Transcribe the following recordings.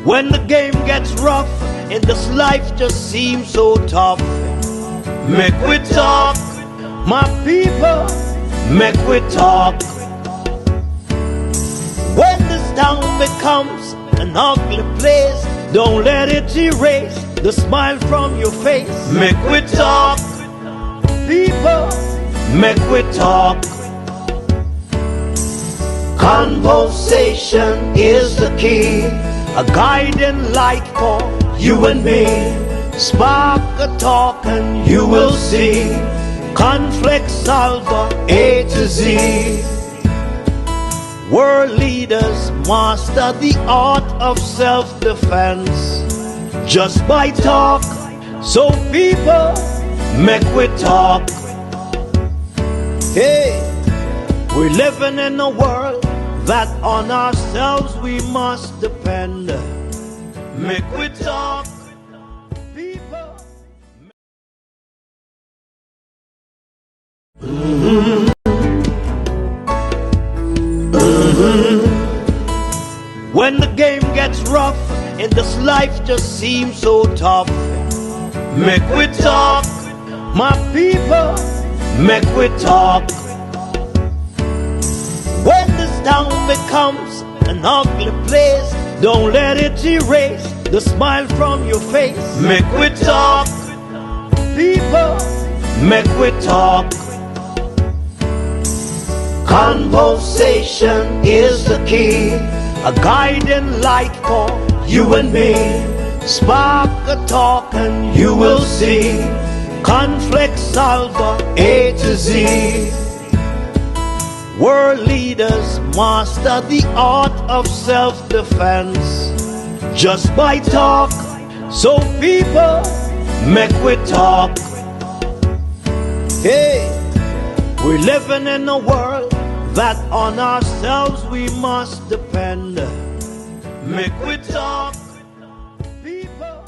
When the game gets rough and this life just seems so tough, make we talk, my people, make we talk. When this town becomes an ugly place, don't let it erase the smile from your face. Make we talk, people, make we talk. Conversation is the key, a guiding light for you and me. Spark a talk and you will see. Conflict solver A to Z. World leaders master the art of self-defense just by talk. So people, make we talk. Hey, we're living in a world that on ourselves we must depend. Make we talk, people. When the game gets rough and this life just seems so tough, make we talk, my people, make we talk. When this town becomes an ugly place, don't let it erase the smile from your face. Make we talk, people, make we talk. Conversation is the key, a guiding light for you and me. Spark a talk and you will see. Conflict solver A to Z. World leaders master the art of self-defense just by talk. So people, make we talk. Hey, we're living in a world that on ourselves we must depend. Make we talk, people.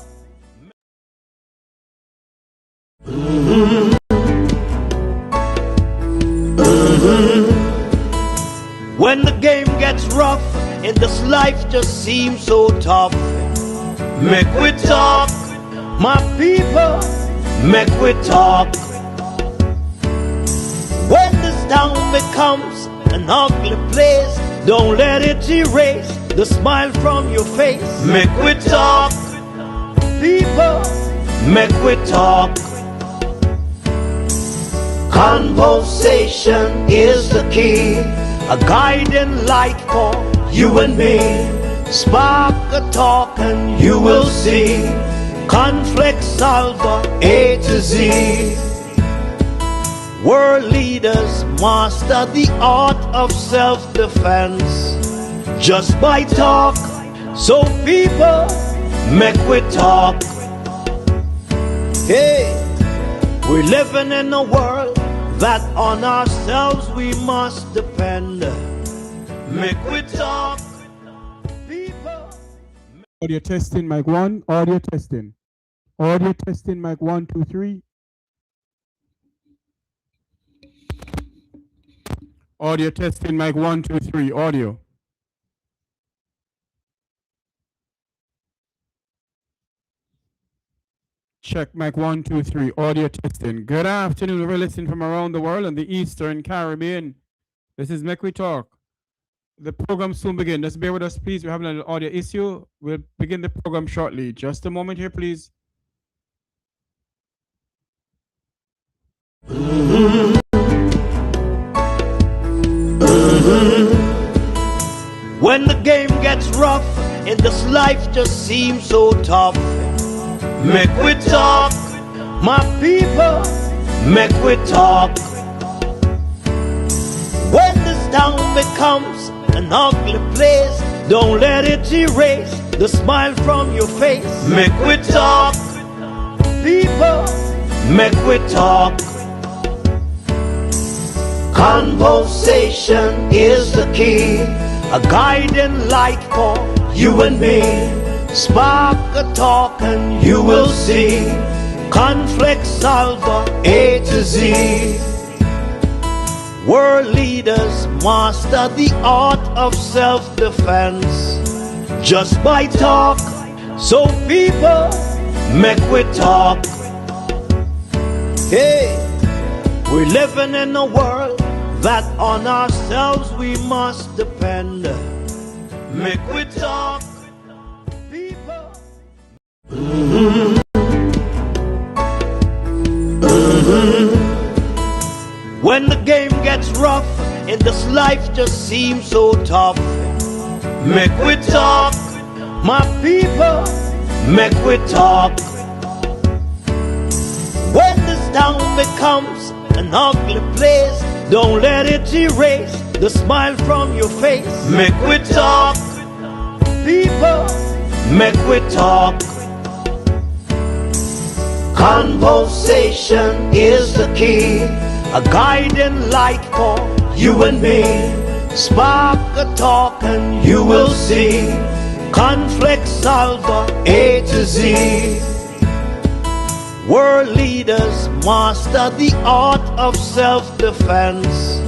When the game gets rough and this life just seems so tough, make we talk, my people, make we talk. When this town becomes an ugly place, don't let it erase the smile from your face. Make we talk, people, make we talk. Conversation is the key, a guiding light for you and me. Spark a talk and you will see. Conflict solver A to Z. World leaders master the art of self-defense just by talk. So people, make we talk. Hey, we're living in a world that on ourselves we must depend. Make we talk, people. Audio testing, mic 1, audio testing. Audio testing, mic 1, 2, 3. Audio testing, mic 1, 2, 3, audio. Check, mic 1, 2, 3, audio testing. Good afternoon, we're listening from around the world and the Eastern Caribbean. This is Make We Talk. The program soon begin. Just bear with us, please. We're having an audio issue. We'll begin the program shortly. Just a moment here, please. When the game gets rough and this life just seems so tough, make we talk, my people, make we talk. When this town becomes an ugly place, don't let it erase the smile from your face. Make we talk, people, make we talk. Conversation is the key, a guiding light for you and me. Spark a talk and you will see. Conflict solver A to Z. World leaders master the art of self-defense just by talk. So people, make we talk. Hey, we're living in a world that on ourselves we must depend. Make we talk, people. When the game gets rough and this life just seems so tough, make we talk, my people, make we talk. When this town becomes an ugly place, don't let it erase the smile from your face. Make we talk, people, make we talk. Conversation is the key, a guiding light for you and me. Spark a talk and you will see. Conflict solver A to Z. World leaders master the art of self-defense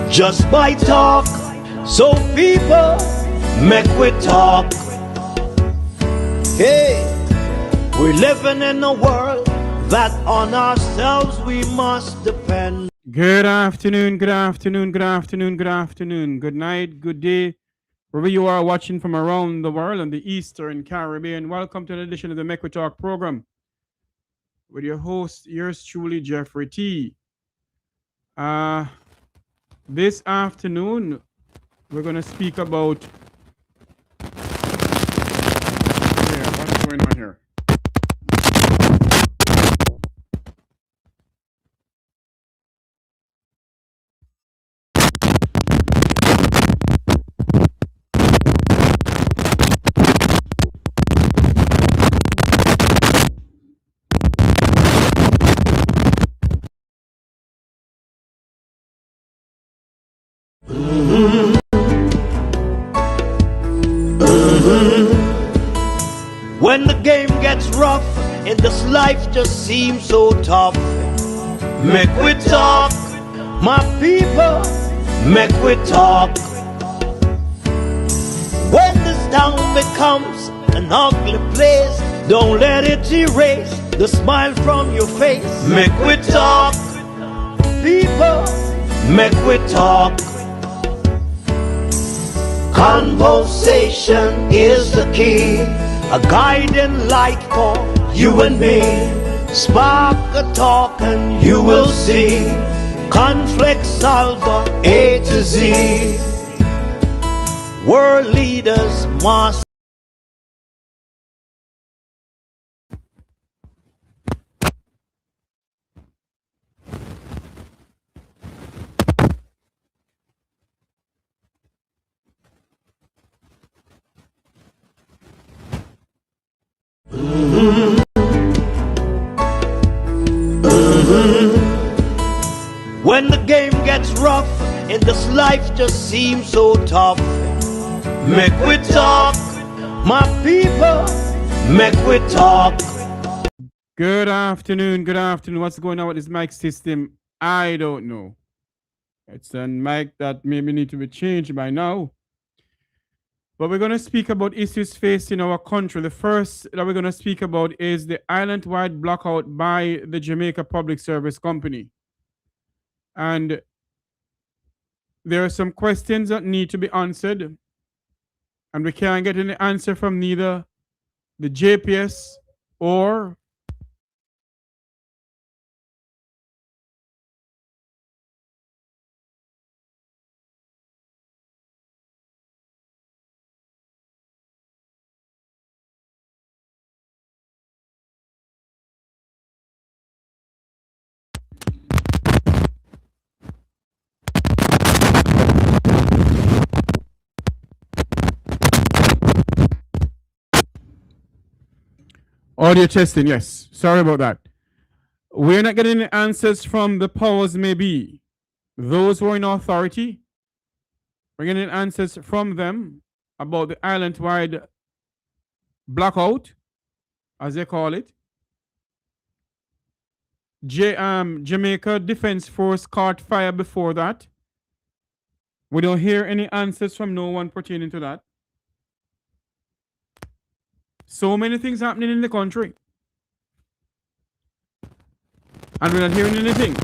just by talk. So people, make we talk. Hey, we're living in a world that on ourselves we must depend. Good afternoon, good afternoon, good afternoon, good afternoon, good night, good day, wherever you are watching from around the world and the Eastern Caribbean. Welcome to an edition of the Make We Talk program with your host, yours truly, Jeffrey T. This afternoon, we're going to speak about... what's going on here? When the game gets rough and this life just seems so tough, make we talk, my people, make we talk. When this town becomes an ugly place, don't let it erase the smile from your face. Make we talk, people, make we talk. Conversation is the key, a guiding light for you and me. Spark a talk and you will see. Conflict solver A to Z. World leaders must. When the game gets rough and this life just seems so tough, make we talk, my people, make we talk. Good afternoon, good afternoon. What's going on with this mic system? I don't know. It's a mic that maybe need to be changed by now. But we're going to speak about issues facing our country. The first that we're going to speak about is the island-wide blackout by the Jamaica Public Service Company. And there are some questions that need to be answered. And we can't get any answer from neither the JPS or audio testing. Yes, sorry about that. We're not getting any answers from the powers may be. Those who are in authority, we're getting answers from them about the island-wide blackout, as they call it. Jamaica Defense Force caught fire before that. We don't hear any answers from no one pertaining to that. So many things happening in the country. And we're not hearing anything.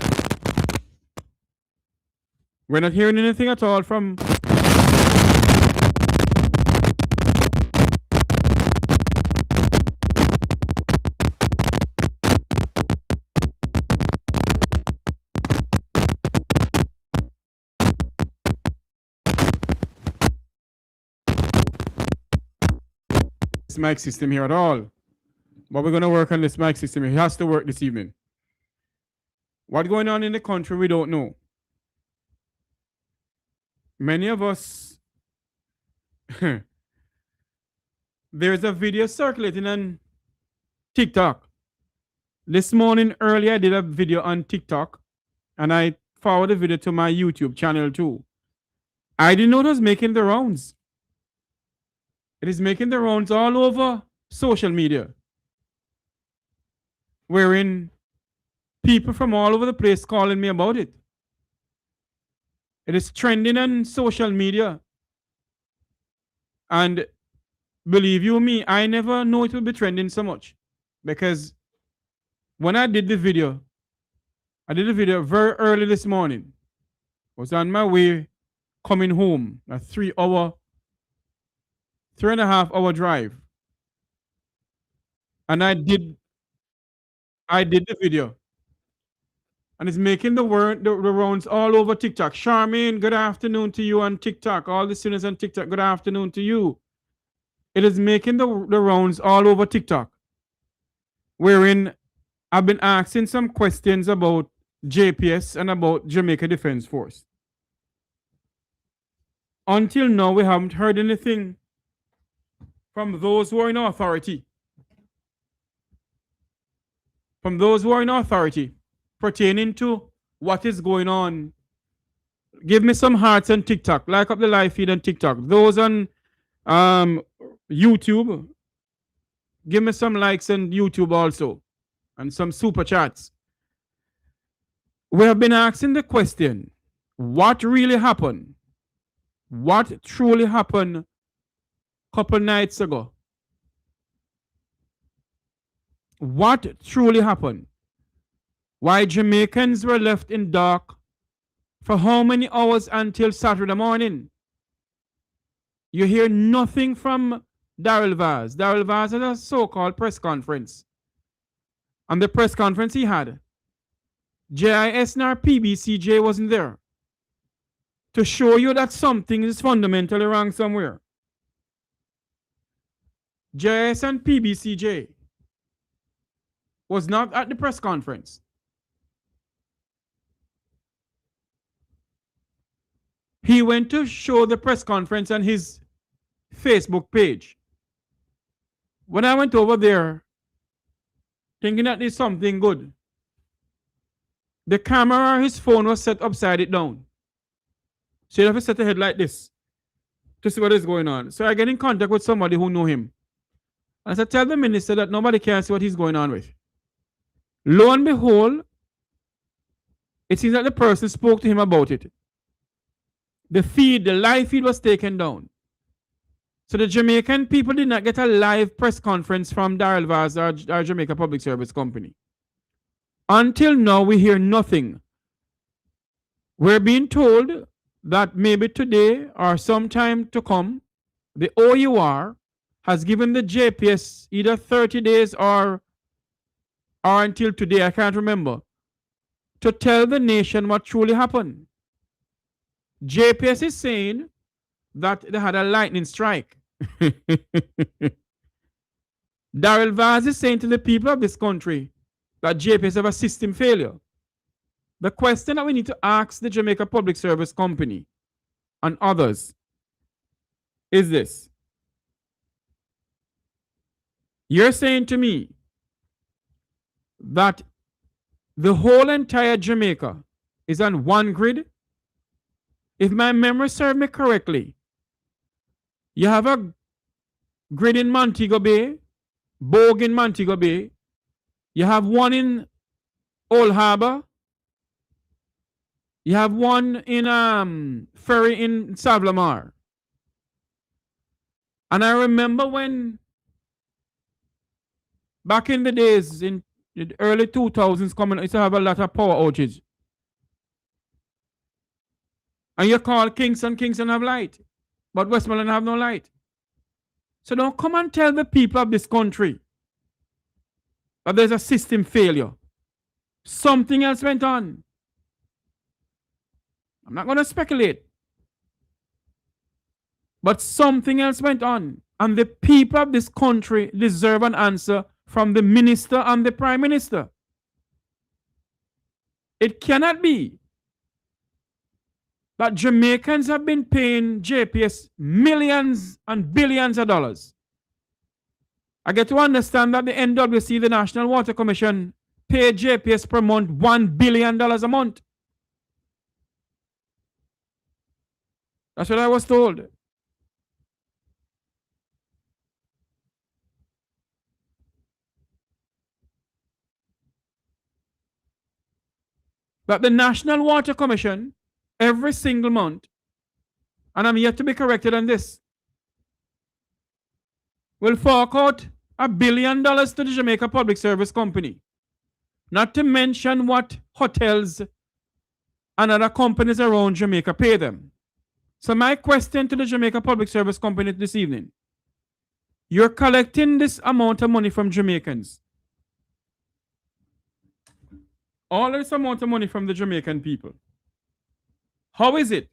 We're not hearing anything at all from this mic system here at all. But we're going to work on this mic system here. It has to work this evening. What's going on in the country, we don't know. Many of us, there's a video circulating on TikTok. This morning earlier, I did a video on TikTok and I forwarded the video to my YouTube channel too. I didn't know it was making the rounds. It is making the rounds all over social media, wherein people from all over the place calling me about it. It is trending on social media. And believe you me, I never know it will be trending so much. Because when I did the video very early this morning. I was on my way coming home, a 3.5 hour drive. And I did the video. And it's making the rounds all over TikTok. Charmaine, good afternoon to you on TikTok. All the students on TikTok, good afternoon to you. It is making the rounds all over TikTok, wherein I've been asking some questions about JPS and about Jamaica Defense Force. Until now, we haven't heard anything from those who are in authority. From those who are in authority pertaining to what is going on. Give me some hearts on TikTok. Like up the live feed on TikTok. Those on YouTube, give me some likes on YouTube also. And some super chats. We have been asking the question, what really happened? What truly happened a couple nights ago? What truly happened? Why Jamaicans were left in dark for how many hours until Saturday morning? You hear nothing from Daryl Vaz. Daryl Vaz had a so-called press conference. And the press conference he had, JIS nor PBCJ wasn't there to show you that something is fundamentally wrong somewhere. JIS and PBCJ was not at the press conference. He went to show the press conference on his Facebook page. When I went over there, thinking that there's something good, the camera or his phone was set upside it down. So you have to set the head like this to see what is going on. So I get in contact with somebody who knew him. And I said, tell the minister that nobody can see what he's going on with. Lo and behold, it seems that the person spoke to him about it. The live feed was taken down. So the Jamaican people did not get a live press conference from Daryl Vaz, our Jamaica Public Service company. Until now, we hear nothing. We're being told that maybe today or sometime to come, the OUR has given the JPS either 30 days or until today, I can't remember, to tell the nation what truly happened. JPS is saying that they had a lightning strike. Daryl Vaz is saying to the people of this country that JPS have a system failure. The question that we need to ask the Jamaica Public Service Company and others is this. You're saying to me that the whole entire Jamaica is on one grid? If my memory serves me correctly, you have a grid in Montego Bay, Bogue in Montego Bay, you have one in Old Harbour, You have one in ferry in Savlamar. And I remember when back in the days in the early 2000s coming, used to have a lot of power outages. And you call Kingston have light. But Westmoreland have no light. So don't come and tell the people of this country that there's a system failure. Something else went on. I'm not going to speculate. But something else went on. And the people of this country deserve an answer from the minister and the prime minister. It cannot be that Jamaicans have been paying JPS millions and billions of dollars. I get to understand that the NWC, the National Water Commission, paid JPS per month $1 billion a month. That's what I was told. That the National Water Commission, every single month, and I'm yet to be corrected on this, will fork out $1 billion to the Jamaica Public Service Company. Not to mention what hotels and other companies around Jamaica pay them. So my question to the Jamaica Public Service Company this evening, you're collecting this amount of money from Jamaicans. All this amount of money from the Jamaican people. How is it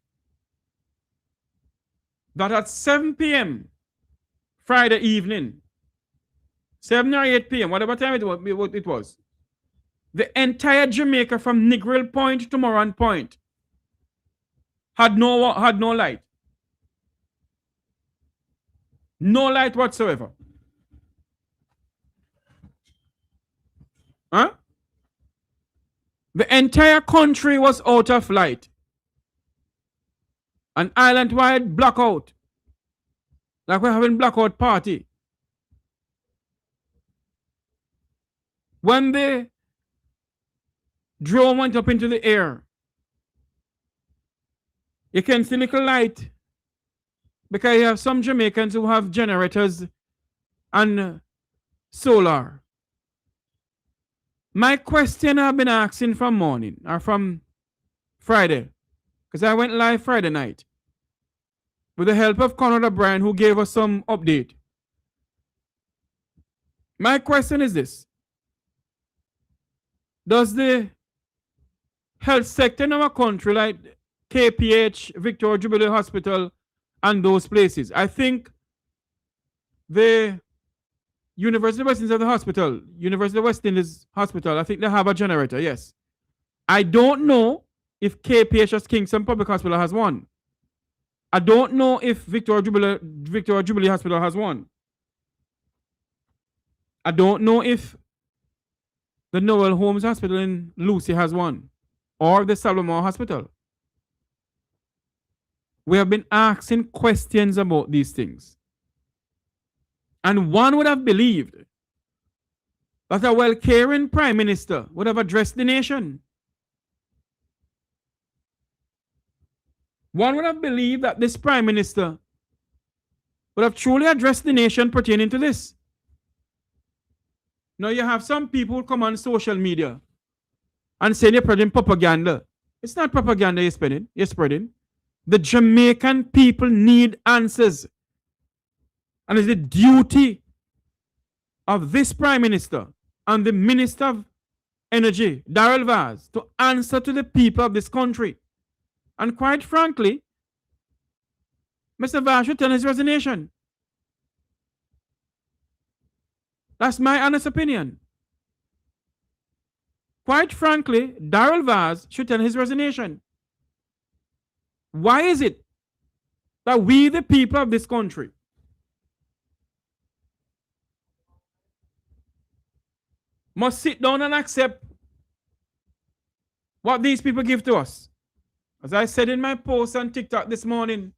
that at 7 p.m. Friday evening, 7 or 8 p.m., whatever time it was, the entire Jamaica from Negril Point to Moran Point had no light. No light whatsoever. Huh? The entire country was out of light. An island-wide blackout. Like we're having blackout party. When the drone went up into the air, you can see little light because you have some Jamaicans who have generators and solar. My question I've been asking from morning or from Friday, because I went live Friday night with the help of Conrad O'Brien, who gave us some update. My question is this. Does the health sector in our country, like KPH, Victoria Jubilee Hospital, and those places, I think the University of West Indies Hospital, University of West Indies Hospital, I think they have a generator, yes. I don't know if KPH or Kingston Public Hospital has one. I don't know if Victoria Jubilee Hospital has one. I don't know if the Noel Holmes Hospital in Lucy has one, or the Salomon Hospital. We have been asking questions about these things. And one would have believed that a well-caring prime minister would have addressed the nation. One would have believed that this prime minister would have truly addressed the nation pertaining to this. Now you have some people who come on social media and say they're spreading propaganda. It's not propaganda you're spreading. The Jamaican people need answers. And it's the duty of this prime minister and the Minister of Energy, Daryl Vaz, to answer to the people of this country. And quite frankly, Mr. Vaz should tell his resignation. That's my honest opinion. Quite frankly, Daryl Vaz should tell his resignation. Why is it that we, the people of this country, must sit down and accept what these people give to us? As I said in my post on TikTok this morning,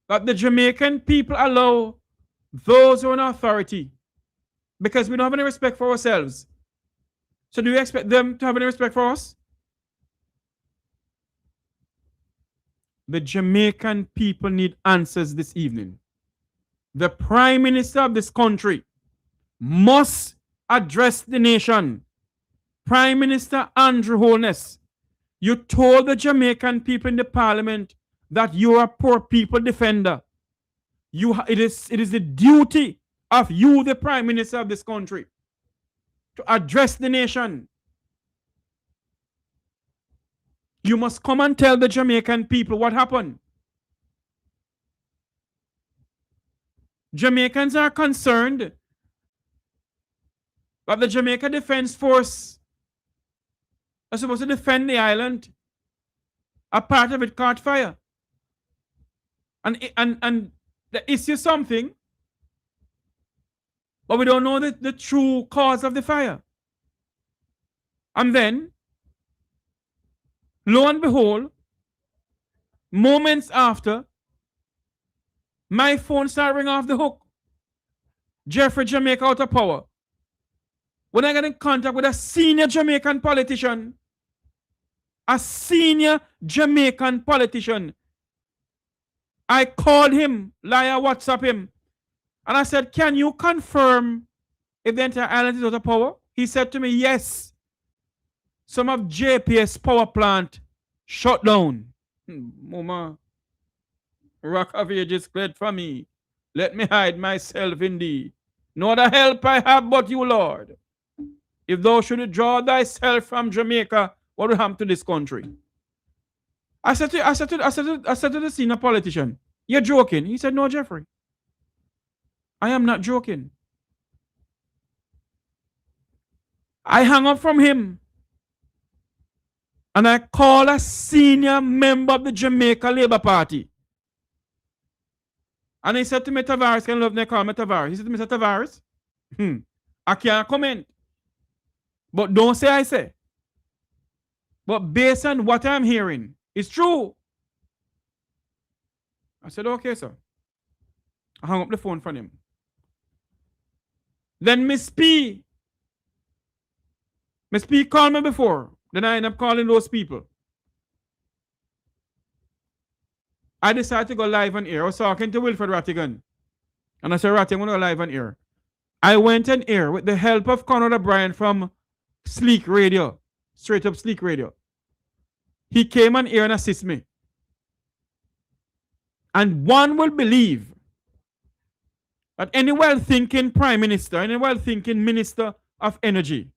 that the Jamaican people allow those who are in authority because we don't have any respect for ourselves. So do you expect them to have any respect for us? The Jamaican people need answers this evening. The Prime Minister of this country must address the nation. Prime Minister Andrew Holness, you told the Jamaican people in the parliament that you are a poor people defender. It is the duty of you, the Prime Minister of this country, to address the nation. You must come and tell the Jamaican people what happened. Jamaicans are concerned that the Jamaica Defense Force are supposed to defend the island. A part of it caught fire. And the issue something, but we don't know the true cause of the fire. And then, lo and behold, moments after, my phone started ringing off the hook. Jeffrey, Jamaica out of power. When I got in contact with a senior Jamaican politician, I called him, WhatsApp him, and I said, can you confirm if the entire island is out of power? He said to me, yes. Some of JPS power plant shut down. Mama, rock of ages fled from me. Let me hide myself in thee. No other help I have but you, Lord. If thou shouldst draw thyself from Jamaica, what will happen to this country? I said to the senior politician, you're joking. He said, no, Jeffrey. I am not joking. I hung up from him. And I called a senior member of the Jamaica Labour Party. And he said to me, Tavares, can love me call me Tavares. He said to me, Mr. Tavares, I can't comment. But don't say I say. But based on what I'm hearing, it's true. I said, okay, sir. I hung up the phone from him. Then Miss P called me before. Then I ended up calling those people. I decided to go live on air. I was talking to Wilfred Rattigan. And I said, Rattigan, I'm going to go live on air. I went on air with the help of Conrad O'Brien from Sleek Radio. Straight up Sleek Radio. He came on air and assisted me. And one will believe that any well-thinking Prime Minister, any well-thinking Minister of Energy,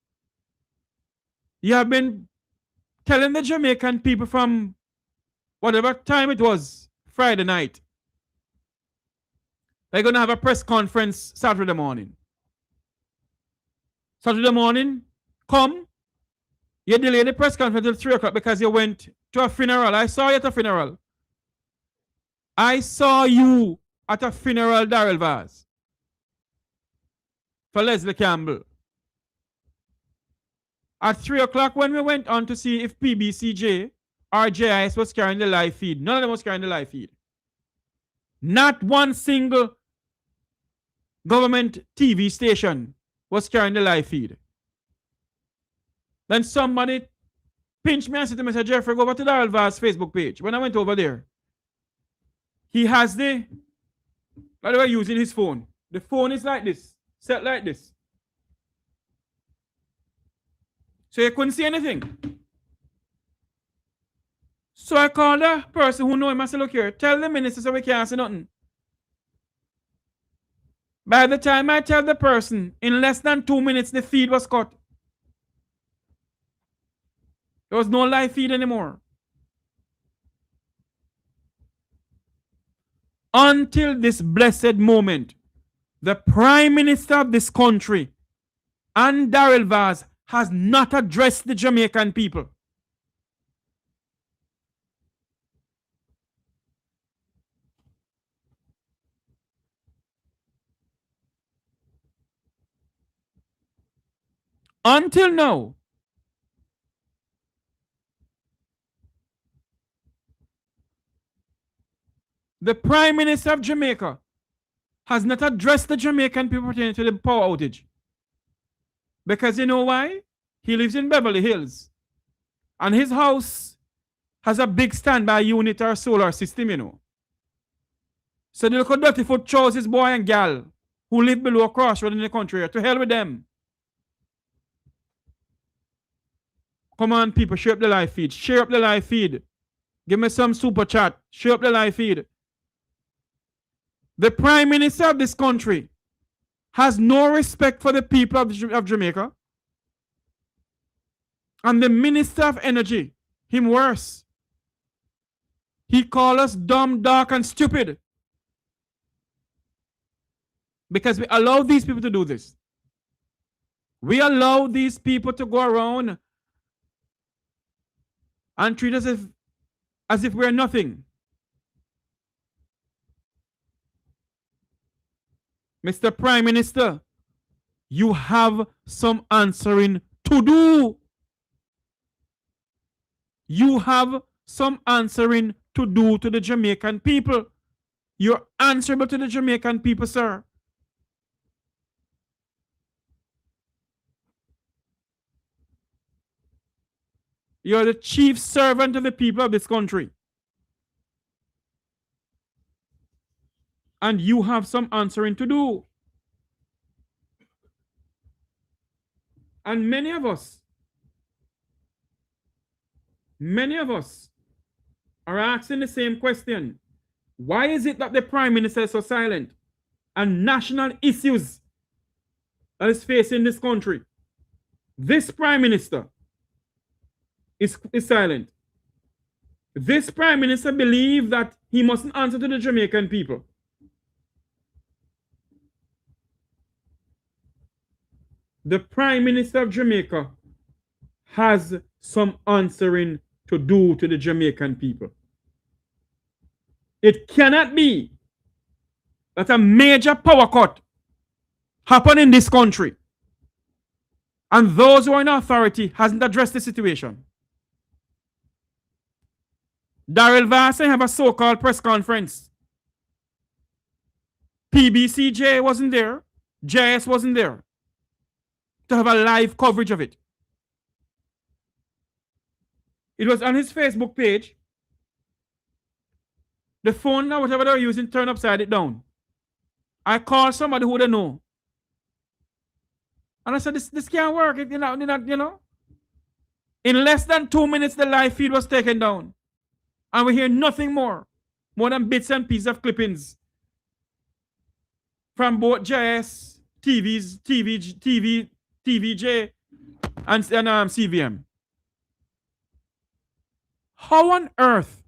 you have been telling the Jamaican people from whatever time it was, Friday night, they're going to have a press conference Saturday morning. Saturday morning, come. You delayed the press conference until 3 o'clock because you went to a funeral. I saw you at a funeral. I saw you at a funeral, Daryl Vaz, for Leslie Campbell. At 3 o'clock when we went on to see if PBCJ or JIS was carrying the live feed, none of them was carrying the live feed. Not one single government TV station was carrying the live feed. Then somebody pinched me and said to me, Mr. Jeffrey, go over to Daryl Vaz's Facebook page. When I went over there, he has by the way, using his phone. The phone is like this, set like this. So you couldn't see anything. So I called the person who know him. I said, look here, tell the minister so we can't see nothing. By the time I tell the person, in less than 2 minutes, the feed was cut. There was no live feed anymore. Until this blessed moment, the Prime Minister of this country and Daryl Vaz has not addressed the Jamaican people. Until now, the Prime Minister of Jamaica has not addressed the Jamaican people pertaining to the power outage. Because you know why? He lives in Beverly Hills. And his house has a big standby unit or solar system, you know. So the little dirty foot choices boy and gal who live below a crossroad in the country, to hell with them. Come on, people, share up the live feed. Share up the live feed. Give me some super chat. Share up the live feed. The Prime Minister of this country has no respect for the people of Jamaica. And the Minister of Energy, him worse. He called us dumb, dark, and stupid. Because we allow these people to do this. We allow these people to go around and treat us as if we're nothing. Mr. Prime Minister, you have some answering to do. You have some answering to do to the Jamaican people. You're answerable to the Jamaican people, sir. You're the chief servant of the people of this country. And you have some answering to do. And many of us are asking the same question. Why is it that the Prime Minister is so silent? And national issues that is facing this country, this Prime Minister is silent. This Prime Minister believes that he mustn't answer to the Jamaican people. The Prime Minister of Jamaica has some answering to do to the Jamaican people. It cannot be that a major power cut happened in this country and those who are in authority hasn't addressed the situation. Daryl Vaz have a so-called press conference. PBCJ wasn't there. JS wasn't there to have a live coverage of it. It was on his Facebook page. The phone or whatever they're using turned upside it down. I called somebody who they know. And I said, this can't work. You know. In less than 2 minutes, the live feed was taken down. And we hear nothing more than bits and pieces of clippings from both JS, TVJ, and CVM. How on earth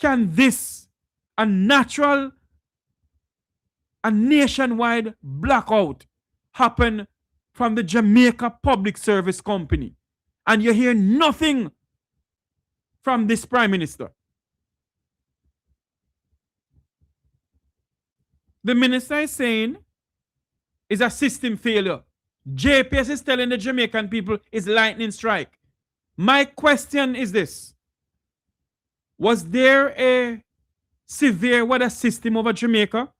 can this, a natural and nationwide blackout, happen from the Jamaica Public Service Company? And you hear nothing from this Prime Minister. The minister is saying it's a system failure. JPS is telling the Jamaican people it's lightning strike. My question is this. Was there a severe weather system over Jamaica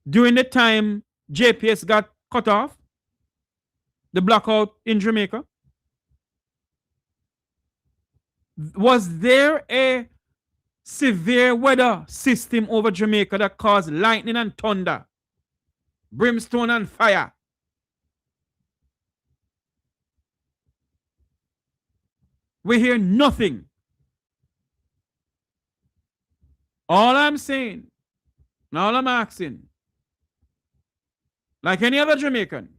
during the time JPS got cut off? The blackout in Jamaica? Was there a severe weather system over Jamaica that caused lightning and thunder, brimstone and fire? We hear nothing. All I'm saying, and all I'm asking, like any other Jamaican,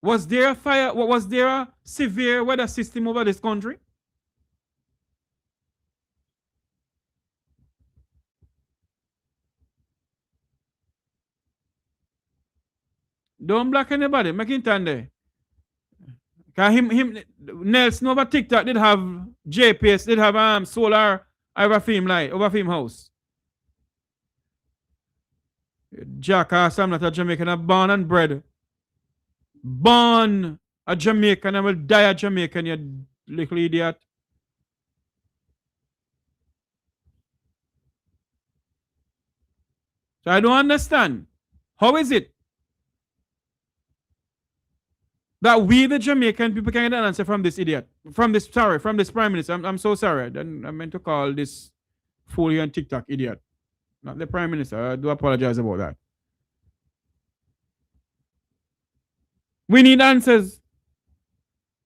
was there a fire? Was there a severe weather system over this country? Don't block anybody. Make it stand there. Cause Nelson over TikTok did have JPS, did have solar over film light, over film house. Jackass, I'm not a Jamaican. I'm born and bred. Born a Jamaican, I will die a Jamaican, you little idiot. So I don't understand. How is it that we, the Jamaican people, can get an answer from this idiot. From this Prime Minister. I'm so sorry. I meant to call this fool here on TikTok idiot. Not the Prime Minister. I do apologize about that. We need answers.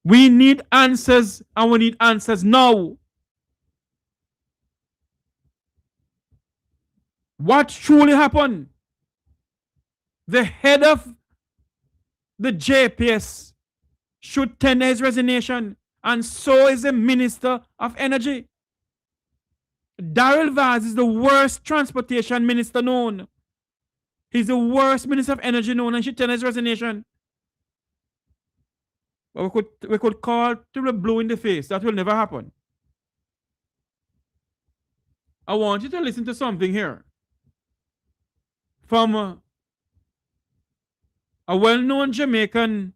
We need answers, and we need answers now. What truly happened? The head of the JPS should tender his resignation, and so is the Minister of Energy. Daryl Vaz is the worst transportation minister known. He's the worst Minister of Energy known, and should tender his resignation. But we could call to the blue in the face. That will never happen. I want you to listen to something here from a well-known Jamaican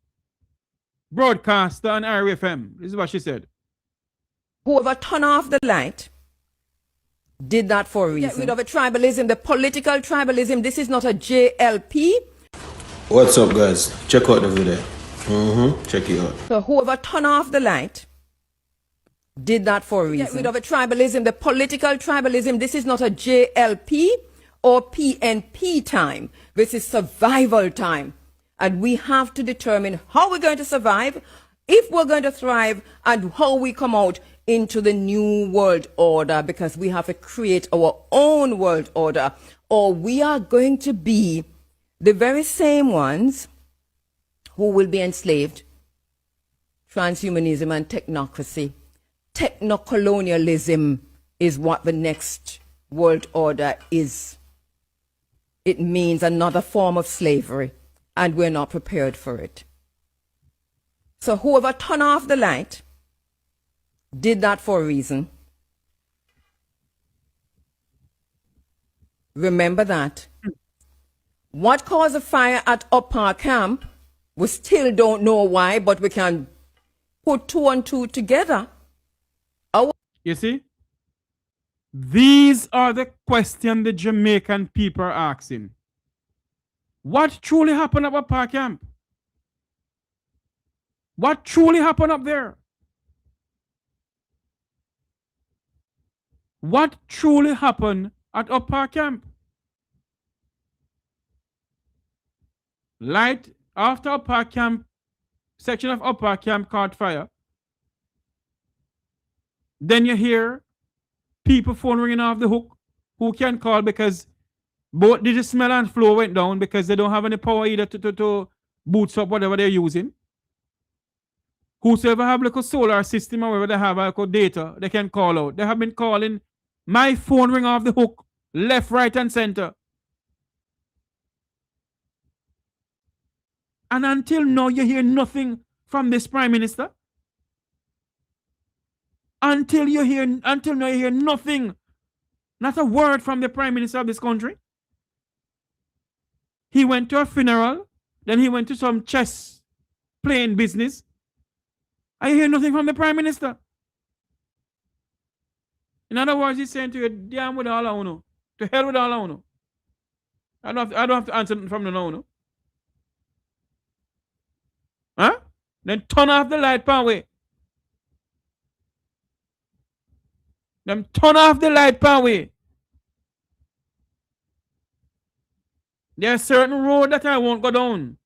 broadcaster on RFM. This is what she said. Whoever turned off the light did that for a reason. Get rid of a tribalism, the political tribalism. This is not a JLP. What's up, guys? Check out the video. Check it out. So whoever turned off the light did that for a reason. Get rid of a tribalism, the political tribalism. This is not a JLP or PNP time. This is survival time. And we have to determine how we're going to survive, if we're going to thrive, and how we come out into the new world order, because we have to create our own world order, or we are going to be the very same ones who will be enslaved. Transhumanism and technocracy. Technocolonialism is what the next world order is. It means another form of slavery, and we're not prepared for it. So whoever turned off the light did that for a reason. Remember that. What caused the fire at Upper Camp, we still don't know why, but we can put two and two together. You see? These are the questions the Jamaican people are asking. What truly happened at Upper Camp? What truly happened up there? What truly happened at Upper Camp? Light after Upper Camp, section of Upper Camp caught fire. Then you hear people phone ringing off the hook who can call because both the smell and flow went down because they don't have any power either to boots up whatever they're using. Whosoever have like a solar system or whatever they have like a data, they can call out. They have been calling. My phone ring off the hook, left, right, and center. And until now, you hear nothing from this Prime Minister. Until now, you hear nothing. Not a word from the Prime Minister of this country. He went to a funeral, then he went to some chess playing business. I hear nothing from the Prime Minister. In other words, he's saying to you, damn with all I know. To hell with all I know. I don't have to answer from the now. Huh? Then turn off the light power way. Then turn off the light power way. There are certain roads that I won't go down.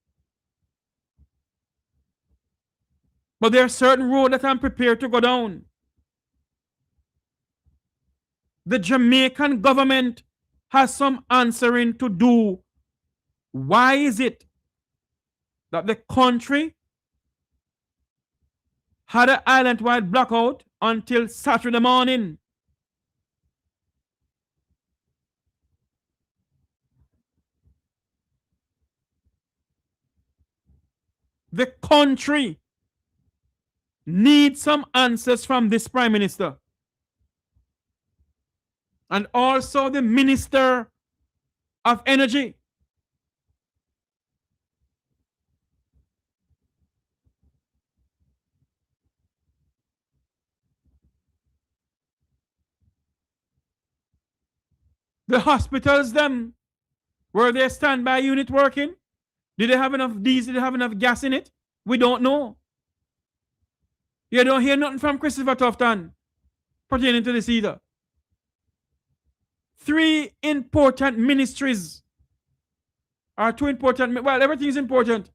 But there are certain roads that I'm prepared to go down. The Jamaican government has some answering to do. Why is it that the country had an island-wide blackout until Saturday morning? The country needs some answers from this Prime Minister. And also the Minister of Energy. The hospitals, them, were their standby unit working? Did they have enough diesel? Did they have enough gas in it? We don't know. You don't hear nothing from Christopher Tufton pertaining to this either. 3 important ministries are 2 important. Well, everything is important.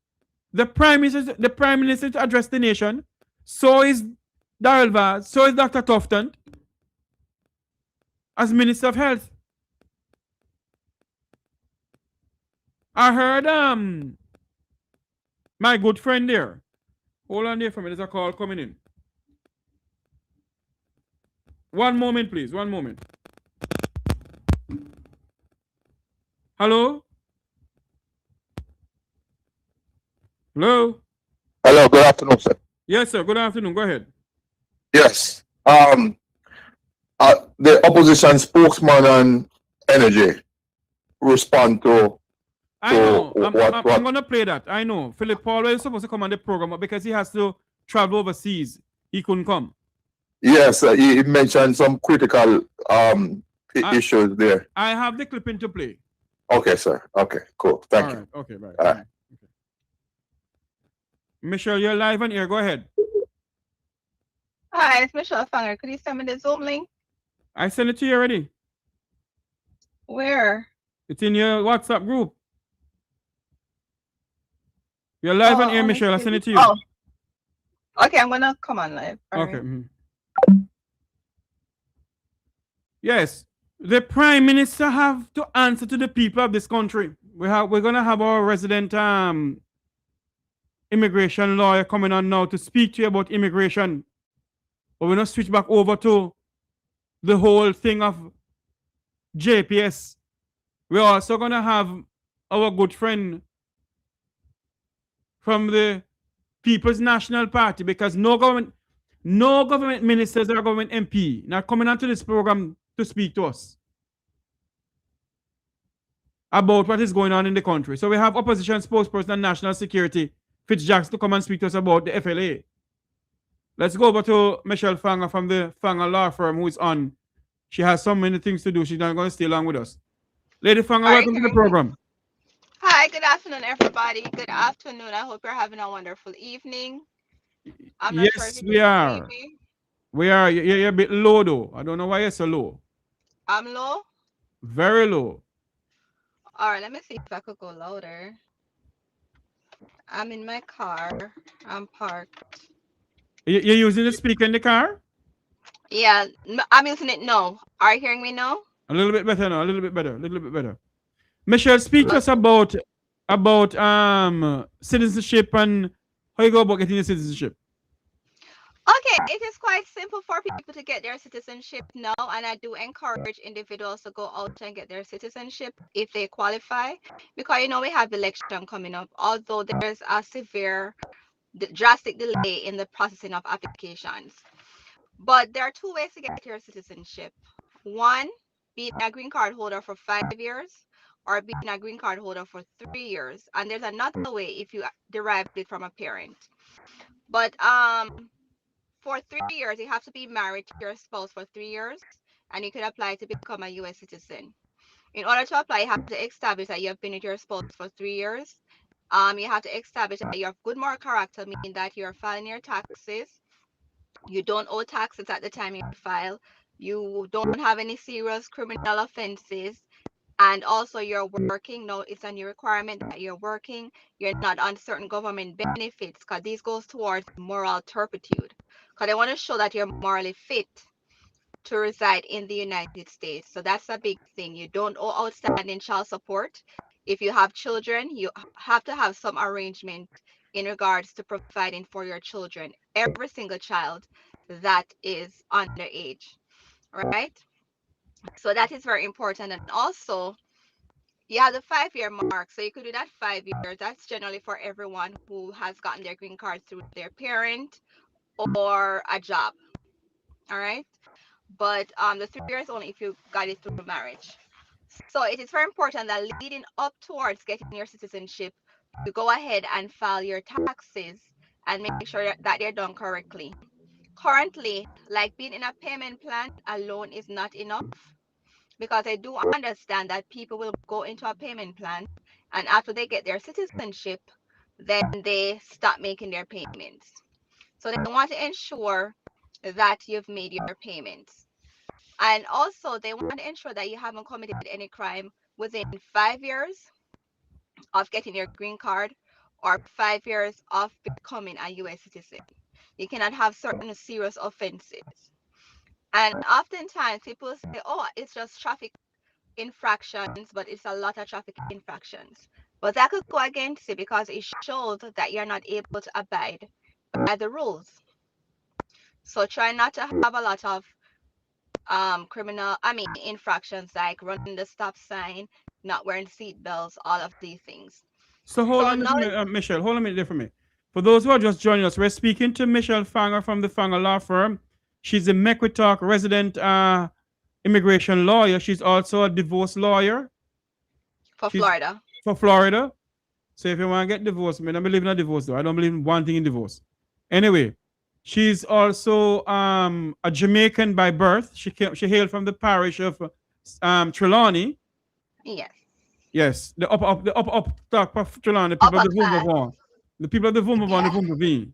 The Prime Minister to address the nation. So is Daryl Vaz. So is Dr. Tufton as Minister of Health. I heard my good friend there. Hold on there for me. There's a call coming in. One moment, please. One moment. Hello? Hello? Hello, good afternoon, sir. Yes, sir. Good afternoon. Go ahead. Yes. The opposition spokesman on energy respond to I know. I'm what? going to play that. I know. Philip Paul was supposed to come on the program, but because he has to travel overseas, he couldn't come. Yes, he mentioned some critical issues there. I have the clipping to play. Okay, sir. Okay, cool. Thank you. Right. Okay, bye. All right. Okay. Michelle, you're live on air. Go ahead. Hi, it's Michelle Fanger. Could you send me the Zoom link? I sent it to you already. Where? It's in your WhatsApp group. You're live on air, Michelle. I sent it to you. Oh. Okay, I'm gonna come on live. All okay. Right. Yes, the Prime Minister have to answer to the people of this country. We're gonna have our resident immigration lawyer coming on now to speak to you about immigration. But we're gonna switch back over to the whole thing of JPS. We're also gonna have our good friend from the People's National Party, because no government ministers or government MP now coming onto this program to speak to us about what is going on in the country. So we have opposition spokesperson and national security Fitz to come and speak to us about the FLA. Let's go over to Michelle Fanger from the Fanger Law Firm, who is on. She has so many things to do. She's not going to stay long with us. Lady Fanger, welcome to the program. Hi, good afternoon, everybody. Good afternoon. I hope you're having a wonderful evening. I'm not sure if you we are. We are. You're a bit low, though. I don't know why you're so low. I'm low? Very low. All right, let me see if I could go louder. I'm in my car. I'm parked. You're using the speaker in the car? Yeah, I'm using it now. Are you hearing me now? A little bit better now. A little bit better. A little bit better. Michelle, speak to us about citizenship and how you go about getting your citizenship. Okay, it is quite simple for people to get their citizenship now, and I do encourage individuals to go out and get their citizenship if they qualify, because we have election coming up, although there's a severe, drastic delay in the processing of applications. But there are 2 ways to get your citizenship. One, being a green card holder for 5 years, or being a green card holder for 3 years. And there's another way if you derived it from a parent. But for 3 years, you have to be married to your spouse for 3 years, and you can apply to become a U.S. citizen. In order to apply, you have to establish that you have been with your spouse for 3 years. You have to establish that you have good moral character, meaning that you're filing your taxes. You don't owe taxes at the time you file. You don't have any serious criminal offenses. And also you're working. No, it's a new requirement that you're working. You're not on certain government benefits, because these goes towards moral turpitude. Because they want to show that you're morally fit to reside in the United States. So that's a big thing. You don't owe outstanding child support. If you have children, you have to have some arrangement in regards to providing for your children, every single child that is underage, right? So that is very important. And also, you have the 5-year mark. So you could do that 5 years. That's generally for everyone who has gotten their green card through their parent or a job. All right. But the 3 years only if you got it through marriage. So it is very important that leading up towards getting your citizenship, you go ahead and file your taxes and make sure that they're done correctly. Currently, like being in a payment plan alone is not enough, because I do understand that people will go into a payment plan, and after they get their citizenship, then they stop making their payments. So they want to ensure that you've made your payments. And also they want to ensure that you haven't committed any crime within 5 years of getting your green card or 5 years of becoming a US citizen. You cannot have certain serious offenses. And oftentimes people say, oh, it's just traffic infractions, but it's a lot of traffic infractions. But that could go against it because it shows that you're not able to abide by the rules. So try not to have a lot of infractions like running the stop sign, not wearing seat belts, all of these things. So hold on a minute, Michelle. Hold on a minute there for me. For those who are just joining us, we're speaking to Michelle Fanger from the Fanger Law Firm. She's a Mequitoc resident immigration lawyer. She's also a divorce lawyer. Florida. For Florida. So if you want to get divorced, I don't believe in a divorce though. I don't believe in one thing in divorce. Anyway, she's also a Jamaican by birth. She hailed from the parish of Trelawney. Yes. Yes, the upper top of Trelawney, the people of the Vumavon. The people of the Vumavon, the Vumavine.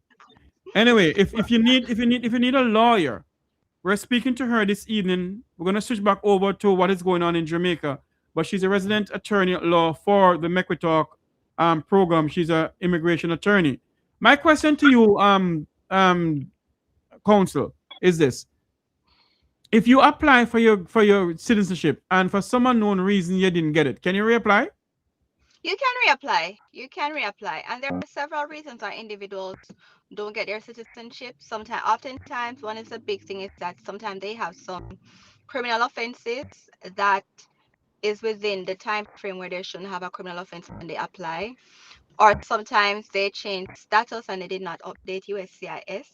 Anyway, if you need a lawyer, we're speaking to her this evening. We're gonna switch back over to what is going on in Jamaica. But she's a resident attorney at law for the Mequitoc program. She's an immigration attorney. My question to you, counsel, is this: if you apply for your citizenship and for some unknown reason you didn't get it, can you reapply? You can reapply. You can reapply. And there are several reasons why individuals don't get their citizenship. Oftentimes, one is a big thing is that sometimes they have some criminal offenses that is within the time frame where they shouldn't have a criminal offense when they apply. Or sometimes they change status and they did not update USCIS.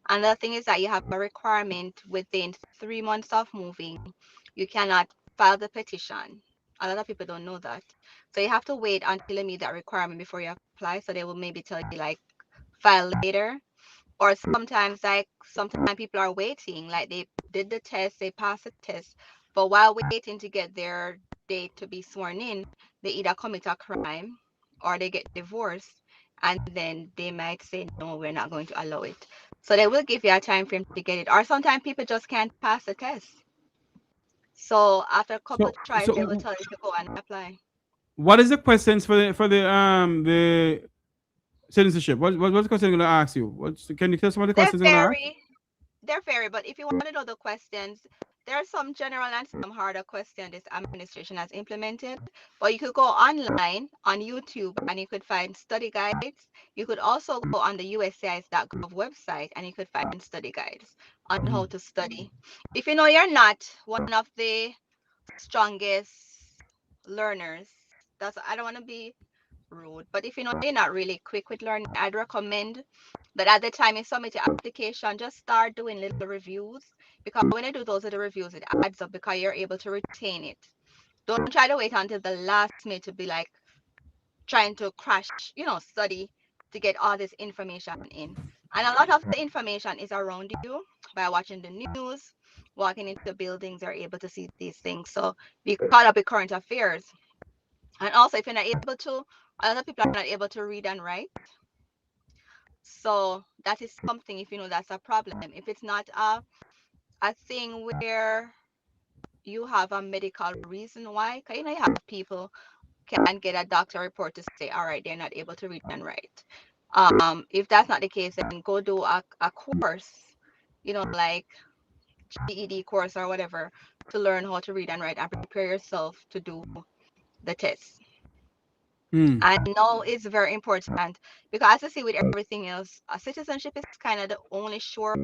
Another thing is that you have a requirement within 3 months of moving. You cannot file the petition. A lot of people don't know that. So you have to wait until you meet that requirement before you apply. So they will maybe tell you like file later. Or sometimes people are waiting, like they did the test, they passed the test, but while waiting to get their date to be sworn in, they either commit a crime or they get divorced, and then they might say, no, we're not going to allow it. So they will give you a time frame to get it. Or sometimes people just can't pass the test. So after a couple of tries, they will tell you to go and apply. What is the questions for the citizenship? What's the question I'm going to ask you? Can you tell some of the questions? They're very, but if you want to know the questions, there are some general and some harder questions this administration has implemented. But you could go online on YouTube and you could find study guides. You could also go on the USCIS.gov website and you could find study guides on how to study. If you know you're not one of the strongest learners, I don't want to be rude, but if you know you're not really quick with learning, I'd recommend that at the time you submit your application, just start doing little reviews, because when you do those little reviews, it adds up because you're able to retain it. Don't try to wait until the last minute to be like trying to crash, study to get all this information in. And a lot of the information is around you by watching the news, walking into buildings, you're able to see these things. So be caught up with current affairs. And also, if you're not able to, a lot of people are not able to read and write. So that is something, if you know that's a problem. If it's not a thing where you have a medical reason why, because you have people can get a doctor report to say, all right, they're not able to read and write. If that's not the case, then go do a course, like GED course or whatever, to learn how to read and write and prepare yourself to do the test. And now it's very important because, as I see with everything else, citizenship is kind of the only sure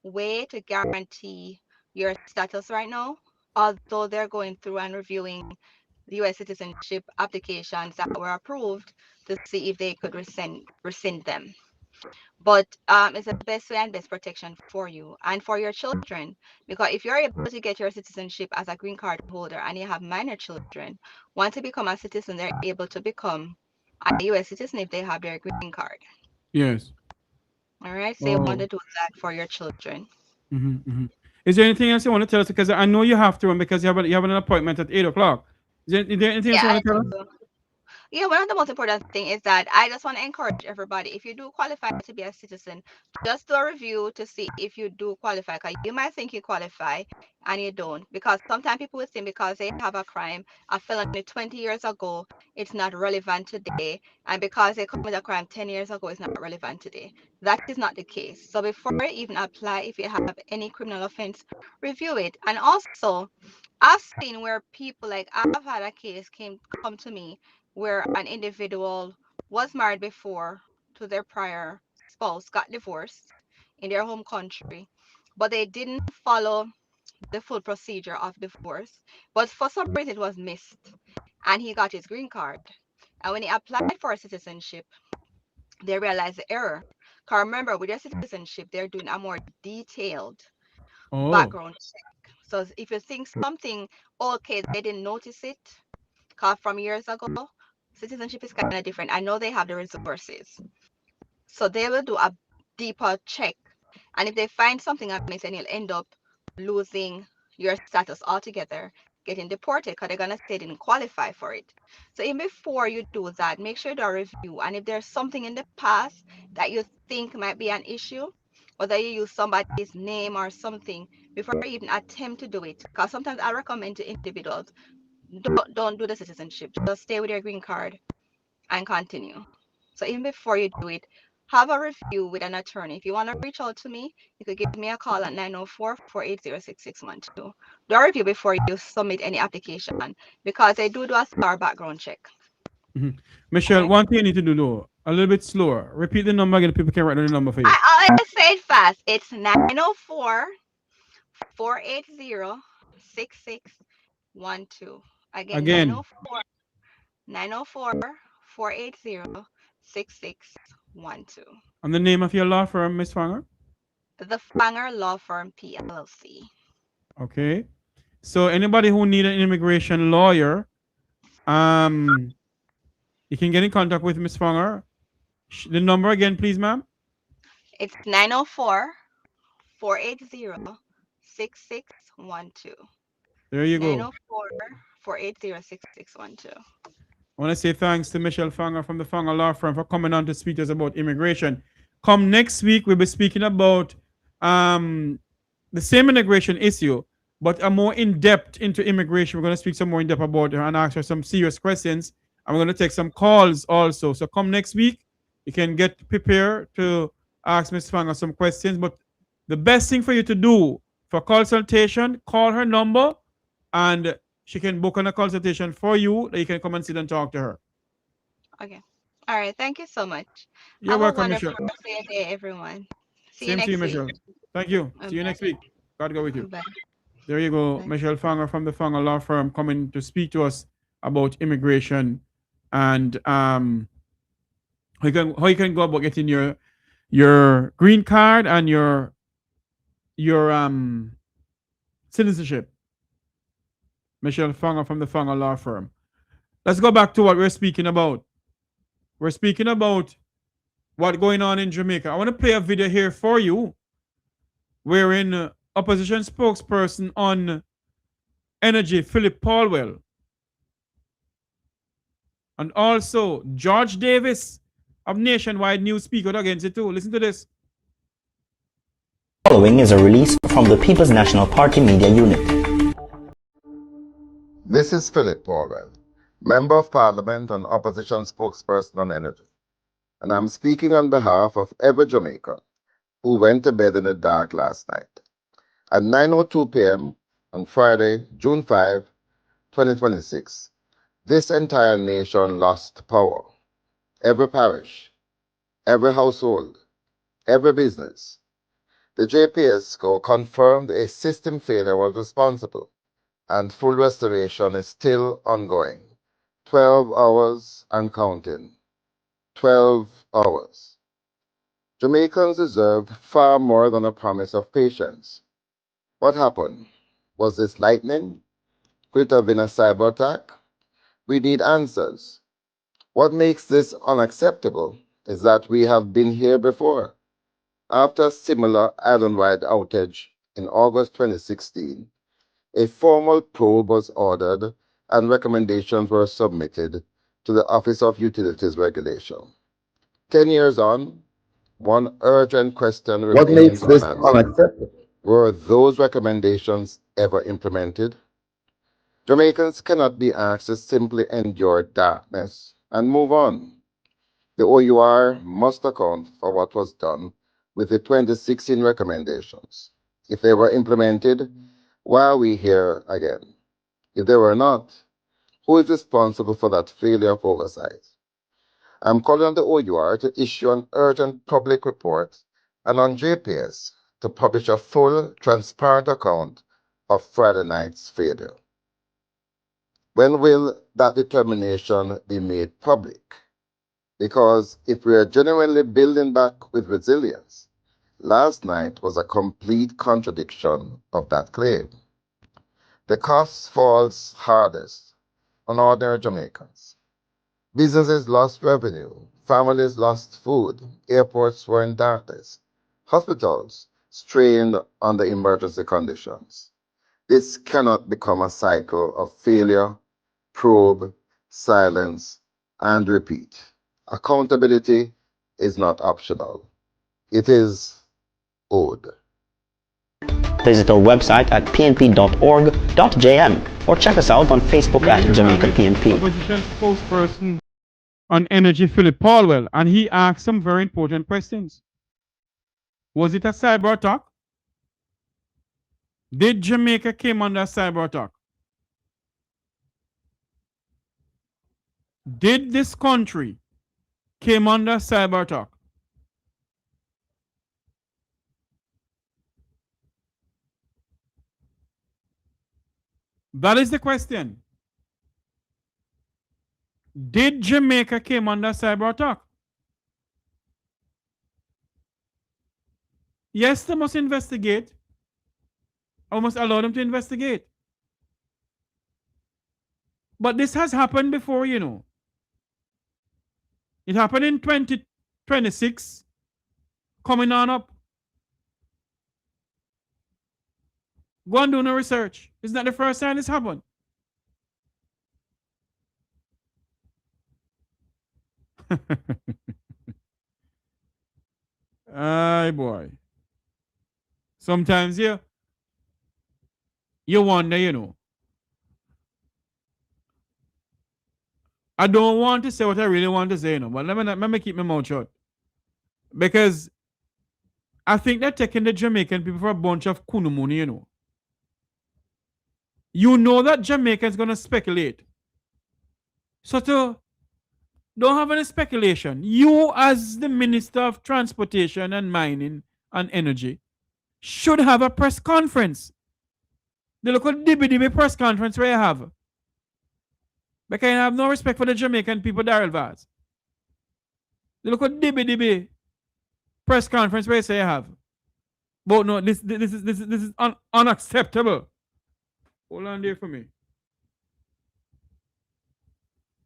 way to guarantee your status right now, although they're going through and reviewing the U.S. citizenship applications that were approved to see if they could rescind them. But it's the best way and best protection for you and for your children, because if you're able to get your citizenship as a green card holder and you have minor children, once you become a citizen, they're able to become a U.S. citizen if they have their green card. Yes. All right. So you want to do that for your children. Is there anything else you want to tell us? Because I know you have to run because you have an appointment at 8 o'clock. Is there anything else you want to tell us? Yeah, one of the most important thing is that I just want to encourage everybody. If you do qualify to be a citizen, just do a review to see if you do qualify. Because you might think you qualify and you don't. Because sometimes people will think because they have a crime, a felony 20 years ago, it's not relevant today. And because they committed a crime 10 years ago, it's not relevant today. That is not the case. So before you even apply, if you have any criminal offense, review it. And also, I've seen where people, like I've had a case come to me where an individual was married before to their prior spouse, got divorced in their home country, but they didn't follow the full procedure of divorce. But for some reason, it was missed, and he got his green card. And when he applied for citizenship, they realized the error. Because remember, with their citizenship, they're doing a more detailed background check. So if you think something okay, they didn't notice it, because from years ago, citizenship is kind of different. I know they have the resources, so they will do a deeper check. And if they find something amiss, then you'll end up losing your status altogether, getting deported, because they're gonna say they didn't qualify for it. So even before you do that, make sure you do a review. And if there's something in the past that you think might be an issue, whether you use somebody's name or something, before you even attempt to do it, because sometimes I recommend to individuals, don't do the citizenship. Just stay with your green card and continue. So even before you do it, have a review with an attorney. If you want to reach out to me, you could give me a call at 904-480-6612. Do a review before you submit any application, because they do a thorough background check. Michelle, one thing you need to do though, a little bit slower. Repeat the number again. People can write down the number for you. I always say it fast. It's 904-480-6612. Again, 904-480-6612. And the name of your law firm, Miss Fanger? The Fanger Law Firm PLC. Okay. So anybody who need an immigration lawyer, you can get in contact with Miss Fanger. The number again, please, ma'am. It's 904-480-6612. There you go. 904-480-6612. I want to say thanks to Michelle Fanger from the Fanger Law Firm for coming on to speak to us about immigration. Come next week, we'll be speaking about the same immigration issue, but a more in-depth into immigration. We're going to speak some more in-depth about her and ask her some serious questions. And we're going to take some calls also. So come next week, you can get prepared to ask Ms. Fanger some questions. But the best thing for you to do for consultation, call her number and she can book on a consultation for you that you can come and sit and talk to her. Okay. All right. Thank you so much. You're welcome, Michelle. Day, everyone. Same to you, Michelle. Thank you. See you next week. God go with you. Bye. There you go. Bye. Michelle Fanger from the Fanger Law Firm coming to speak to us about immigration and how you can go about getting your green card and your citizenship. Michelle Fanger from the Fanger Law Firm. Let's go back to what we're speaking about. We're speaking about what's going on in Jamaica. I want to play a video here for you wherein opposition spokesperson on energy, Philip Paulwell, and also George Davis of Nationwide News speak out against it too. Listen to this. Following is a release from the People's National Party Media Unit. This is Philip Paulwell, Member of Parliament and Opposition Spokesperson on Energy, and I'm speaking on behalf of every Jamaican who went to bed in the dark last night. At 9:02 p.m. on Friday, June 5, 2026, this entire nation lost power. Every parish, every household, every business. The JPS confirmed a system failure was responsible, and full restoration is still ongoing. 12 hours and counting. 12 hours. Jamaicans deserved far more than a promise of patience. What happened? Was this lightning? Could it have been a cyber attack? We need answers. What makes this unacceptable is that we have been here before. After a similar island-wide outage in August 2016, a formal probe was ordered and recommendations were submitted to the Office of Utilities Regulation. 10 years on, one urgent question What makes remains this unanswered. unacceptable? Were those recommendations ever implemented? Jamaicans cannot be asked to simply endure darkness and move on. The OUR must account for what was done with the 2016 recommendations. If they were implemented, why are we here again? If they were not, who is responsible for that failure of oversight? I'm calling on the OUR to issue an urgent public report and on JPS to publish a full, transparent account of Friday night's failure. When will that determination be made public? Because if we are genuinely building back with resilience, last night was a complete contradiction of that claim. The cost falls hardest on ordinary Jamaicans. Businesses lost revenue, families lost food, airports were in darkness, hospitals strained under emergency conditions. This cannot become a cycle of failure, probe, silence, and repeat. Accountability is not optional. It is owed. Visit our website at pnp.org.jm or check us out on Facebook at Jamaica PNP. Opposition spokesperson on energy, Philip Paulwell, and he asked some very important questions. Was it a cyber attack? Did Jamaica came under a cyber attack? Did this country came under cyber attack? That is the question. Did Jamaica came under cyber attack? Yes, they must investigate. I must allow them to investigate. But this has happened before, you know. It happened in 2026, coming on up. Go and do no research. It's not the first time this happened. Aye, boy. Sometimes you wonder, you know. I don't want to say what I really want to say, you know, but let me keep my mouth shut. Because I think they're taking the Jamaican people for a bunch of kunumuni, you know. You know that Jamaica's going to speculate. So don't have any speculation. You, as the Minister of Transportation and Mining and Energy, should have a press conference. The local dibby press conference where you have. Because I have no respect for the Jamaican people, Daryl Vaz. The local dibby press conference where you say you have. But no, this is unacceptable. Hold on there for me.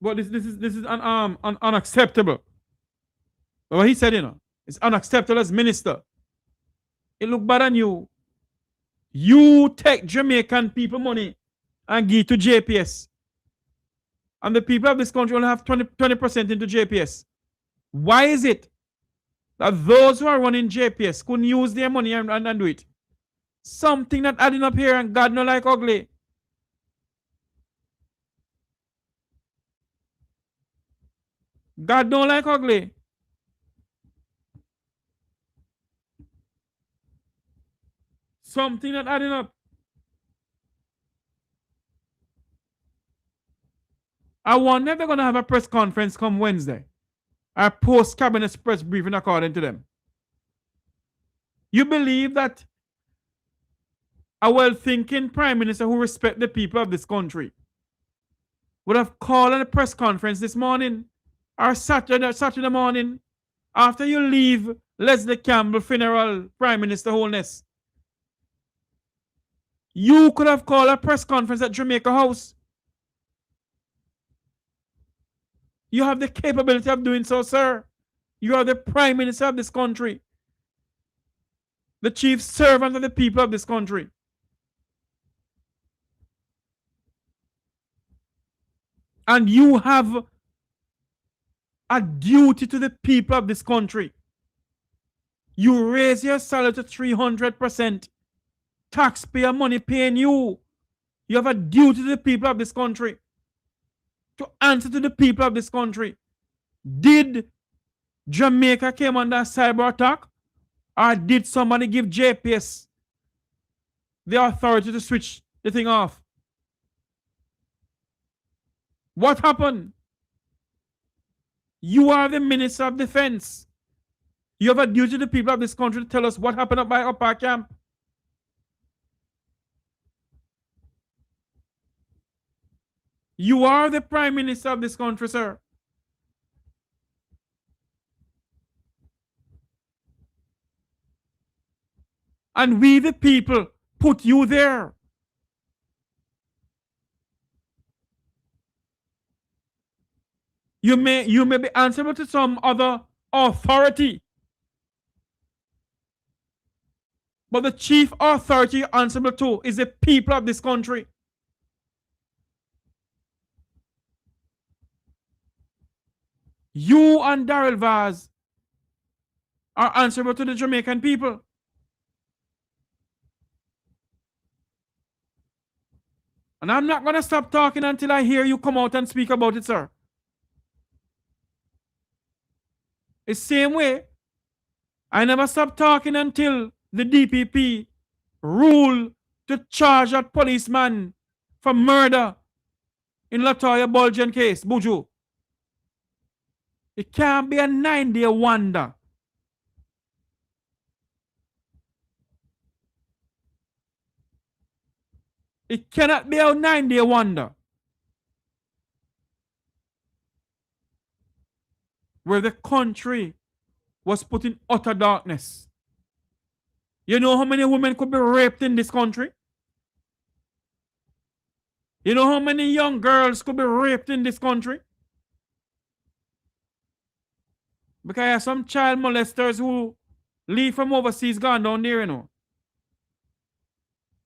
But this is unacceptable. But what he said, you know, it's unacceptable as minister. It look bad on you. You take Jamaican people money and give to JPS. And the people of this country only have 20% into JPS. Why is it that those who are running JPS couldn't use their money and do it? Something that adding up here and God no like ugly. God don't like ugly. Something that adding up. I wonder if they're going to have a press conference come Wednesday. A post-cabinet press briefing according to them. You believe that a well-thinking prime minister who respects the people of this country would have called a press conference this morning or Saturday morning after you leave Leslie Campbell funeral, Prime Minister Holness? You could have called a press conference at Jamaica House. You have the capability of doing so, sir. You are the Prime Minister of this country. The chief servant of the people of this country. And you have a duty to the people of this country. You raise your salary to 300%. Taxpayer money paying you. You have a duty to the people of this country. To answer to the people of this country. Did Jamaica came under a cyber attack? Or did somebody give JPS the authority to switch the thing off? What happened? You are the Minister of Defense. You have a duty to the people of this country to tell us what happened up by Upper Camp. You are the Prime Minister of this country, sir. And we, the people, put you there. You may be answerable to some other authority. But the chief authority you're answerable to is the people of this country. You and Daryl Vaz are answerable to the Jamaican people. And I'm not going to stop talking until I hear you come out and speak about it, sir. It's the same way. I never stop talking until the DPP rule to charge that policeman for murder in Latoya Bulgen case, Buju. It can't be a 9-day wonder. It cannot be a 9-day wonder. Where the country was put in utter darkness. You know how many women could be raped in this country? You know how many young girls could be raped in this country? Because I have some child molesters who leave from overseas gone down there, you know.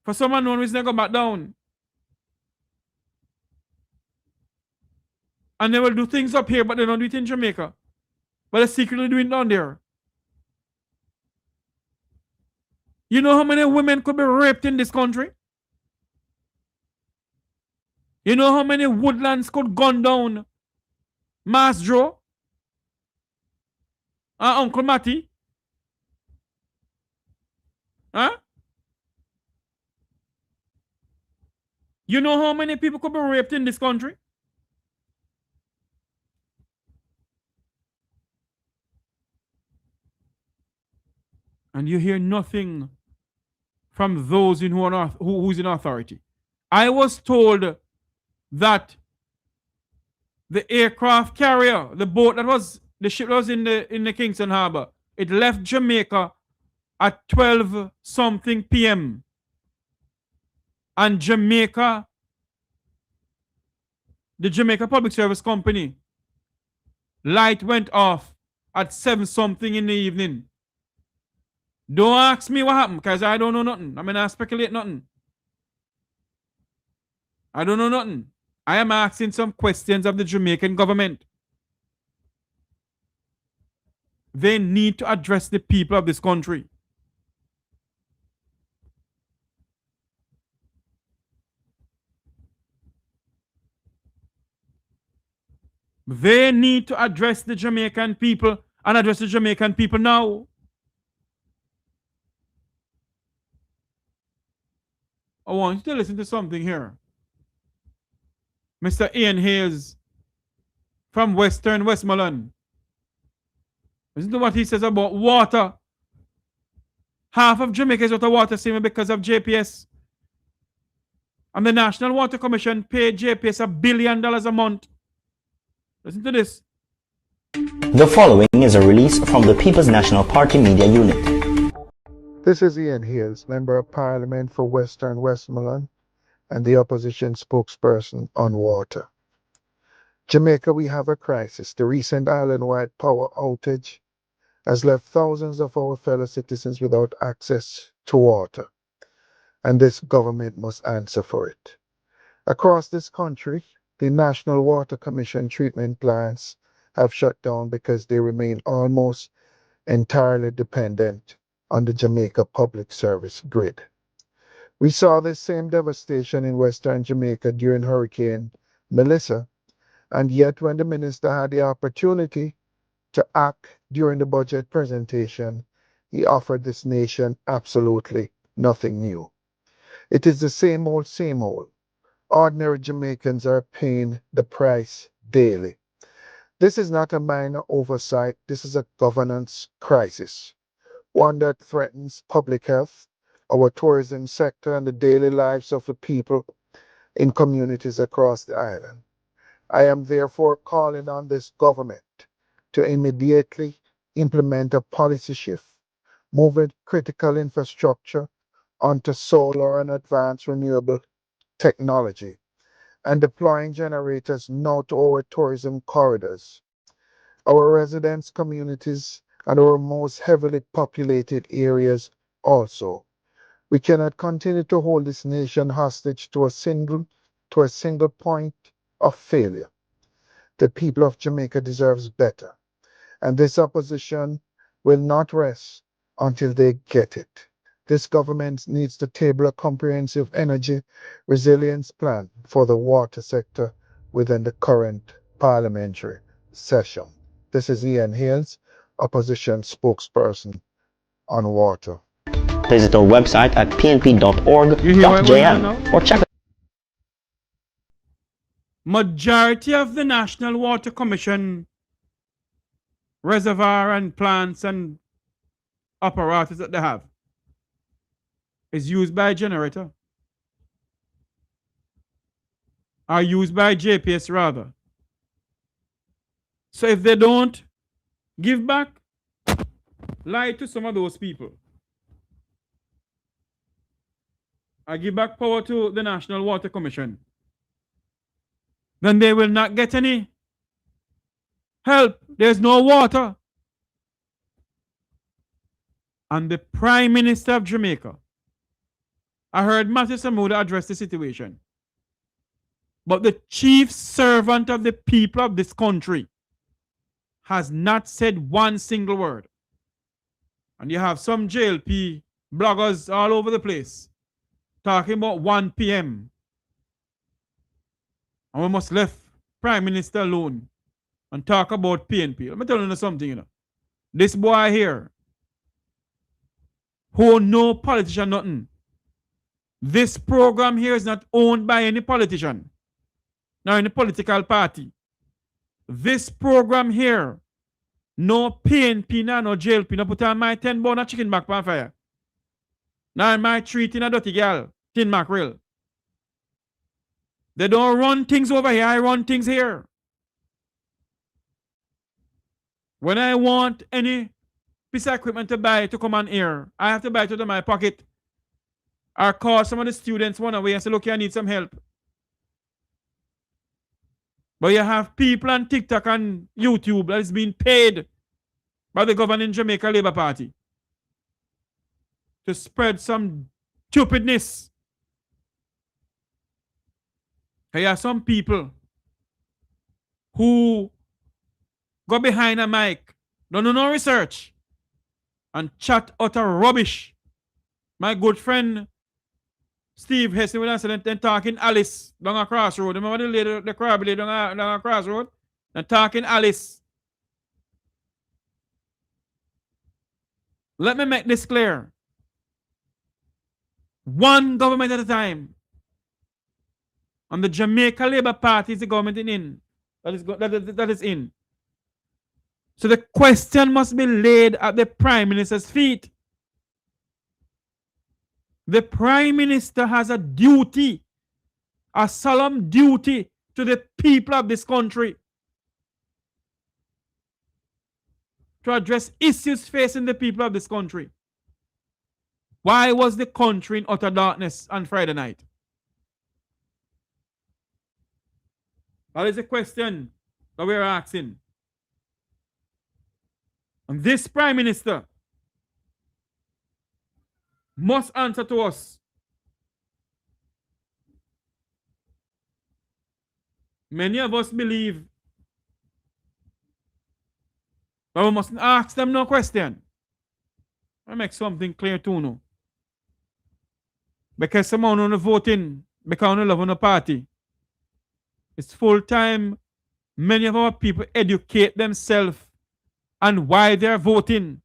For some unknown reason, they go back down. And they will do things up here, but they don't do it in Jamaica. But they secretly do it down there. You know how many women could be raped in this country? You know how many woodlands could gun down Mass Joe and Uncle Matty? Huh? You know how many people could be raped in this country? And you hear nothing from those who's in authority. I was told that the aircraft carrier, the ship that was in the Kingston Harbor, it left Jamaica at 12 something p.m. And Jamaica, the Jamaica Public Service Company, light went off at 7 something in the evening. Don't ask me what happened, because I don't know nothing. I mean, I speculate nothing. I don't know nothing. I am asking some questions of the Jamaican government. They need to address the people of this country. They need to address the Jamaican people and address the Jamaican people now. I want you to listen to something here. Mr. Ian Hayes from Western Westmoreland. Listen to what he says about water. Half of Jamaica is without a water system because of JPS. And the National Water Commission paid JPS $1 billion a month. Listen to this. The following is a release from the People's National Party Media Unit. This is Ian Hills, Member of Parliament for Western Westmoreland and the opposition spokesperson on water. Jamaica, we have a crisis. The recent island-wide power outage has left thousands of our fellow citizens without access to water, and this government must answer for it. Across this country, the National Water Commission treatment plants have shut down because they remain almost entirely dependent on the Jamaica Public Service grid. We saw this same devastation in Western Jamaica during Hurricane Melissa, and yet when the minister had the opportunity to act during the budget presentation, he offered this nation absolutely nothing new. It is the same old, same old. Ordinary Jamaicans are paying the price daily. This is not a minor oversight, this is a governance crisis, one that threatens public health, our tourism sector, and the daily lives of the people in communities across the island. I am therefore calling on this government to immediately implement a policy shift, moving critical infrastructure onto solar and advanced renewable technology, and deploying generators now to our tourism corridors, our residents' communities, and our most heavily populated areas also. We cannot continue to hold this nation hostage to a single point of failure. The people of Jamaica deserves better, and this opposition will not rest until they get it. This government needs to table a comprehensive energy resilience plan for the water sector within the current parliamentary session. This is Ian Hales, opposition spokesperson on water. Visit our website at pnp.org.jm or check Majority of the National Water Commission reservoir and plants and apparatus that they have is used by a generator. Are used by JPS rather. So if they don't give back, lie to some of those people. I give back power to the National Water Commission. Then they will not get any help. There's no water. And the Prime Minister of Jamaica, I heard Matthew Samuda address the situation. But the chief servant of the people of this country has not said one single word. And you have some JLP bloggers all over the place talking about 1 p.m. And we must leave Prime Minister alone and talk about PNP. Let me tell you something, you know. This boy here, who no politician nothing. This program here is not owned by any politician, nor any political party. This program here, no PNP, no JLP, no put on my 10 bone of chicken back on fire. Now my 3 tin a dirty girl, tin mackerel. They don't run things over here, I run things here. When I want any piece of equipment to buy to come on here, I have to buy it out of my pocket. Or call some of the students one away and say, look, I need some help. But you have people on TikTok and YouTube that is being paid by the governing Jamaica Labour Party to spread some stupidness. There are some people who go behind a mic, don't do no research, and chat utter rubbish. My good friend Steve Hesse will answer them talking Alice down a crossroad. Remember the lady, the crab lady down a crossroad? And talking Alice. Let me make this clear. One government at a time. And the Jamaica Labour Party is the government that is in. So the question must be laid at the Prime Minister's feet. The Prime Minister has a duty, a solemn duty to the people of this country to address issues facing the people of this country. Why was the country in utter darkness on Friday night? That is a question that we are asking. And this Prime Minister must answer to us. Many of us believe But we mustn't ask them no question. I make something clear too now. Because someone on the voting, because on the love on the party. It's full time. Many of our people educate themselves and why they're voting.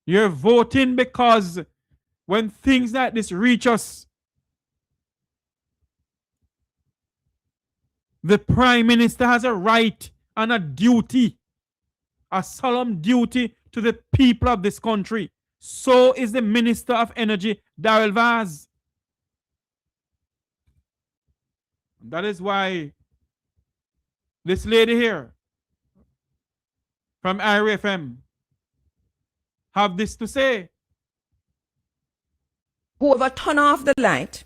You're voting because when things like this reach us, the Prime Minister has a right and a duty, a solemn duty to the people of this country. So is the Minister of Energy, Daryl Vaz. That is why this lady here from IRFM have this to say. Whoever turned off the light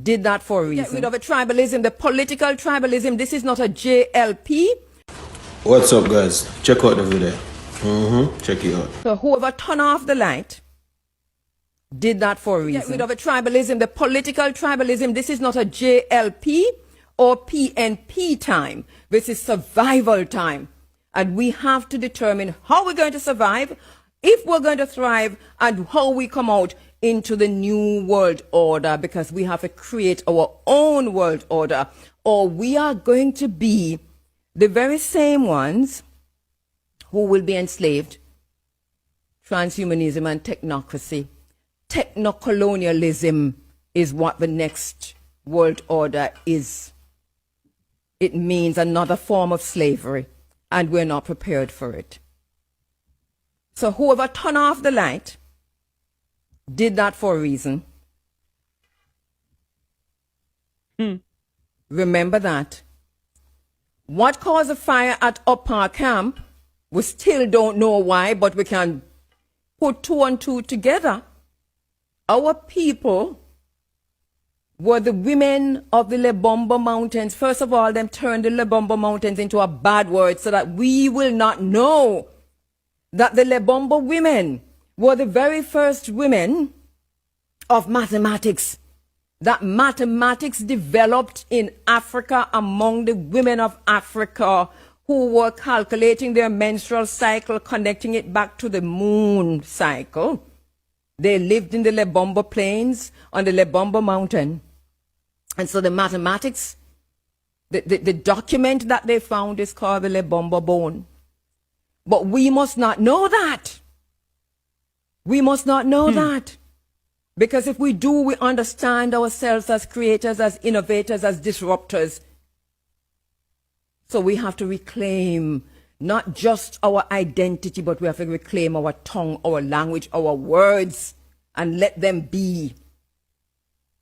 did that for a reason. Get rid of the tribalism, the political tribalism. This is not a JLP. What's up, guys? Check out the video. Check it out. So whoever turned off the light did that for a reason. Get rid of the tribalism, the political tribalism. This is not a JLP or PNP time. This is survival time. And we have to determine how we're going to survive, if we're going to thrive, and how we come out into the new world order, because we have to create our own world order, or we are going to be the very same ones who will be enslaved. Transhumanism and technocracy. Technocolonialism is what the next world order is. It means another form of slavery, and we're not prepared for it. So whoever turned off the light did that for a reason. Remember that. What caused the fire at Upper Camp, we still don't know why, but we can put two and two together. Our people were the women of the Lebombo Mountains. First of all, them turned the Lebombo Mountains into a bad word so that we will not know that the Lebombo women were the very first women of mathematics. That mathematics developed in Africa among the women of Africa who were calculating their menstrual cycle, connecting it back to the moon cycle. They lived in the Lebombo Plains on the Lebombo Mountain. And so the mathematics, the document that they found is called the Lebombo Bone. But we must not know that. We must not know that. Because if we do, we understand ourselves as creators, as innovators, as disruptors. So we have to reclaim not just our identity, but we have to reclaim our tongue, our language, our words, and let them be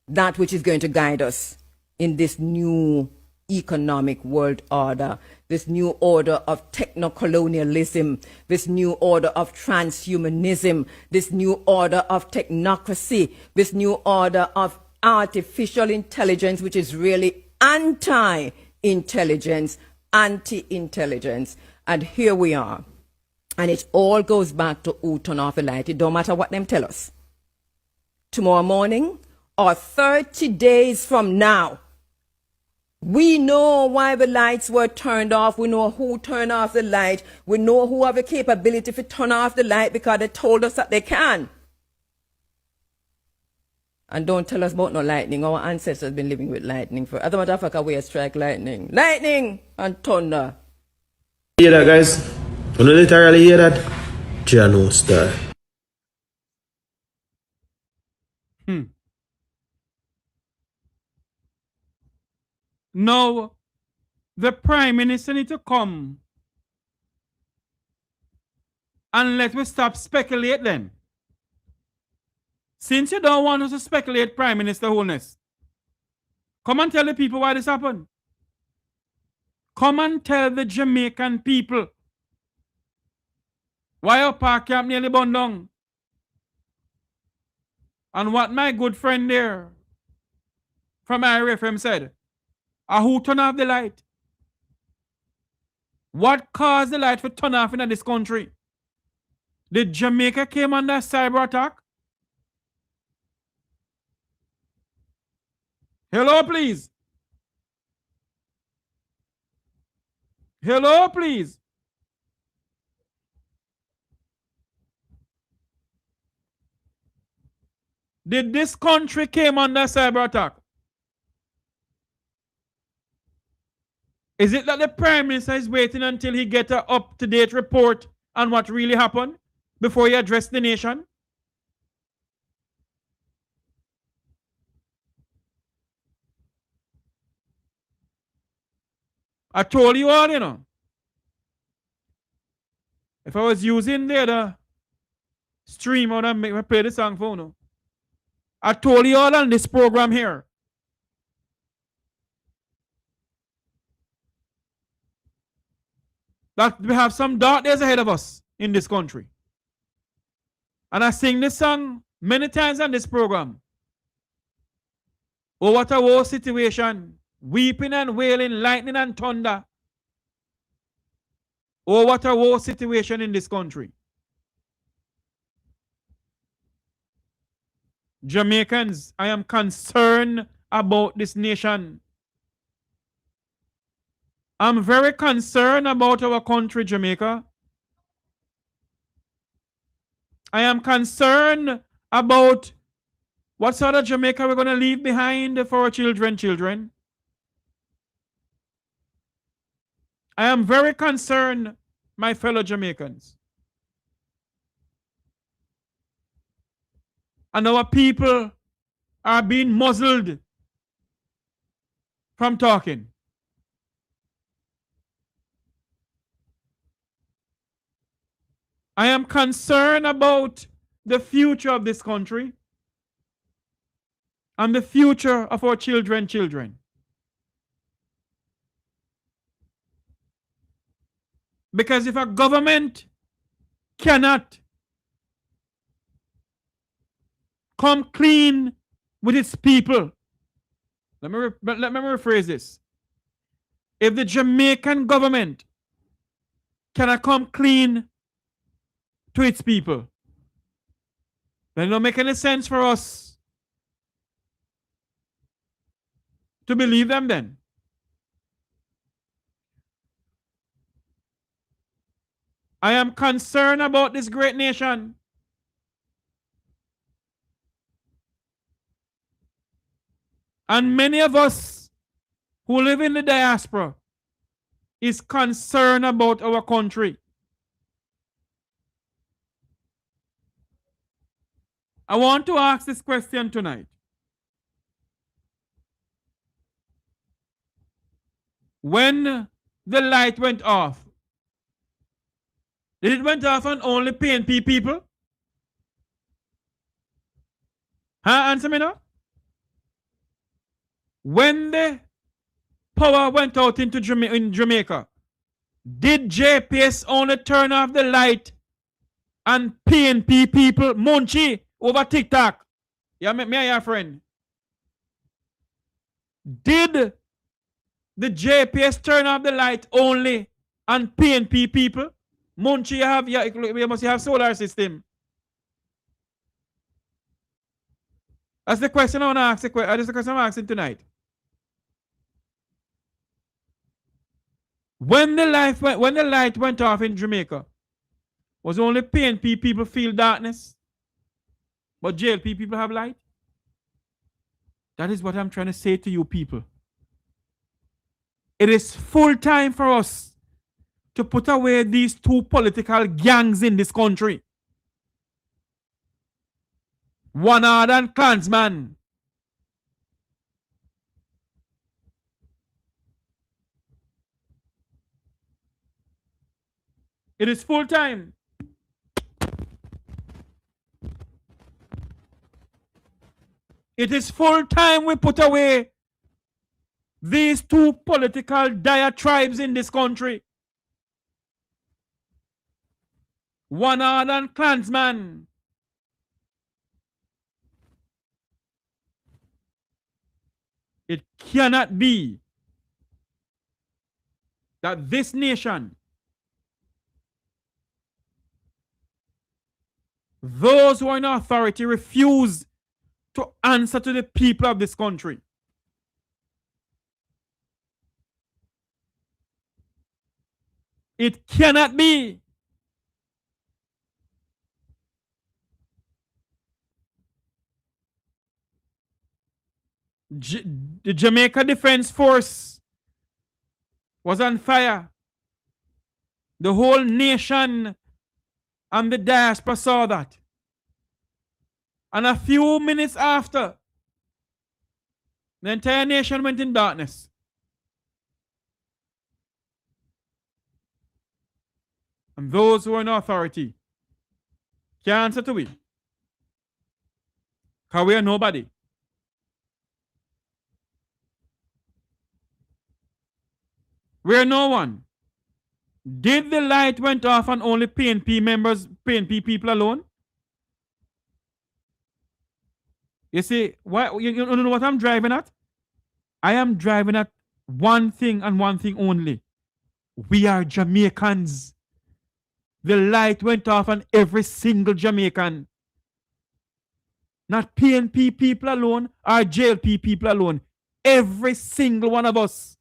that which is going to guide us in this new economic world order, this new order of technocolonialism, this new order of transhumanism, this new order of technocracy, this new order of artificial intelligence, which is really anti-intelligence, anti-intelligence. And here we are. And it all goes back to who turn off the light. It don't matter what them tell us. Tomorrow morning or 30 days from now, we know why the lights were turned off. We know who turned off the light. We know who have the capability to turn off the light because they told us that they can. And don't tell us about no lightning. Our ancestors have been living with lightning for. As a matter of fact, we strike lightning. Lightning and thunder. Hear that, guys? You don't literally hear that? Jano star. Now, the Prime Minister need to come and let me stop speculate then. Since you don't want us to speculate, Prime Minister Holness, come and tell the people why this happened. Come and tell the Jamaican people why our park camp nearly burned down. And what my good friend there from IRFM said. Who turned off the light? What caused the light to turn off in this country? Did Jamaica came under cyber attack? Hello, please. Hello, please. Did this country came under cyber attack? Is it that the Prime Minister is waiting until he gets an up-to-date report on what really happened before he address the nation? I told you all, you know. If I was using the other stream, I would play the song for you. I told you all on this program here. That we have some dark days ahead of us in this country. And I sing this song many times on this program. Oh, what a war situation. Weeping and wailing, lightning and thunder. Oh, what a war situation in this country. Jamaicans, I am concerned about this nation. I'm very concerned about our country, Jamaica. I am concerned about what sort of Jamaica we're going to leave behind for our children. I am very concerned, my fellow Jamaicans. And our people are being muzzled from talking. I am concerned about the future of this country and the future of our children. Because if a government cannot come clean with its people, let me rephrase this. If the Jamaican government cannot come clean to its people, then it don't make any sense for us to believe them then. I am concerned about this great nation. And many of us who live in the diaspora is concerned about our country. I want to ask this question tonight. When the light went off, did it went off on only PNP people? Answer me now. When the power went out in Jamaica, did JPS only turn off the light and PNP people, Munchie, over TikTok? Yeah, me and your friend. Did the JPS turn off the light only on PNP people? Munchie, you must have solar system. That's the question I want to ask. That's the question I'm asking tonight. When the light went off in Jamaica, was only PNP people feel darkness, but JLP people have light? That is what I'm trying to say to you people. It is full time for us to put away these two political gangs in this country. One and Klansman. It is full time. It is full time we put away these two political diatribes in this country. One and Klansman. It cannot be that this nation, those who are in authority, refuse to answer to the people of this country. It cannot be. The Jamaica Defense Force was on fire. The whole nation and the diaspora saw that. And a few minutes after, the entire nation went in darkness. And those who are in authority can't answer to we. Because we are nobody. We are no one. Did the light went off on only PNP members, PNP people alone? You see, why you know what I'm driving at? I am driving at one thing and one thing only. We are Jamaicans. The light went off on every single Jamaican. Not PNP people alone or JLP people alone. Every single one of us.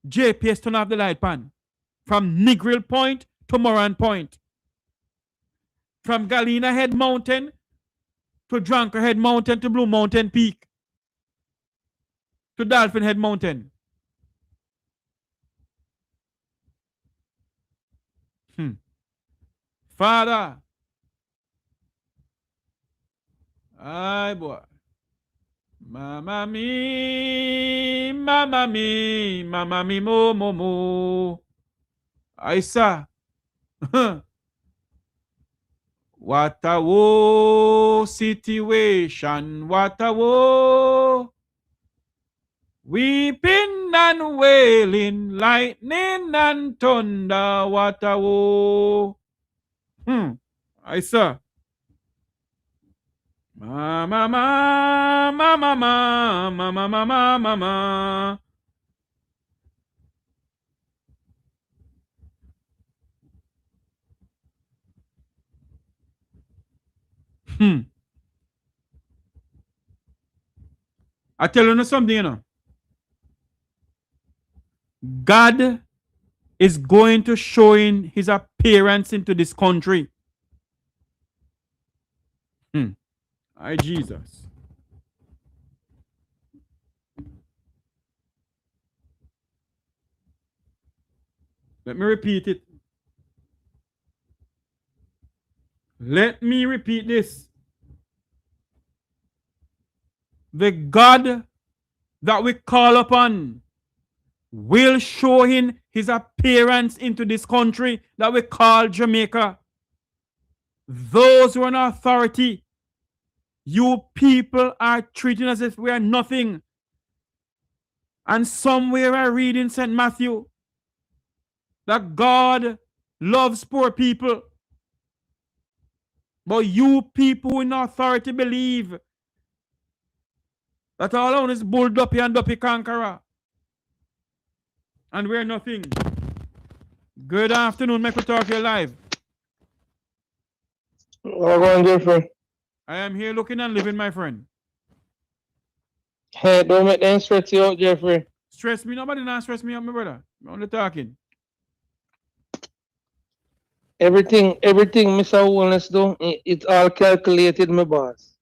JPS turned off the light pan. From Negril Point to Moran Point. From Galena Head Mountain to Drunker Head Mountain to Blue Mountain Peak. To Dolphin Head Mountain. Father. Aye, boy. Mama me, mama me, mama me, mo, mo, mo. Aisa. What a woe situation, what a woe. Weeping and wailing, lightning and thunder, what a woe. Aisa. Mama, mama, mama, mama, mama, mama, mama. I tell you something, you know. God is going to show in his appearance into this country. Aye, Jesus. Let me repeat it. Let me repeat this. The God that we call upon will show in his appearance into this country that we call Jamaica. Those who are in authority, you people are treating us as if we are nothing. And somewhere I read in St. Matthew that God loves poor people. But you people in authority believe that all on is bull duppy and duppy conqueror. And we're nothing. Good afternoon, make we talk here live. Go on, Jeffrey. I am here looking and living, my friend. Hey, don't make them stress you out, Jeffrey. Stress me? Nobody not stress me out, my brother. I'm only talking. Everything Mr. Wellness do, it's all calculated, my boss.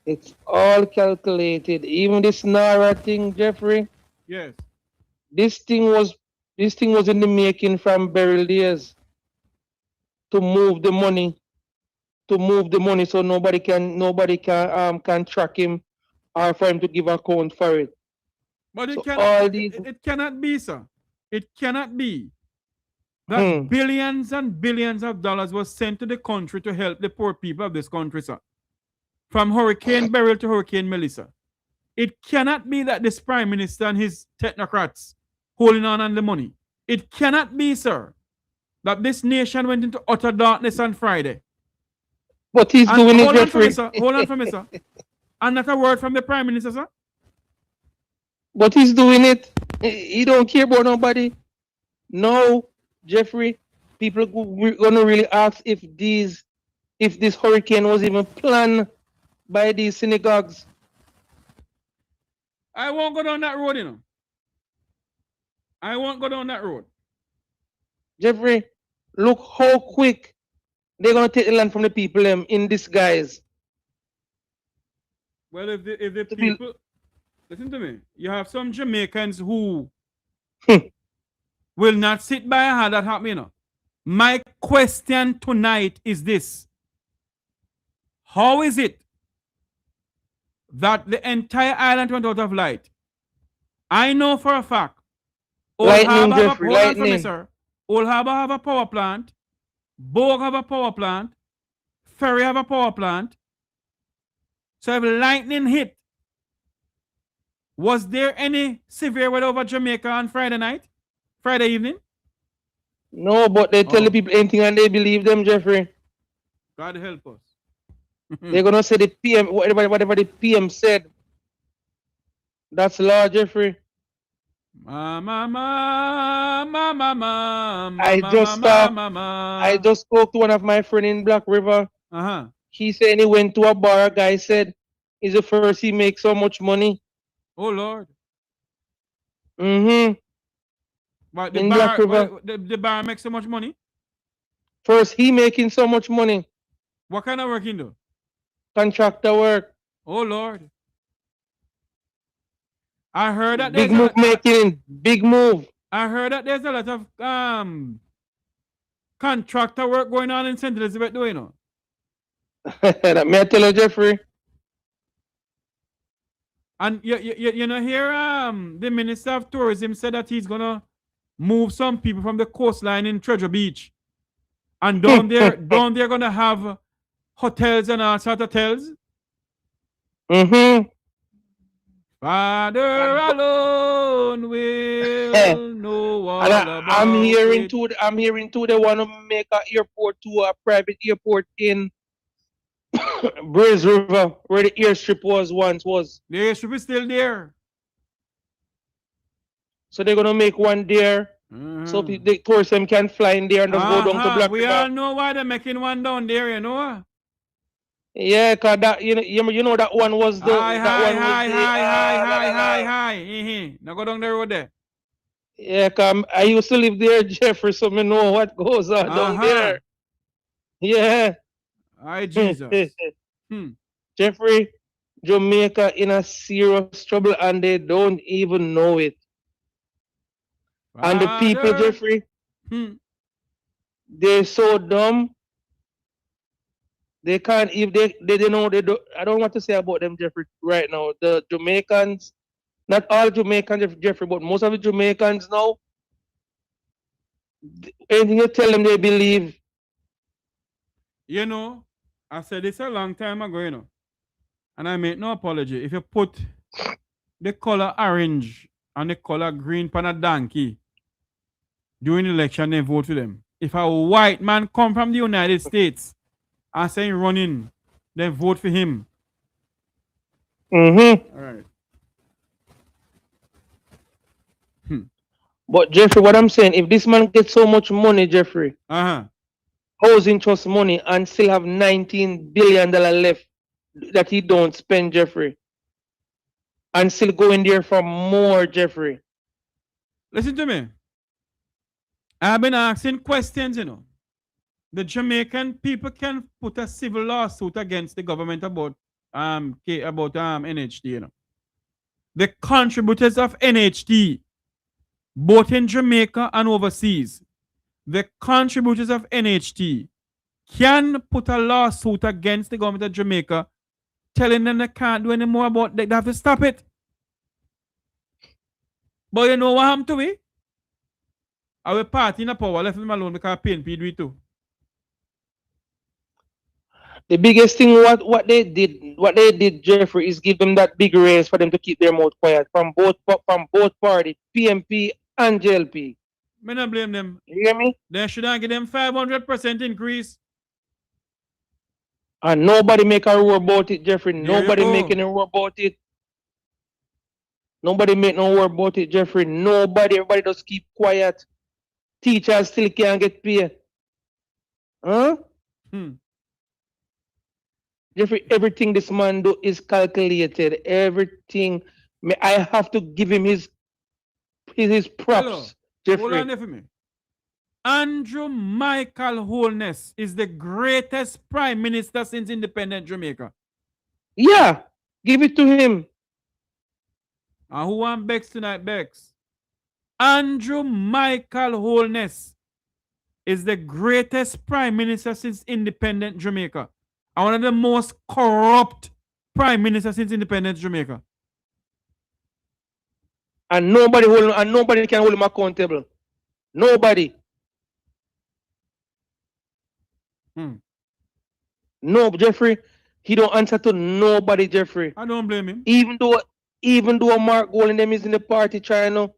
It's all calculated. Even this Nara thing, Jeffrey. Yes. This thing was in the making from burial days. To move the money. So nobody can track him or for him to give account for it. But So it cannot be, sir. It cannot be that billions and billions of dollars was sent to the country to help the poor people of this country, sir. From Hurricane Beryl to Hurricane Melissa. It cannot be that this Prime Minister and his technocrats holding on the money. It cannot be, sir, that this nation went into utter darkness on Friday. But he's And doing it, hold on for me, Jeffrey. sir. Hold on for me, sir. And not a word from the Prime Minister, sir. But he's doing it. He don't care about nobody. No, Jeffrey. People gonna really ask if this hurricane was even planned by these synagogues. I won't go down that road, you know. I won't go down that road. Jeffrey, look how quick they're gonna take the land from the people in disguise. Well, if the people listen to me, you have some Jamaicans who will not sit by and have that happen, you know. My question tonight is this: how is it that the entire island went out of light? I know for a fact. Old Harbour have a, hold on for me, sir. Old Harbour have a power plant. Bogue have a power plant. Ferry have a power plant. So if lightning hit, was there any severe weather over Jamaica on Friday night? Friday evening? No, but they tell the people anything and they believe them, Jeffrey. God help us. They're gonna say the PM, whatever the PM said. That's law, Jeffrey. I just spoke to one of my friends in Black River. He said he went to a bar. A guy said it's the first he makes so much money. Oh Lord. But in Black River, the bar makes so much money. First he making so much money. What kind of work he do? Contractor work. Oh Lord. I heard that big move making, big move. I heard that there's a lot of contractor work going on in St. Elizabeth, do you know? That may I tell you, Jeffrey. And you know here the Minister of Tourism said that he's gonna move some people from the coastline in Treasure Beach. And down there gonna have hotels and all sort of hotels. Father alone will know all about I'm hearing too they want to make an airport to a private airport in Braze River, where the airstrip was. The airstrip is still there. So they're gonna make one there. So the tourism can fly in there and just go down to Black River. We all know why they're making one down there, you know. Yeah, cause that you know that one was the Hi. Now go down the road there. Yeah, cause I used to live there, Jeffrey, so me know what goes on down there. Yeah. Hi, Jesus. Jeffrey, Jamaica in a serious trouble and they don't even know it. And the people, Jeffrey, they're so dumb. They can't, if they know, they do. I don't want to say about them, Jeffrey, right now. The Jamaicans, not all Jamaicans, Jeffrey, but most of the Jamaicans now, anything you tell them, they believe. You know, I said this a long time ago, you know, and I make no apology. If you put the color orange and the color green on a donkey during the election, they vote for them. If a white man come from the United States and say running, then vote for him. All right. But Jeffrey, what I'm saying, if this man gets so much money, Jeffrey, housing trust money, and still have $19 billion left that he don't spend, Jeffrey, and still go in there for more, Jeffrey. Listen to me. I've been asking questions, you know. The Jamaican people can put a civil lawsuit against the government about NHT, you know. The contributors of NHT, both in Jamaica and overseas, the contributors of NHT can put a lawsuit against the government of Jamaica, telling them they can't do any more about it. They have to stop it. But you know what happened to me? Our party in the power left them alone because PNP do it too. The biggest thing what they did, Jeffrey, is give them that big raise for them to keep their mouth quiet from both parties, PNP and JLP. I don't blame them. You hear me? They should have give them 500% increase. And nobody make a roar about it, Jeffrey. Nobody making a roar about it. Nobody make no roar about it, Jeffrey. Nobody. Everybody just keep quiet. Teachers still can't get paid. Jeffrey, everything this man do is calculated. Everything. I have to give him his his props, Hello. Hold Jeffrey. on there for me. Andrew Michael Holness is the greatest prime minister since independent Jamaica. Yeah, give it to him. And who won Bex tonight, Bex? Andrew Michael Holness is the greatest prime minister since independent Jamaica. And one of the most corrupt prime ministers since independent Jamaica. And nobody can hold him accountable. Nobody. No, Jeffrey, he don't answer to nobody, Jeffrey. I don't blame him. Even though Mark Gold and them is in the party trying to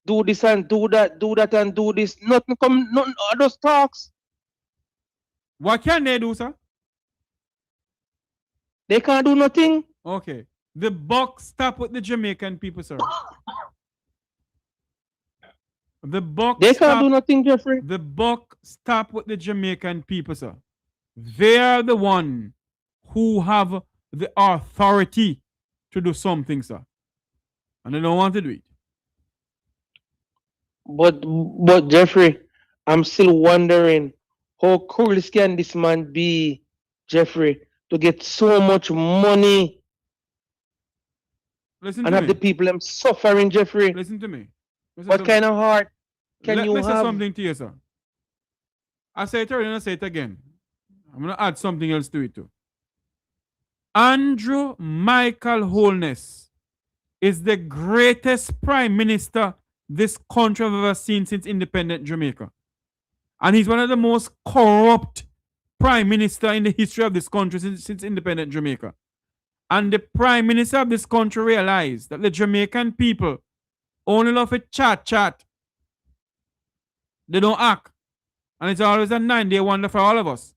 do this and do that and do this, nothing of those talks. What can they do, sir? They can't do nothing. Okay. The buck stop with the Jamaican people, sir. The buck They can't do nothing, Jeffrey. The buck stop with the Jamaican people, sir. They are the one who have the authority to do something, sir. And they don't want to do it. But Jeffrey, I'm still wondering how cruel can this man be, Jeffrey, to get so much money Listen and to have me. the people them suffering, Jeffrey. Listen to me. Listen What to kind me. of heart can Let you me say have? something to you, sir. I say it already and I say it again. I'm going to add something else to it too. Andrew Michael Holness is the greatest prime minister this country have ever seen since independent Jamaica. And he's one of the most corrupt prime minister in the history of this country since independent Jamaica. And the prime minister of this country realized that the Jamaican people only love to chat. They don't act. And it's always a 9-day wonder for all of us.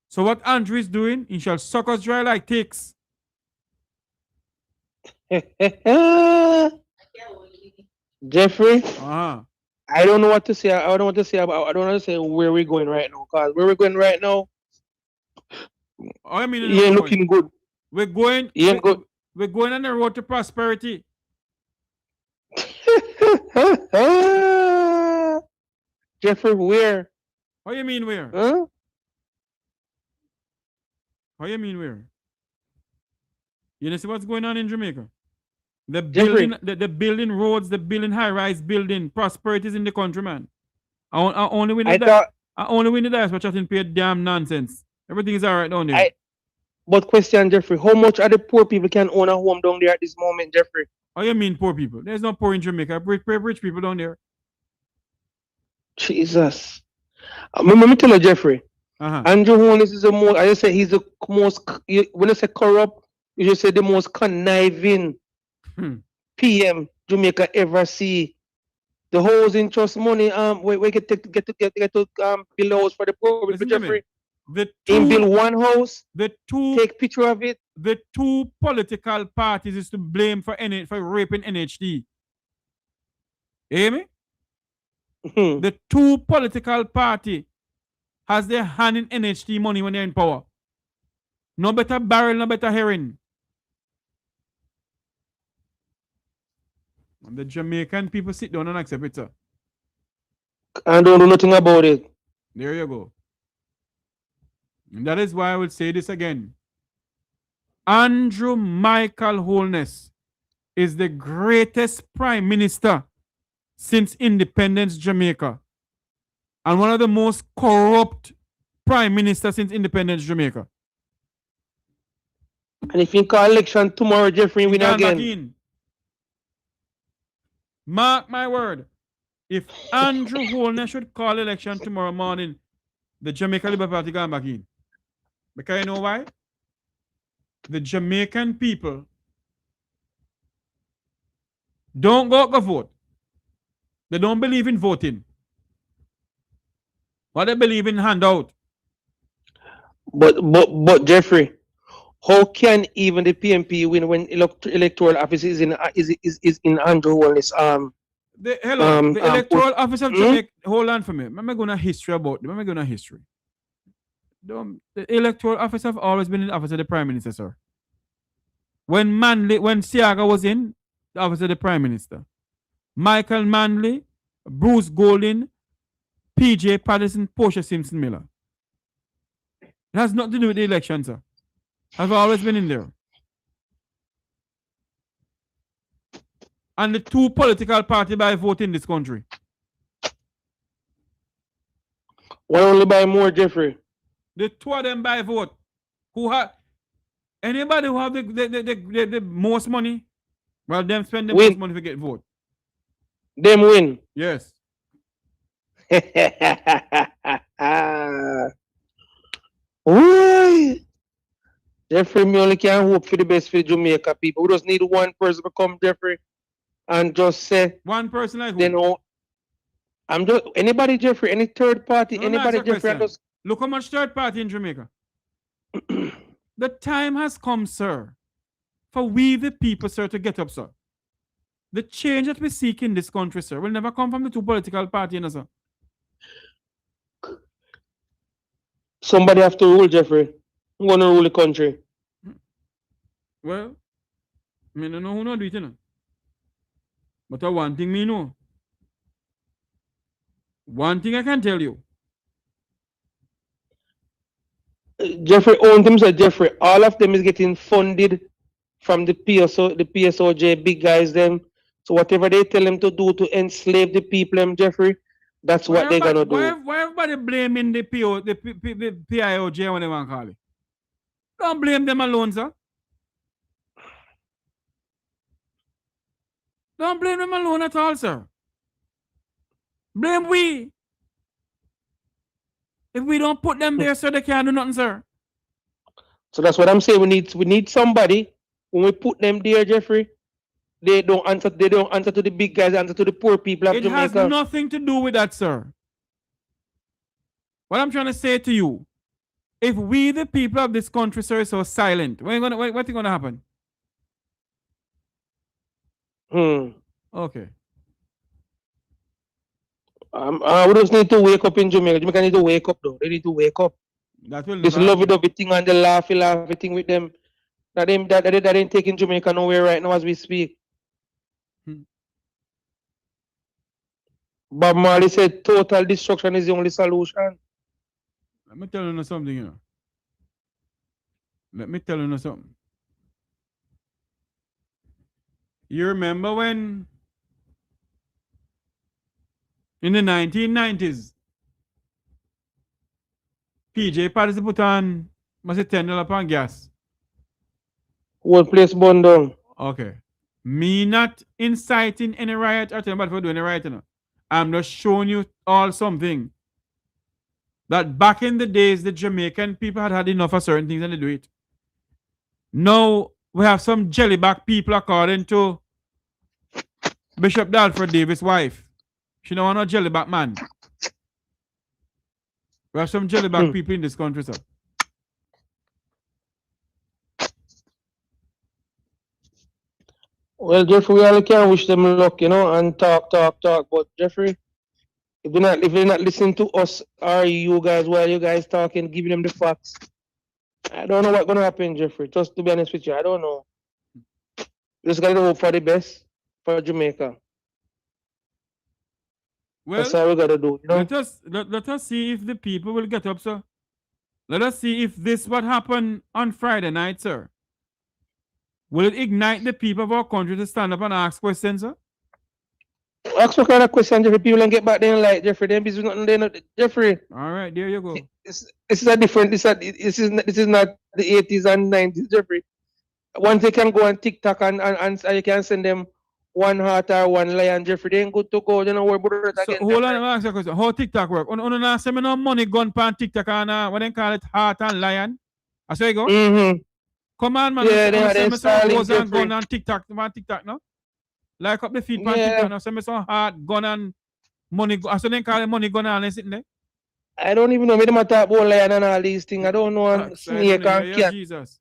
So what Andrew is doing, he shall suck us dry like ticks. Jeffrey, Uh-huh. I don't know what to say. I don't know what to say where we're going right now. Because where we're going right now, I mean, he ain't looking good. We're going. He ain't good. We're going on the road to prosperity. Jeffrey, where? What you mean where? Huh? What you mean where? You know see what's going on in Jamaica? The Jeffrey. building, the building roads, the building high-rise building, prosperity is in the country, man. I only win the dice for chatting pay damn nonsense. Everything is alright down there. But question, Jeffrey, how much of the poor people can own a home down there at this moment, Jeffrey? What you mean poor people? There's no poor in Jamaica. Rich people down there. Jesus. Let me tell you, Jeffrey. Andrew Holness is the most, I just say he's the most, when I say corrupt, you just say the most conniving PM Jamaica ever see. The housing trust money, we get to build a house for the poor people, Jeffrey. In build one house, take picture of it. The two political parties is to blame for raping NHD. You hear me? The two political party has their hand in NHD money when they're in power. No better barrel, no better herring. And the Jamaican people sit down and accept it, sir. And don't do nothing about it. There you go. And that is why I will say this again. Andrew Michael Holness is the greatest prime minister since independence Jamaica. And one of the most corrupt prime ministers since independence Jamaica. And if you call election tomorrow, Jeffrey, win again. Mark my word. If Andrew Holness should call election tomorrow morning, the Jamaica Liberal Party going back in. Because you know why? The Jamaican people don't go vote. They don't believe in voting. What they believe in handout. But Jeffrey, how can even the PNP win when electoral office is in Andrew Holness? The electoral office of Jamaica. Hold on for me. Let me go on history about them. Let me go on history. The electoral office have always been in the office of the Prime Minister, sir. When Siaga was in, the office of the Prime Minister. Michael Manley, Bruce Golding, PJ Patterson, Portia Simpson Miller. It has nothing to do with the election, sir. I've always been in there. And the two political parties by vote in this country. Why only buy more, Jeffrey? The two of them by vote. Who have anybody who have the most money? Well, them spend the most money to get vote. Them win. Yes. Ooh. Jeffrey, me only can hope for the best for the Jamaica people. We just need one person to come, Jeffrey, and just say one person like who? They know. I'm just anybody, Jeffrey, any third party, No, anybody, Jeffrey. Just... Look how much third party in Jamaica. The time has come, sir, for we the people, sir, to get up, sir. The change that we seek in this country, sir, will never come from the two political parties, you know, sir. Somebody have to rule, Jeffrey. I'm gonna rule the country. Well, I don't know who not do it, you know. But one thing me know. One thing I can tell you. Jeffrey owned him, said Jeffrey. All of them is getting funded from the PSOJ, big guys them. So whatever they tell them to do to enslave the people, Jeffrey, that's what they're gonna do. Why everybody blaming the PIOJ when they want to call it? Don't blame them alone, sir. Don't blame them alone at all, sir. Blame we. If we don't put them there, sir, they can't do nothing, sir. So that's what I'm saying. We need somebody. When we put them there, Jeffrey, they don't answer to the big guys, they answer to the poor people of Jamaica. It has nothing to do with that, sir. What I'm trying to say to you, if we the people of this country, sir, are so silent, what's going to happen? Okay. We just need to wake up in Jamaica. Jamaica need to wake up, though. They need to wake up. That will this lovey-dovey thing and the laughy thing with them. That ain't taking Jamaica nowhere right now as we speak. Bob Marley said total destruction is the only solution. Let me tell you something, you know. Let me tell you something. You remember when in the 1990s, PJ Patterson put on, must say $10 on gas. Whole place burned down. Okay. Me not inciting any riot or telling anybody for doing a riot, you know. I'm just showing you all something. That back in the days, the Jamaican people had enough of certain things and they do it. Now, we have some jellyback people according to Bishop Dalford Davis' wife. She don't want no jellyback man. We have some jellyback people in this country, sir. Well, Jeffrey, we all can wish them luck, you know, and talk. But Jeffrey, if they're not listening to us or you guys while you guys talking, giving them the facts, I don't know what's gonna happen, Jeffrey. Just to be honest with you, I don't know. Just gotta hope for the best for Jamaica. Well, that's all we gotta do. You know? Let us see if the people will get up, sir. Let us see if this what happened on Friday night, sir. Will it ignite the people of our country to stand up and ask questions, sir? Ask what kind of question, Jeffrey? People and get back there and like Jeffrey. Them business nothing. They not Jeffrey. All right, there you go. This is a different. This is not the 80s and 90s, Jeffrey. Once they can go on TikTok and you can send them one heart or one lion, Jeffrey. They ain't good to go. They don't worry about it again. So hold on, ask a question. How TikTok work? On not send me no money gun pan TikTok and what they call it, heart and lion. That's where you go. Come on, man. Yeah, they send me some rose and Jeffrey. gun on TikTok. No? Like up the feet on TikTok. Now send me some heart, gun and money. So they call it money gun and sitting there. I don't even know. Me them talk about lion and all these things. I don't know. And snake and cat. Jesus.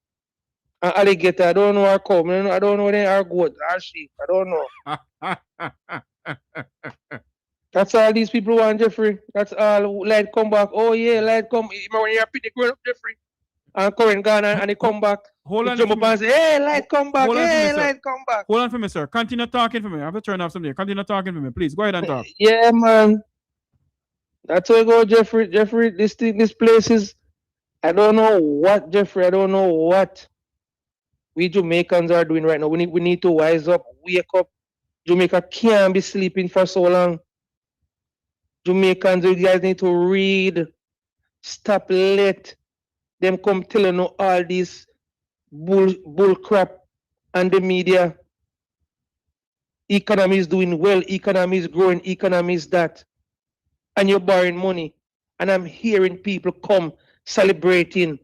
And alligator. I don't know our cow. I don't know they are goat or sheep. I don't know. That's all these people want, Jeffrey. That's all. Light come back. Oh yeah, light come. Remember when you're pretty growing up, Jeffrey? and current gone and he come back. Hold He on. jump up and say, hey, light come back, Hold on for me, hey, sir. light come back. Hold on for me, sir. Continue talking for me. I have to turn off something. Continue talking for me, please. Go ahead and talk. Yeah, man. That's how you go, Jeffrey. Jeffrey, this place is, I don't know what, Jeffrey, I don't know what we Jamaicans are doing right now. We need to wise up, wake up. Jamaica can't be sleeping for so long. Jamaicans, you guys need to read. Stop let them come telling you all this bull crap and the media. Economy is doing well, economy is growing, economy is that. And you're borrowing money. And I'm hearing people come celebrating.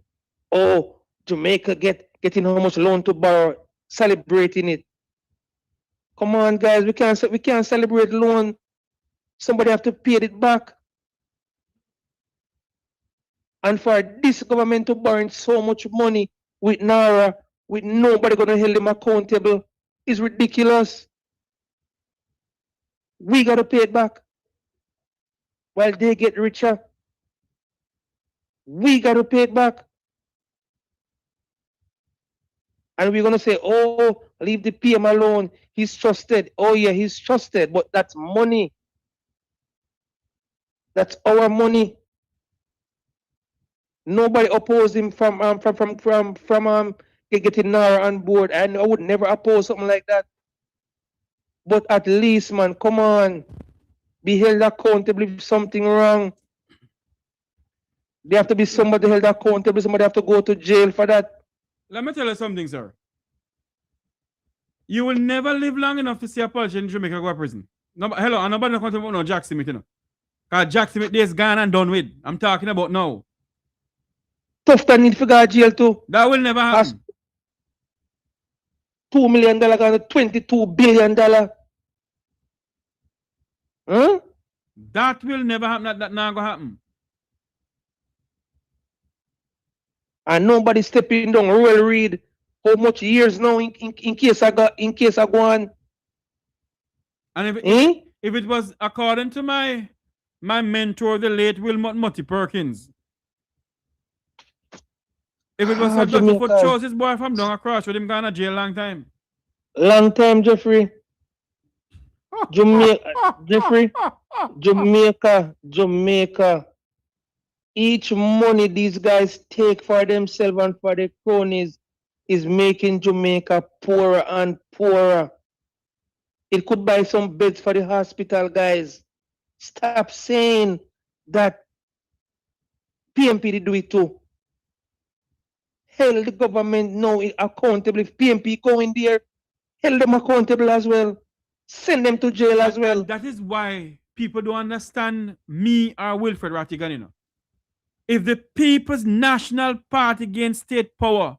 Oh, Jamaica getting how much loan to borrow, celebrating it. Come on, guys, we can't celebrate loan. Somebody have to pay it back. And for this government to borrow so much money with Naira, with nobody gonna hold them accountable, is ridiculous. We gotta pay it back while they get richer. We gotta pay it back. And we're gonna say, oh, leave the PM alone. He's trusted. Oh yeah, he's trusted, but that's money. That's our money. Nobody opposed him from getting Nara on board, and I would never oppose something like that. But at least, man, come on, be held accountable if something wrong. There have to be somebody held accountable. Somebody have to go to jail for that. Let me tell you something, sir. You will never live long enough to see a politician in Jamaica go to prison. No, hello, and nobody talking about no Jack Smith, you know. Because Jack Smith is gone and done with. I'm talking about now. Tough to need to go to jail too. That will never happen. $2 million gone to $22 billion. Huh? That will never happen. That not gonna happen. And nobody stepping down. Royal Reid, how much years now in case I go on? And if it was according to my mentor, the late Wilmot Mutty Perkins, if it was for chose his boy from down across, with him gone to jail long time. Long time, Jeffrey. Jeffrey, Jamaica. Each money these guys take for themselves and for their cronies is making Jamaica poorer and poorer. It could buy some beds for the hospital, guys. Stop saying that PNP did do it too. Held the government now accountable. If PNP go in there, held them accountable as well. Send them to jail as well. That is why people don't understand me or Wilfred Rattigan, you know. If the People's National Party gains state power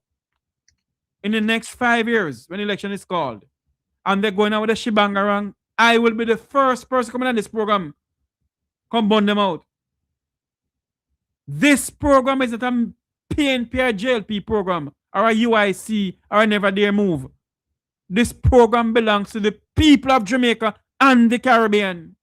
in the next 5 years, when election is called, and they're going out with a shibangarang, I will be the first person coming on this program. Come burn them out. This program is not a PNP or JLP program, or a UIC, or a Never Dare Move. This program belongs to the people of Jamaica and the Caribbean.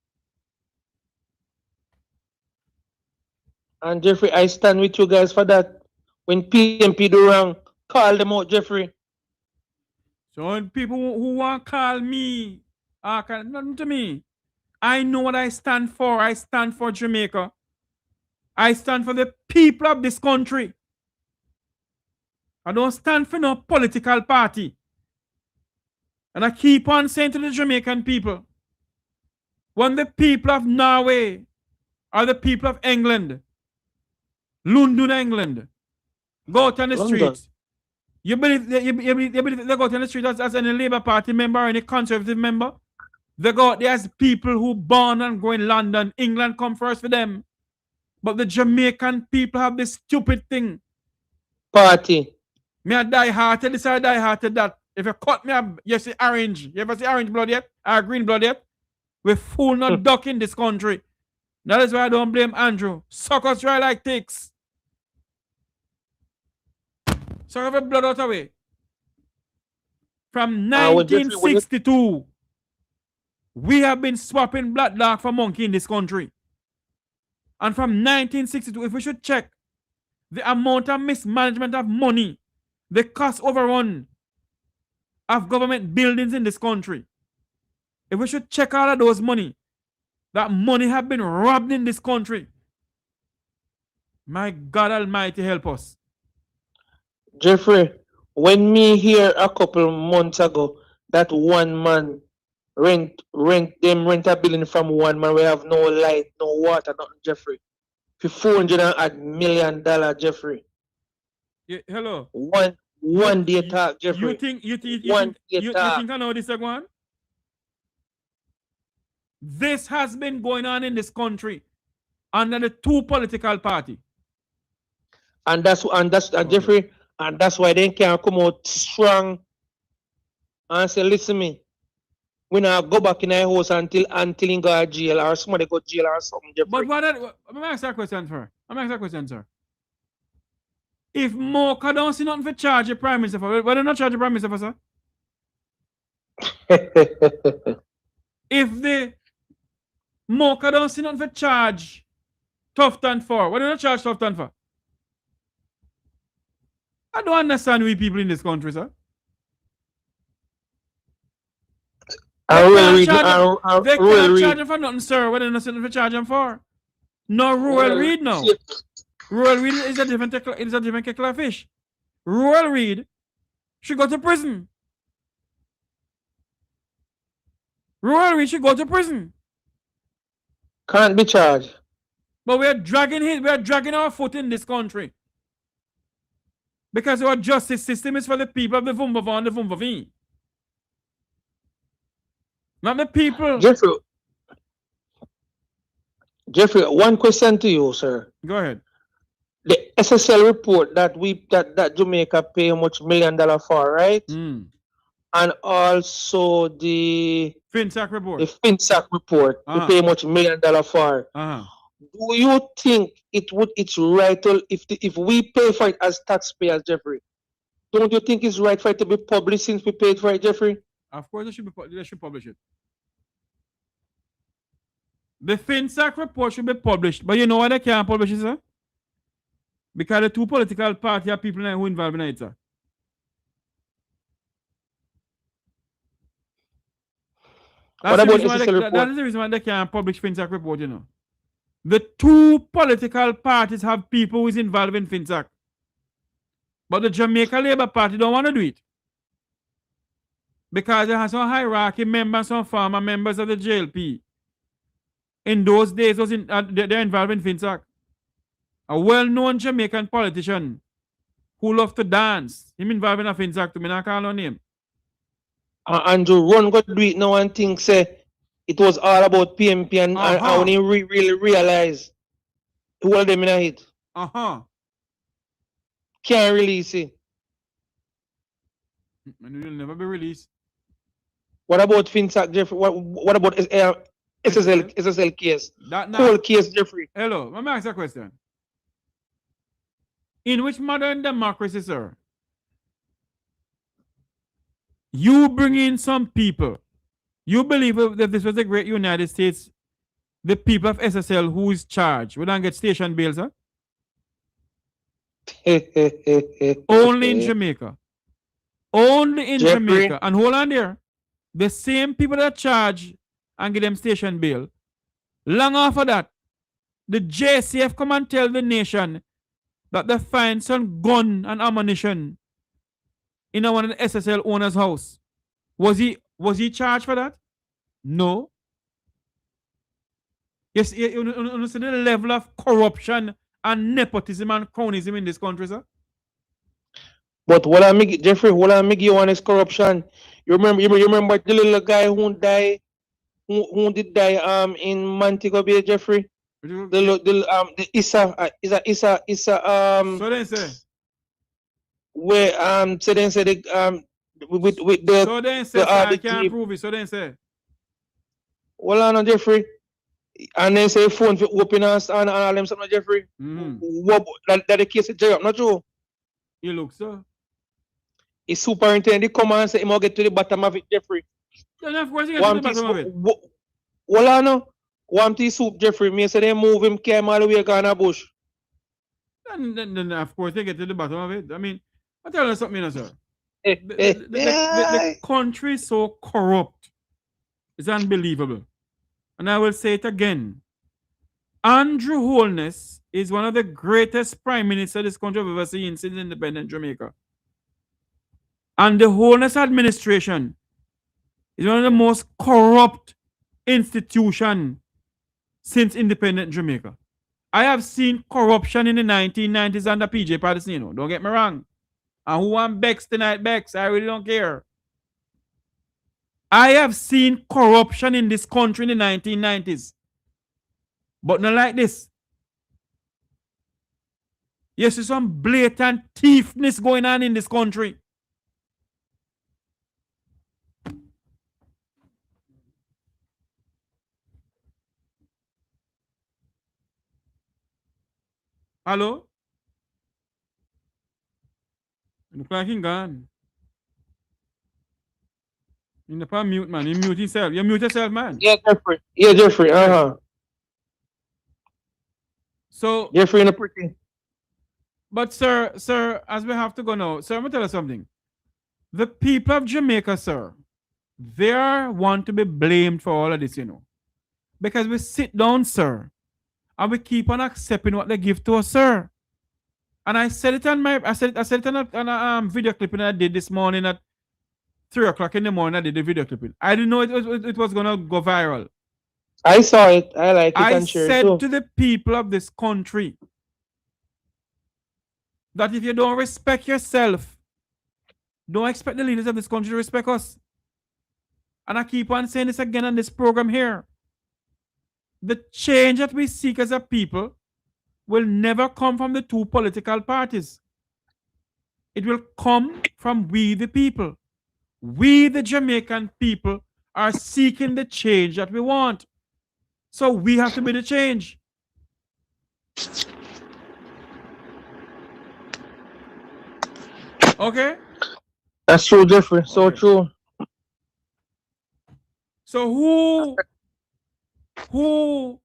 And Jeffrey, I stand with you guys for that. When PNP do wrong, call them out, Jeffrey. So when people who want to call me, nothing to me. I know what I stand for. I stand for Jamaica. I stand for the people of this country. I don't stand for no political party. And I keep on saying to the Jamaican people, when the people of Norway or the people of England, London, England, go out on the streets, you believe they go out on the street as any Labour Party member or any Conservative member? They go out there as people who born and grow in London. England come first for them. But the Jamaican people have this stupid thing. Party. Me a die-hearted this or die-hearted that. If you cut me up, you see orange. You ever see orange blood yet? Or green blood yet? We fool not duck in this country. That is why I don't blame Andrew. Suck us dry like ticks. Suck every blood out of way. From 1962, we have been swapping black dog for monkey in this country. And from 1962, if we should check, the amount of mismanagement of money, the cost overrun of government buildings in this country. If we should check all of those money, that money have been robbed in this country. My God Almighty help us. Jeffrey, when me hear a couple months ago that one man rent a building from one man, we have no light, no water, nothing, Jeffrey. For $400 million, Jeffrey. Yeah, hello. One day talk, Jeffrey. You think I know this one? This has been going on in this country under the two political parties. And that's Jeffrey, and that's why they can't come out strong and say, listen me, we not go back in our house until he go to jail or somebody go to jail or something, Jeffrey. But what I'm asking a question, sir. If Mocha don't see nothing for charge the Prime Minister for, why don't not charge the Prime Minister for, sir? If the Mocha don't see nothing for charge Tufton for, why don't not charge Tufton for? I don't understand we people in this country, sir. They can't charge him for nothing, sir. What are they not for charge him for? No rural read now. Rural read is a different kettle of fish. Rural read should go to prison. Rural read should go to prison. Can't be charged. But we are dragging our foot in this country. Because our justice system is for the people of the Vumbava and the Vumbavine. Not the people. Jeffrey, one question to you, sir. Go ahead. The SSL report that Jamaica pay how much $1 million for, right? And also the FinSac report. The FinSac report, we pay how much $1 million for. Do you think it's right if we pay for it as taxpayers, Jeffrey? Don't you think it's right for it to be published since we paid for it, Jeffrey? Of course, they should publish it. The FinSac report should be published, but you know why they can't publish it, sir? Because the two political parties are people who involved in it, sir. That is the reason why they can't publish FinSac report, you know. The two political parties have people who is involved in FinSac. But the Jamaica Labour Party don't want to do it. Because they have some hierarchy members, some former members of the JLP. In those days, they're involved in FinSac. A well-known Jamaican politician who loved to dance. Him involved in a FinSac to me, not call no name. Andrew Ron got do it now and think say it was all about PNP and when he really realize who all them in a hit. Can't release it. It will never be released. What about FinSac, Jeffrey? What about SSL case? Whole case, Jeffrey. Hello, let me ask you a question. In which modern democracy, sir, you bring in some people, you believe that this was the great United States, the people of SSL who is charged, we don't get station bail, sir? Only in Jamaica. Only in Jamaica. And hold on there. The same people that charge and get them station bail. Long after that, the JCF come and tell the nation that they find some gun and ammunition in one of the SSL owner's house. Was he charged for that? No. Yes, you see the level of corruption and nepotism and cronyism in this country, sir? But what I make Jeffrey, what I make you want is corruption. You remember the little guy who died, who did die in Montego Bay, Jeffrey? The Issa so they say where so then say the with the so then say I can't prove it, so then say well on Jeffrey and then say phone for open us and all them something, Jeffrey. What that the case is Jerry, not true. You look so. His superintendent come and say he must get to the bottom of it, Jeffrey. Then of course you get to the bottom of it. Well I know. One tea soup, Jeffrey. Me say they move him, came all the way gone a bush. then of course they get to the bottom of it. I mean, I'll tell you something, sir. The country is so corrupt. It's unbelievable. And I will say it again. Andrew Holness is one of the greatest prime ministers this country have ever seen since independent Jamaica. And the Holness administration is one of the most corrupt institutions since independent Jamaica. I have seen corruption in the 1990s under PJ Patterson, don't get me wrong. And who want Bex tonight, Bex? I really don't care. I have seen corruption in this country in the 1990s. But not like this. You see some blatant thiefness going on in this country. Hello? Look like him gone. In the mute, man. You mute yourself. You mute yourself, man. Yeah, Jeffrey. Yeah, Jeffrey. So Jeffrey in a pretty. But sir, as we have to go now, sir, I'm gonna tell you something. The people of Jamaica, sir, they want to be blamed for all of this, because we sit down, sir, and we keep on accepting what they give to us, sir. And I said it on I said it on a video clipping I did this morning at 3 o'clock in the morning. I did the video clipping. I didn't know it was gonna go viral. I saw it. I like it. I and share said too. to the people of this country that if you don't respect yourself, don't expect the leaders of this country to respect us. And I keep on saying this again on this program here. The change that we seek as a people will never come from the two political parties. It will come from we the people. We the Jamaican people are seeking the change that we want. So we have to be the change. Okay? That's true, Jeffrey. So true. So who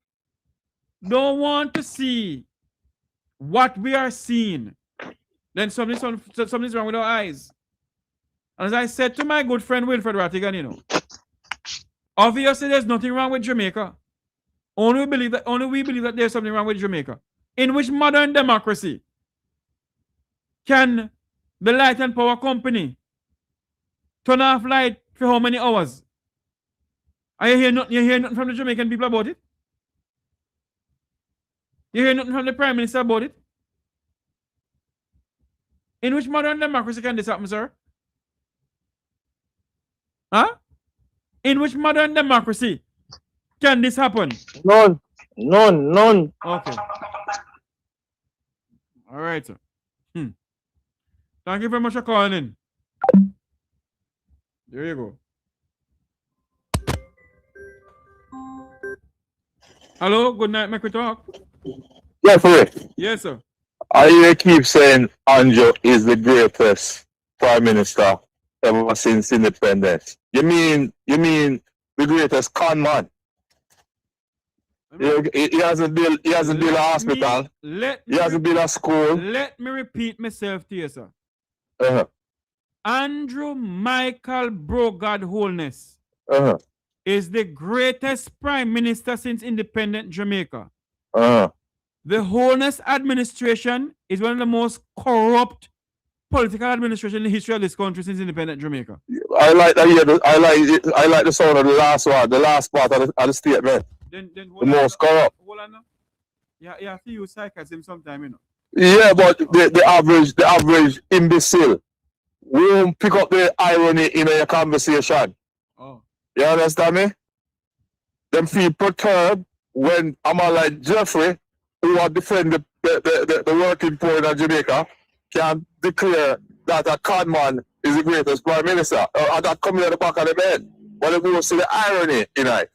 don't want to see what we are seeing, then something's wrong with our eyes. And as I said to my good friend Wilfred Rattigan, obviously there's nothing wrong with Jamaica. Only we believe that there's something wrong with Jamaica. In which modern democracy can the light and power company turn off light for how many hours? Are you hear nothing from the Jamaican people about it? You hear nothing from the Prime Minister about it? In which modern democracy can this happen, sir? Huh? In which modern democracy can this happen? None. Okay. All right, sir. Thank you very much for calling in. There you go. Hello, good night, make we talk. Yeah, for it. Yes, sir. I keep saying Andrew is the greatest prime minister ever since independence. You mean the greatest con man? He hasn't built a hospital. He hasn't built a school. Let me repeat myself to you, sir. Uh-huh. Andrew Michael Brogard Holness Uh-huh. is the greatest prime minister since independent Jamaica. Uh-huh. The Holness administration is one of the most corrupt political administration in the history of this country since independent Jamaica. I like that. Yeah, I like the sound of the last one, the last part of the statement. Then the most corrupt. Hold on now. Yeah, you have to use sarcasm sometime, Yeah, but the average imbecile won't pick up the irony in your conversation. Oh. You understand me? Them feel perturbed when a man like Jeffrey, who are defend the working poor in Jamaica, can declare that a con man is the greatest prime minister. Or that coming at the back of the bed. But it goes to the irony in it.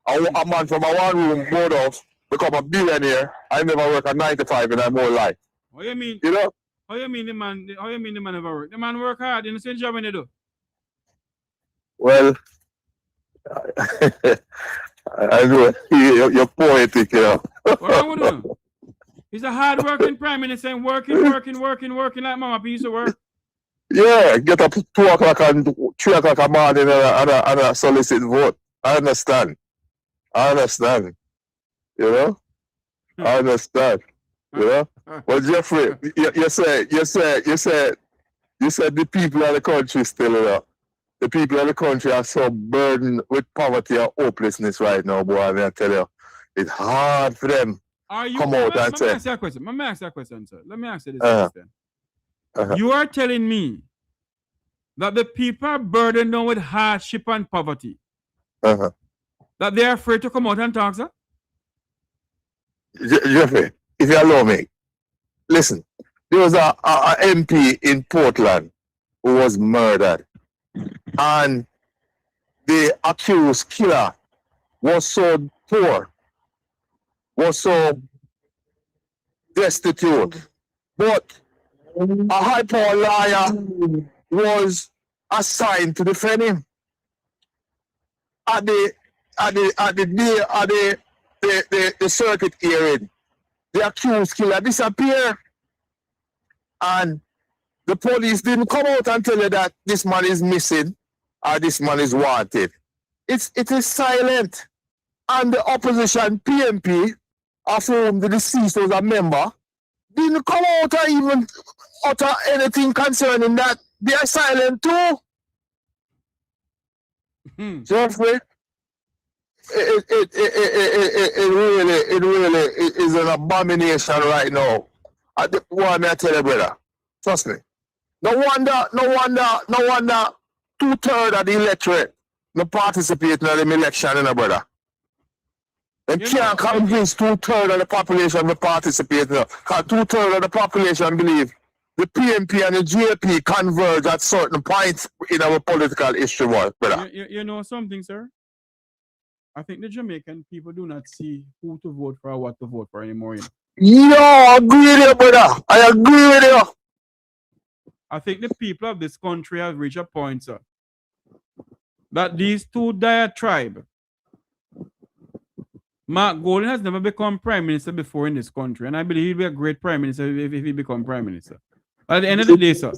A man from a one-room board house become a billionaire. I never work at 95 in my whole life. What you mean? You know? How you mean the man never work? The man work hard in the same job when they do. Well, I know you're poetic, What wrong with you? He's a hard-working prime minister and working like Mama P used to work. Yeah, get up 2 o'clock and 3 o'clock a morning and a solicit vote. I understand. You know? I understand. You know? Well, Jeffrey, you said the people of the country still, you know, the people of the country are so burdened with poverty and hopelessness right now, boy. I tell you, it's hard for them. Come out and say. Let me ask you a question, sir. Let me ask you this question. You are telling me that the people are burdened now with hardship and poverty. That they are afraid to come out and talk, sir? Jeffrey, if you allow me, listen, there was a MP in Portland who was murdered. And the accused killer was so poor, was so destitute. But a high-power lawyer was assigned to defend him. At the circuit hearing, the accused killer disappeared. And the police didn't come out and tell you that this man is missing or this man is wanted. It is silent. And the opposition PNP, of whom the deceased was a member, didn't come out or even utter anything concerning that. They are silent too. Jeffrey, it really is an abomination right now. What I tell you, brother? Trust me. No wonder 2/3 of the electorate no participate in the election, brother. They can't convince 2/3 of the population to participate. Because 2/3 of the population believe the PNP and the JP converge at certain points in our political history, brother. You know something, sir? I think the Jamaican people do not see who to vote for or what to vote for anymore. I agree with you, brother. I agree with you. I think the people of this country have reached a point, sir, that these two diatribes, Mark Golden has never become prime minister before in this country, and I believe he'll be a great prime minister if he become prime minister. At the end of the day, sir,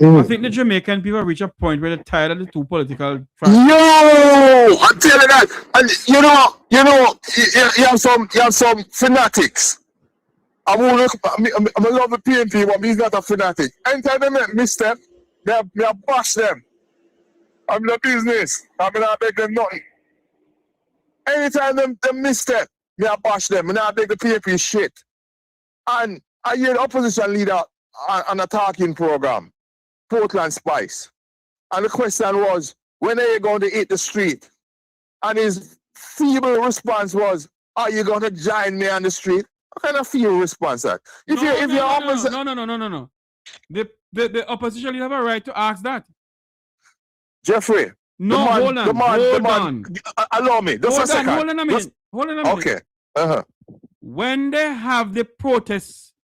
I think the Jamaican people have reached a point where they're tired of the two political tribes. I tell you that, and you have some fanatics. I love the PNP, but he's not a fanatic. Anytime they make misstep, I bash them. I'm in the business. I'm not beg them nothing. Anytime they misstep, I bash them. And I beg the PNP shit. And I hear the opposition leader on a talking program, Portland Spice. And the question was, when are you going to hit the street? And his feeble response was, are you going to join me on the street? What kind of feeble response that? No. The opposition leader have a right to ask that. Jeffrey. Hold on. Allow me. Just a second. Hold on a minute. Okay. When they have the protests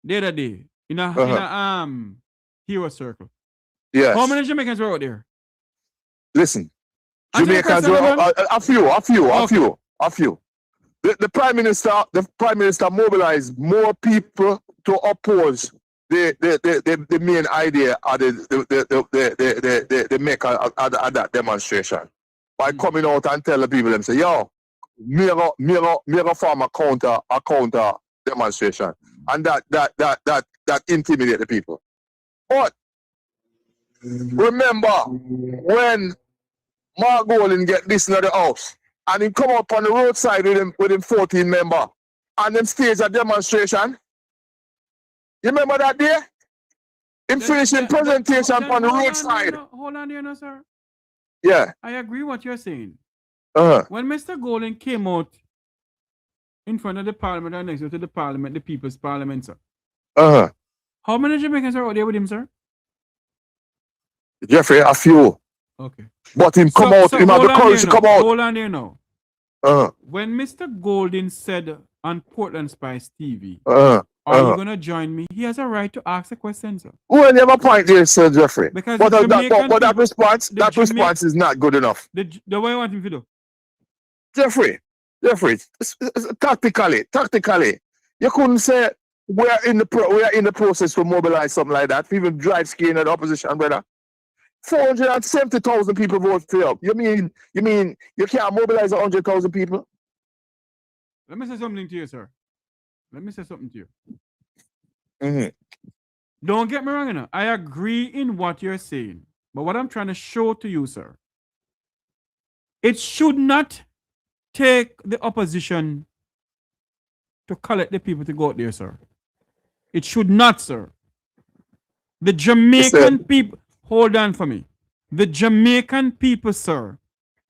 the other day in a hero circle. Yes. How many Jamaicans were out there? Listen. Jamaicans were a few. The prime minister mobilized more people to oppose the main idea of the maker of that demonstration by coming out and telling people and say, yo, me form a counter demonstration, and that intimidate the people. But remember when Mark Golden get this in the house and he come up on the roadside with him 14 member and them stage a demonstration. You remember that day? Him finishing presentation on the roadside. Hold on there, sir. Yeah. I agree what you're saying. When Mr. Golden came out in front of the parliament and next to the parliament, the people's parliament, sir. How many Jamaicans are out there with him, sir? Jeffrey, a few. Okay. But him come out, him have the courage to come out. Hold on there now. When Mr. Golden said on Portland Spice TV, are you going to join me? He has a right to ask a question, sir. Well, you have a point there, Sir Jeffrey. Because but that response is not good enough. The way I want him to do. Jeffrey, tactically, You couldn't say we are in the process to mobilize something like that. People drive skin at the opposition, brother. 470,000 people vote for you. You mean you can't mobilize 100,000 people? Let me say something to you, sir. Let me say something to you. Mm-hmm. Don't get me wrong, you know. I agree in what you're saying. But what I'm trying to show to you, sir, it should not take the opposition to collect the people to go out there, sir. It should not, sir. The Jamaican people, hold on for me. The Jamaican people, sir,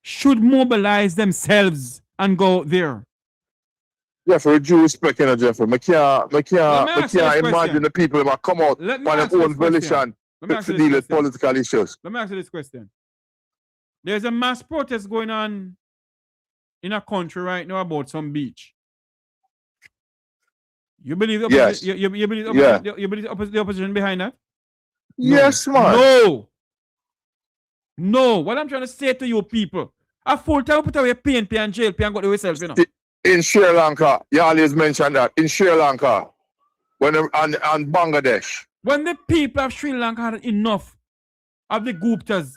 should mobilize themselves and go out there. Jeffrey, with due respect, you know, Jeffrey, I can't imagine the people that come out by their own volition to deal with political issues. Let me ask you this question. There's a mass protest going on in a country right now about some beach. You believe the opposition, you believe the opposition behind that? No. Yes, man. No. What I'm trying to say to you people, a full time put away PNP and JLP and got away yourself, you know. In Sri Lanka, you always mention that. In Sri Lanka, and Bangladesh. When the people of Sri Lanka had enough of the Guptas,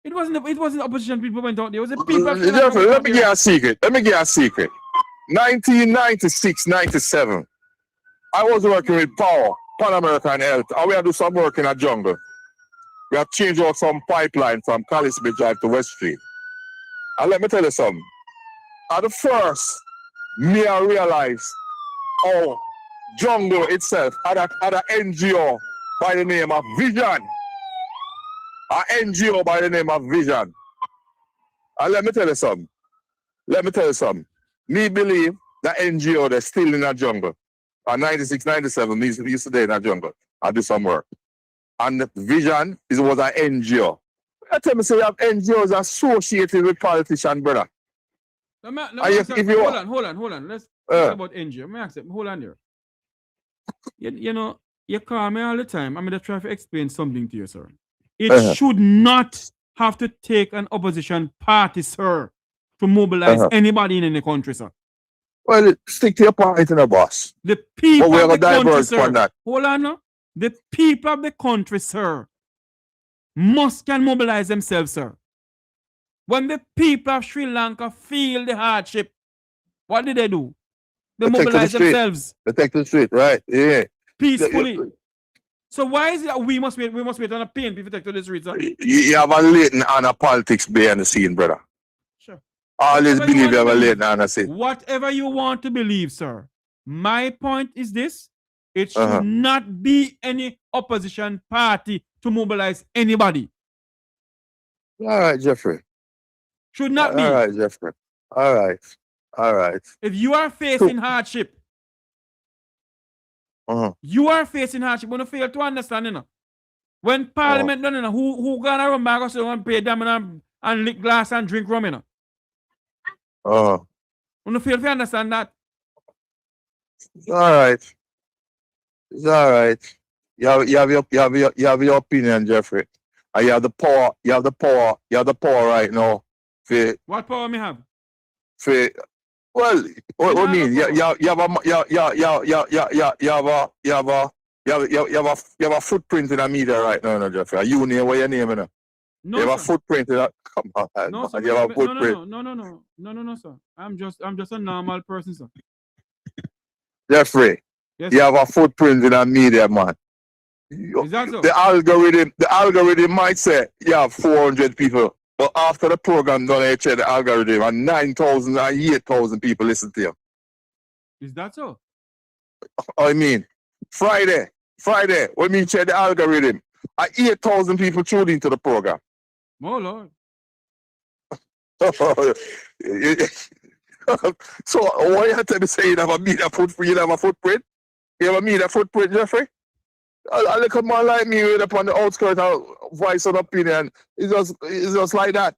it wasn't the opposition people went out there. It was the people of Sri Lanka. Let me give you a secret. 1996, 97. I was working with Power, Pan American Health, and we had to do some work in a jungle. We had changed out some pipeline from Calisby Drive to West Street. And let me tell you something. At the first, me I realized how jungle itself had an NGO by the name of Vision. An NGO by the name of Vision. And let me tell you something. Me believe the NGO they're still in that jungle. In 96, 97, we used to stay in that jungle and do some work. And the Vision was an NGO. I tell me, say you have NGOs associated with politicians, brother. Hold on. Let's talk about NGO. Let me ask you, hold on there. You know, you call me all the time. I'm going to try to explain something to you, sir. It should not have to take an opposition party, sir, to mobilize anybody in the country, sir. Well, stick to your party, the boss. The people of the country, sir. Hold on now. The people of the country, sir, can mobilize themselves, sir. When the people of Sri Lanka feel the hardship, what did they do? They mobilize themselves. They take to the street, right? Yeah. Peacefully. So why is it that we must wait on a PNP to take to the streets, sir? You have a latent Anna politics behind the scene, brother. Sure. Always believe you have a latent Anna scene. Whatever you want to believe, sir. My point is this. It should not be any opposition party to mobilize anybody. All right, Jeffrey. Should not be. All right, Jeffrey. All right. If you are facing hardship, you are facing hardship. When you fail to understand, you know. When Parliament done, you know, who gonna run back so and pay them and lick glass and drink rum, you know? When you fail to understand that. It's all right. You have your opinion, Jeffrey. And you have the power. You have the power right now. What power me have? Well, what I mean, you have a footprint in the media right now, no, Jeffrey. You name what your name, you know. No, you have a footprint in that. Come on, no, sir, you have a footprint. No, sir. I'm just a normal person, sir. Jeffrey, yes, you have a footprint in the media, man. Is that so? The algorithm might say you have 400 people. But after the program done, I check the algorithm and 9,000 and 8,000 people listen to you. Is that so? I mean, Friday, when we check the algorithm, 8,000 people tuned into the program. Oh, Lord. So, why you tell me say you have a media footprint? You have a footprint? You have a media footprint, Jeffrey? A little man like me right up on the outskirts of voice and opinion. It's just like that.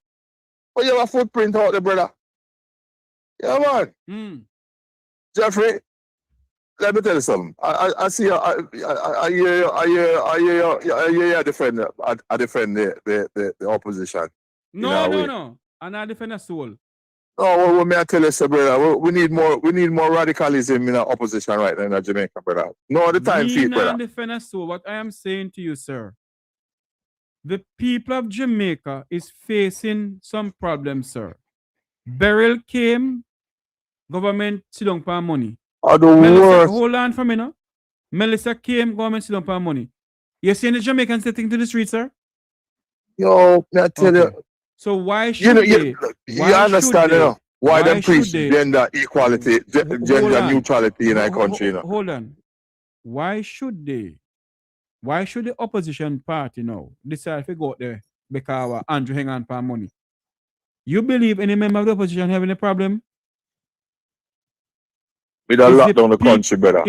But you have a footprint out there, brother. Yeah, man. Jeffrey, let me tell you something. I see you. I hear you defend the opposition. No. And I defend a soul. No, what may I tell you, sir, brother? We need more radicalism in our opposition right now in Jamaica, brother. No the time for it, brother. So what I am saying to you, sir, the people of Jamaica is facing some problems, sir. Beryl came, government sit down for money. Hold on for a minute. Melissa came, government sit down for money. You seeing the Jamaicans sitting to the streets, sir? Yo, I tell you. So why should they? You understand, you know? Why them preach gender equality, gender neutrality in our country, you know? Hold on. Why should they? Why should the opposition party now decide to go out there because Andrew hang on for money? You believe any member of the opposition having a problem? With a lockdown the country, brother.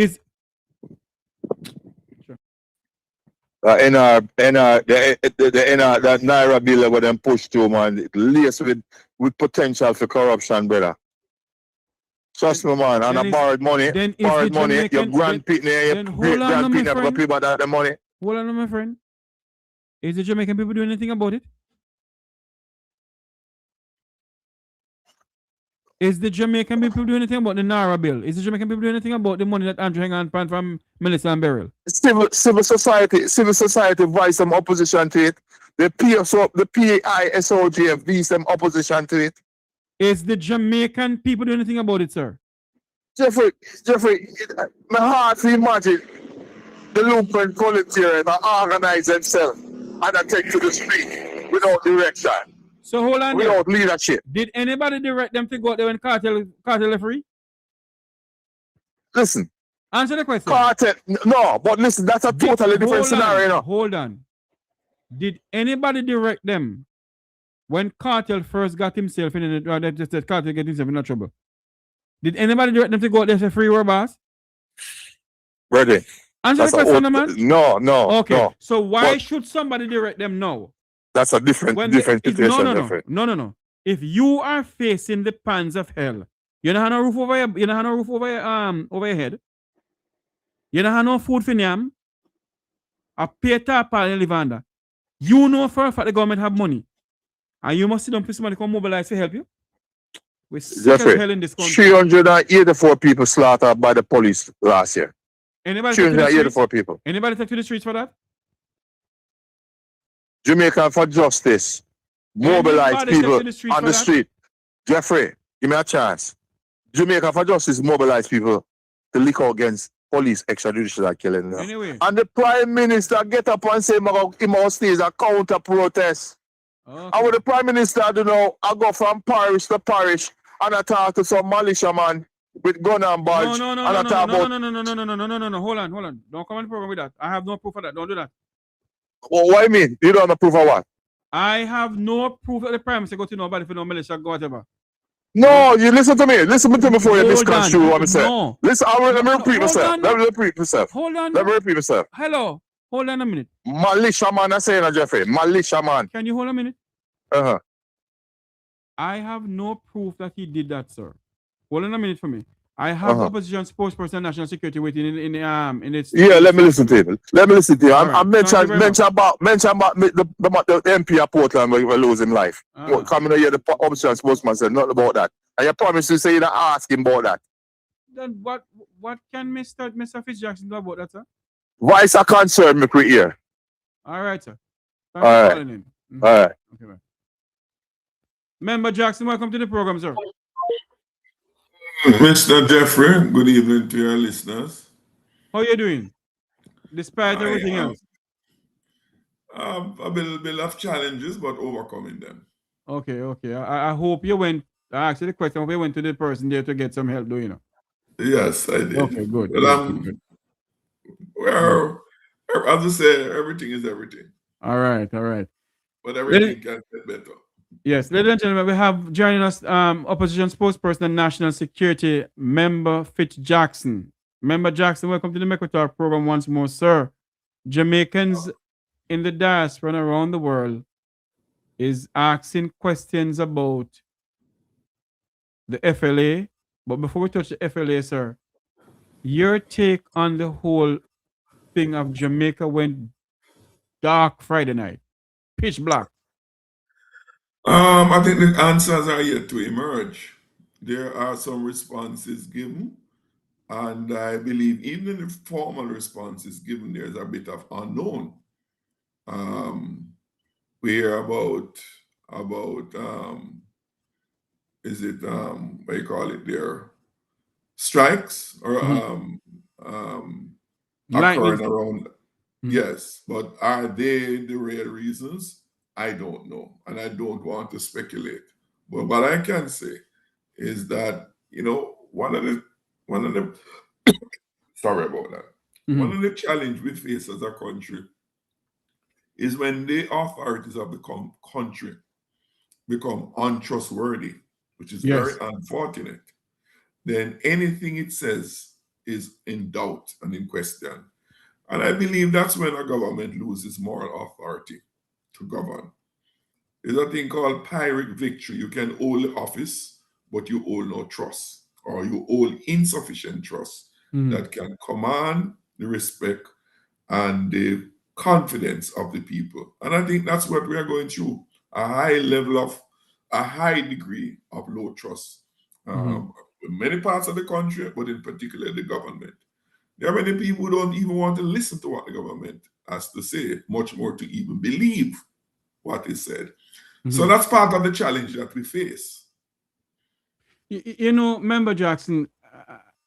The Naira bill where them push to, man, laced with potential for corruption, brother. Trust me, man. And I borrowed money, your grandpitney, your great-grandpitney have to pay back that money. Hold on, my friend. Is the Jamaican people doing anything about it? Is the Jamaican people doing anything about the Naira bill? Is the Jamaican people doing anything about the money that Andrew hang on from Melissa and Beryl? Civil society voice some opposition to it. The PISOGF voice some opposition to it. Is the Jamaican people doing anything about it, sir? Jeffrey, my heart to imagine the lumpen volunteers that organize themselves and take to the street without direction. So hold on. Without leadership. Did anybody direct them to go out there when cartel referee? Listen. Answer the question. Cartel, no, but listen, that's a totally different scenario. No? Hold on. Did anybody direct them when cartel first got himself in the cartel get himself in trouble? Did anybody direct them to go out there for free war boss? Ready. Answer the question, man. No. Okay. No. So why should somebody direct them now? That's a different situation. No. If you are facing the pans of hell, you don't have no roof over your, over your head. You don't have no food for them. A Peter Paul live under. You know for a fact the government have money. And you must sit down for somebody come mobilize to help you. We're sick as hell in this country. 384 people slaughtered by the police last year. Anybody 384 people. Anybody take to the streets for that? Jamaica for Justice. Mobilize people on the street. Jeffrey, give me a chance. Jamaica for Justice mobilize people to lick out against police extrajudicial killing. Anyway. And the Prime Minister get up and say, he must stay a counter protest. Okay. And with the Prime Minister, you know, I go from parish to parish and I talk to some militia man with gun and badge. No. Hold on. Don't come on the program with that. I have no proof of that. Don't do that. Well, what do you mean? You don't have proof of what? I have no proof that the Prime Minister go to nobody for no militia go whatever. No, you listen to me. Listen to me before you misconstrue what I'm saying. No. Listen, let me repeat myself. Let me repeat myself. Hold on. Let me repeat myself. Hello. Hold on a minute. Militia man, I say that, Jeffrey. Militia man. Can you hold a minute? Uh-huh. I have no proof that he did that, sir. Hold on a minute for me. I have opposition spokesperson national security waiting in its. Yeah, let me listen to you. I mention about the MP of Portland where we're losing life. Coming here, the opposition spokesman said nothing about that. And you promise to say you don't ask him about that. Then what can Mr. Fitz Jackson do about that, sir? Voice of concern, me create here. All right, sir. Thanks for calling in. All right. Okay, bye. Member Jackson, welcome to the program, sir. Mr. Jeffrey, good evening to your listeners. How are you doing, despite everything else? A little bit of challenges, but overcoming them. Okay. I hope you went. I asked you the question. I hope you went to the person there to get some help, do you know? Yes, I did. Okay, good. Well, well, as I say, everything is everything. All right. But everything can get better. Yes, ladies and gentlemen, we have joining us opposition spokesperson and national security member Fitz Jackson. Member Jackson, welcome to the Make We Talk program once more, sir. Jamaicans in the diaspora and around the world is asking questions about the FLA. But before we touch the FLA, sir, your take on the whole thing of Jamaica went dark Friday night, pitch black. I think the answers are yet to emerge. there are some responses given, and I believe even in the formal responses given, there's a bit of unknown. We hear about is it what do you call it there? Strikes or occurring around. Yes, but are they the real reasons? I don't know, and I don't want to speculate. But what I can say is that, you know, one of the sorry about that. One of the challenges we face as a country is when the authorities of the country become untrustworthy, which is very unfortunate. Then anything it says is in doubt and in question. And I believe that's when a government loses moral authority to govern. There's a thing called Pyrrhic victory. You can hold the office, but you hold no trust, or you hold insufficient trust that can command the respect and the confidence of the people. And I think that's what we are going through, a high degree of low trust. In many parts of the country, but in particular the government. There are many people who don't even want to listen to what the government has to say, much more to even believe what is said. So that's part of the challenge that we face. You know, Member Jackson,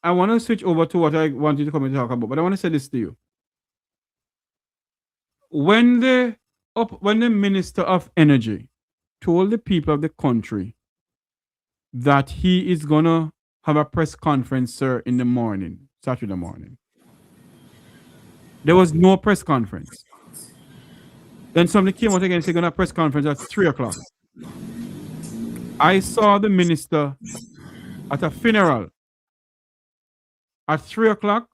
I want to switch over to what I want you to come and talk about, but I want to say this to you. When the Minister of Energy told the people of the country that he is going to have a press conference, sir, in the morning, Saturday morning, there was no press conference. Then somebody came out again and said, going to have a press conference at 3 o'clock. I saw the minister at a funeral at 3 o'clock.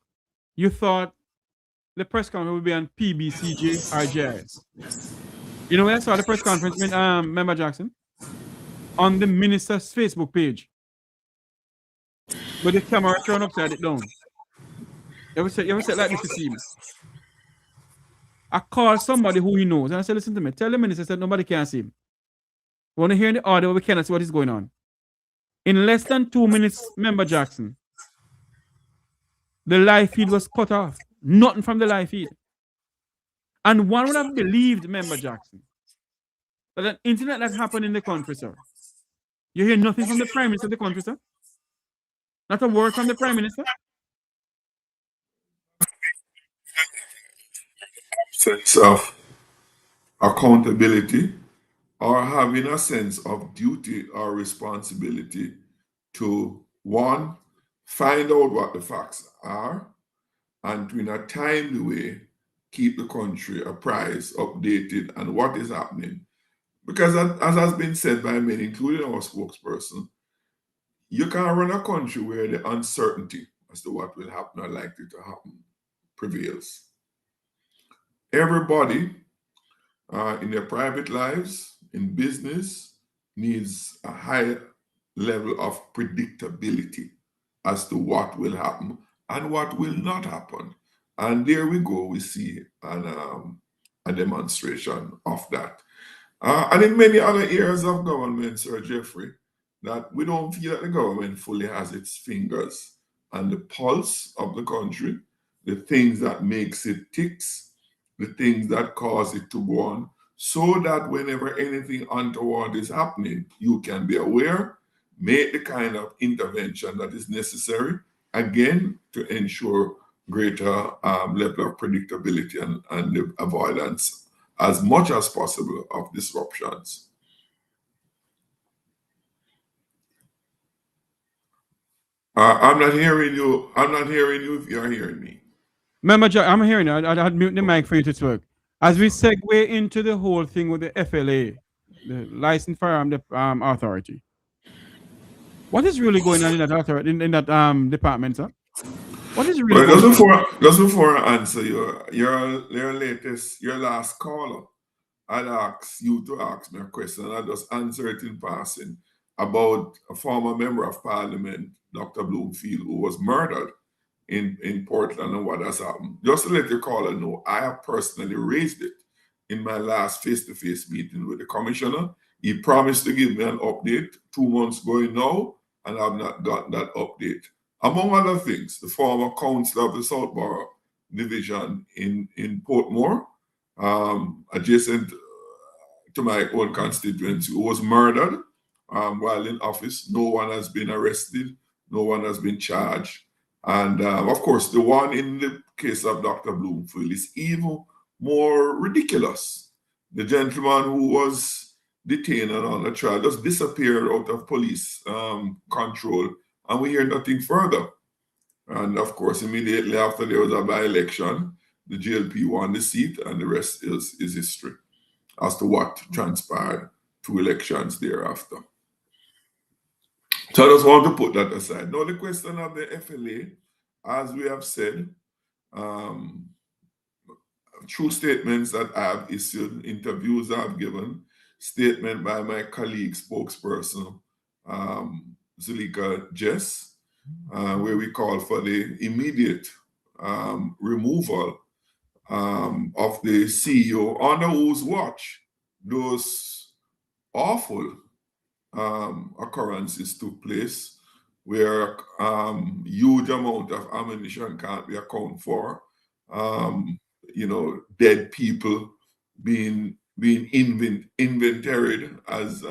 You thought the press conference would be on PBCJ or JS. You know where I saw the press conference, Member Jackson? On the minister's Facebook page. With the camera turned upside it down. You ever said like this to see me? I called somebody who he knows and I said, listen to me, tell the minister that nobody can see him. We want to hear in the audio, we cannot see what is going on. In less than 2 minutes, Member Jackson, the live feed was cut off. Nothing from the live feed. And one would have believed, Member Jackson, that an incident that happened in the country, sir. You hear nothing from the Prime Minister of the country, sir? Not a word from the Prime Minister? Sense of accountability or having a sense of duty or responsibility to, one, find out what the facts are, and to, in a timely way, keep the country apprised, updated, and what is happening. Because as has been said by many, including our spokesperson, you can't run a country where the uncertainty as to what will happen or likely to happen prevails. Everybody in their private lives, in business, needs a high level of predictability as to what will happen and what will not happen. And there we go, we see a demonstration of that. And in many other areas of government, Sir Jeffrey, that we don't feel that the government fully has its fingers on the pulse of the country, the things that makes it ticks, the things that cause it to go on, so that whenever anything untoward is happening, you can be aware, make the kind of intervention that is necessary, again, to ensure greater level of predictability and the avoidance as much as possible of disruptions. I'm not hearing you. I'm not hearing you if you're hearing me. Member Jackson, I'm hearing you. I had mute the mic for you to work. As we segue into the whole thing with the FLA, the Licensed Firearm Authority, what is really going on in that authority, in that department, sir? What is really going on? Just before I answer your last caller, I'd ask you to ask me a question, and I'll just answer it in passing about a former member of Parliament, Dr. Bloomfield, who was murdered in Portland and what has happened. Just to let your caller know, I have personally raised it in my last face-to-face meeting with the commissioner. He promised to give me an update 2 months going now, and I've not gotten that update. Among other things, the former councillor of the Southborough Division in Portmore, adjacent to my own constituency, who was murdered while in office. No one has been arrested. No one has been charged. And of course, the one in the case of Dr. Bloomfield is even more ridiculous. The gentleman who was detained and on a trial just disappeared out of police control, and we hear nothing further. And of course, immediately after there was a by-election, the GLP won the seat, and the rest is history as to what transpired 2 elections thereafter. So I just want to put that aside. Now, the question of the FLA, as we have said, true statements that I have issued, interviews I have given, statement by my colleague spokesperson, Zulika Jess, where we call for the immediate removal of the CEO, under whose watch those awful occurrences took place, where huge amount of ammunition can't be accounted for, dead people being inventoried as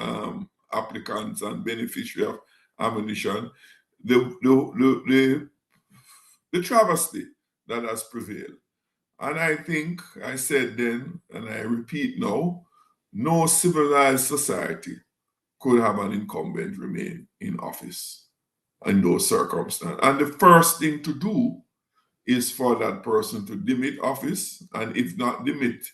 applicants and beneficiary of ammunition, the travesty that has prevailed. And I think I said then, and I repeat now, no civilized society could have an incumbent remain in office in those circumstances. And the first thing to do is for that person to demit office, and if not demit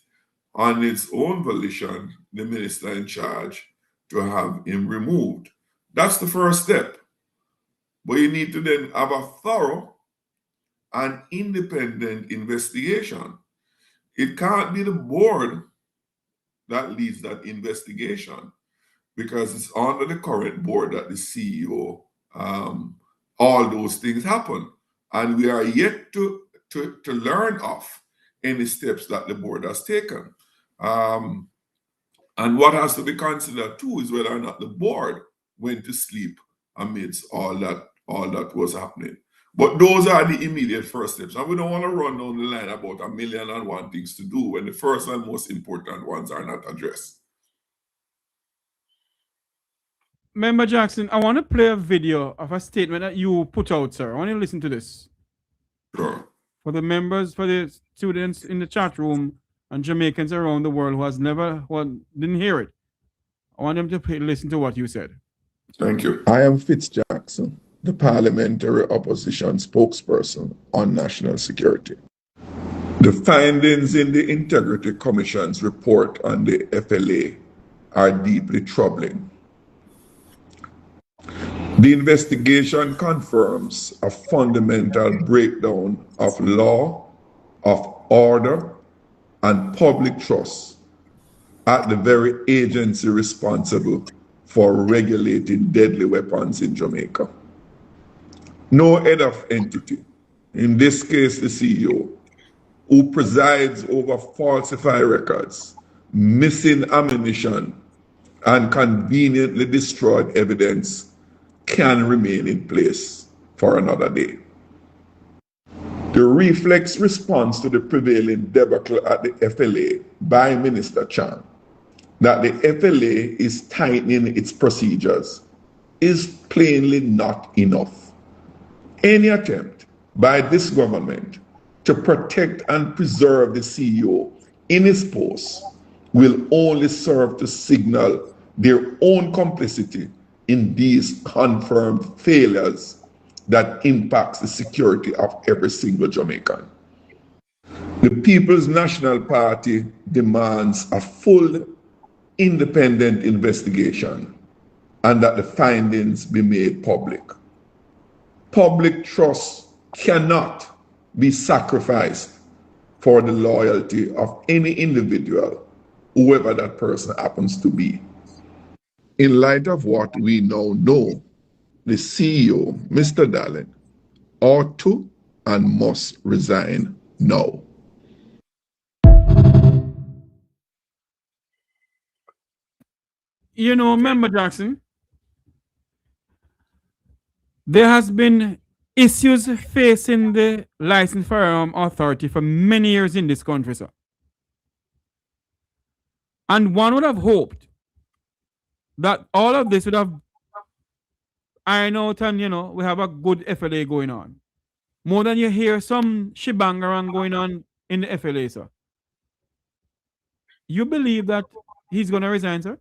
on its own volition, the minister in charge to have him removed. That's the first step. But you need to then have a thorough and independent investigation. It can't be the board that leads that investigation, because it's under the current board that the CEO, all those things happen. And we are yet to learn of any steps that the board has taken. And what has to be considered too is whether or not the board went to sleep amidst all that was happening. But those are the immediate first steps. And we don't want to run down the line about 1,000,001 things to do when the first and most important ones are not addressed. Member Jackson, I want to play a video of a statement that you put out, sir. I want you to listen to this. Sure. For the members, for the students in the chat room and Jamaicans around the world who didn't hear it. I want them to listen to what you said. Thank you. I am Fitz Jackson, the parliamentary opposition spokesperson on national security. The findings in the Integrity Commission's report on the FLA are deeply troubling. The investigation confirms a fundamental breakdown of law, of order, and public trust at the very agency responsible for regulating deadly weapons in Jamaica. No head of entity, in this case the CEO, who presides over falsified records, missing ammunition, and conveniently destroyed evidence can remain in place for another day. The reflex response to the prevailing debacle at the FLA by Minister Chan, that the FLA is tightening its procedures, is plainly not enough. Any attempt by this government to protect and preserve the CEO in his post will only serve to signal their own complicity in these confirmed failures that impacts the security of every single Jamaican. The People's National Party demands a full, independent investigation and that the findings be made public. Public trust cannot be sacrificed for the loyalty of any individual, whoever that person happens to be. In light of what we now know, the CEO, Mr. Daryl, ought to and must resign now. You know, Member Jackson, There has been issues facing the licensed firearm authority for many years in this country, sir. And one would have hoped that all of this would have ironed out and, we have a good FLA going on. More than you hear some shibangarang going on in the FLA, sir. You believe that he's going to resign, sir?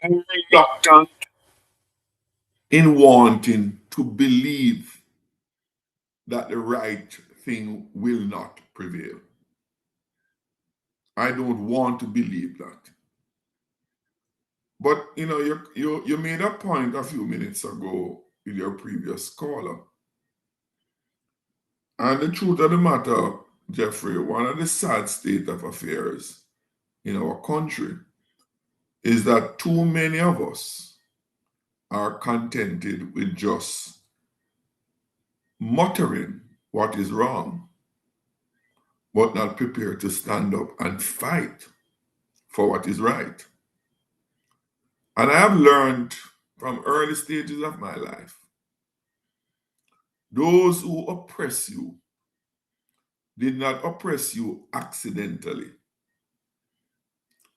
I'm reluctant in wanting to believe that the right thing will not prevail. I don't want to believe that. But you made a point a few minutes ago with your previous caller. And the truth of the matter, Jeffrey, one of the sad state of affairs in our country is that too many of us are contented with just muttering what is wrong, but not prepared to stand up and fight for what is right. And I have learned from early stages of my life, those who oppress you did not oppress you accidentally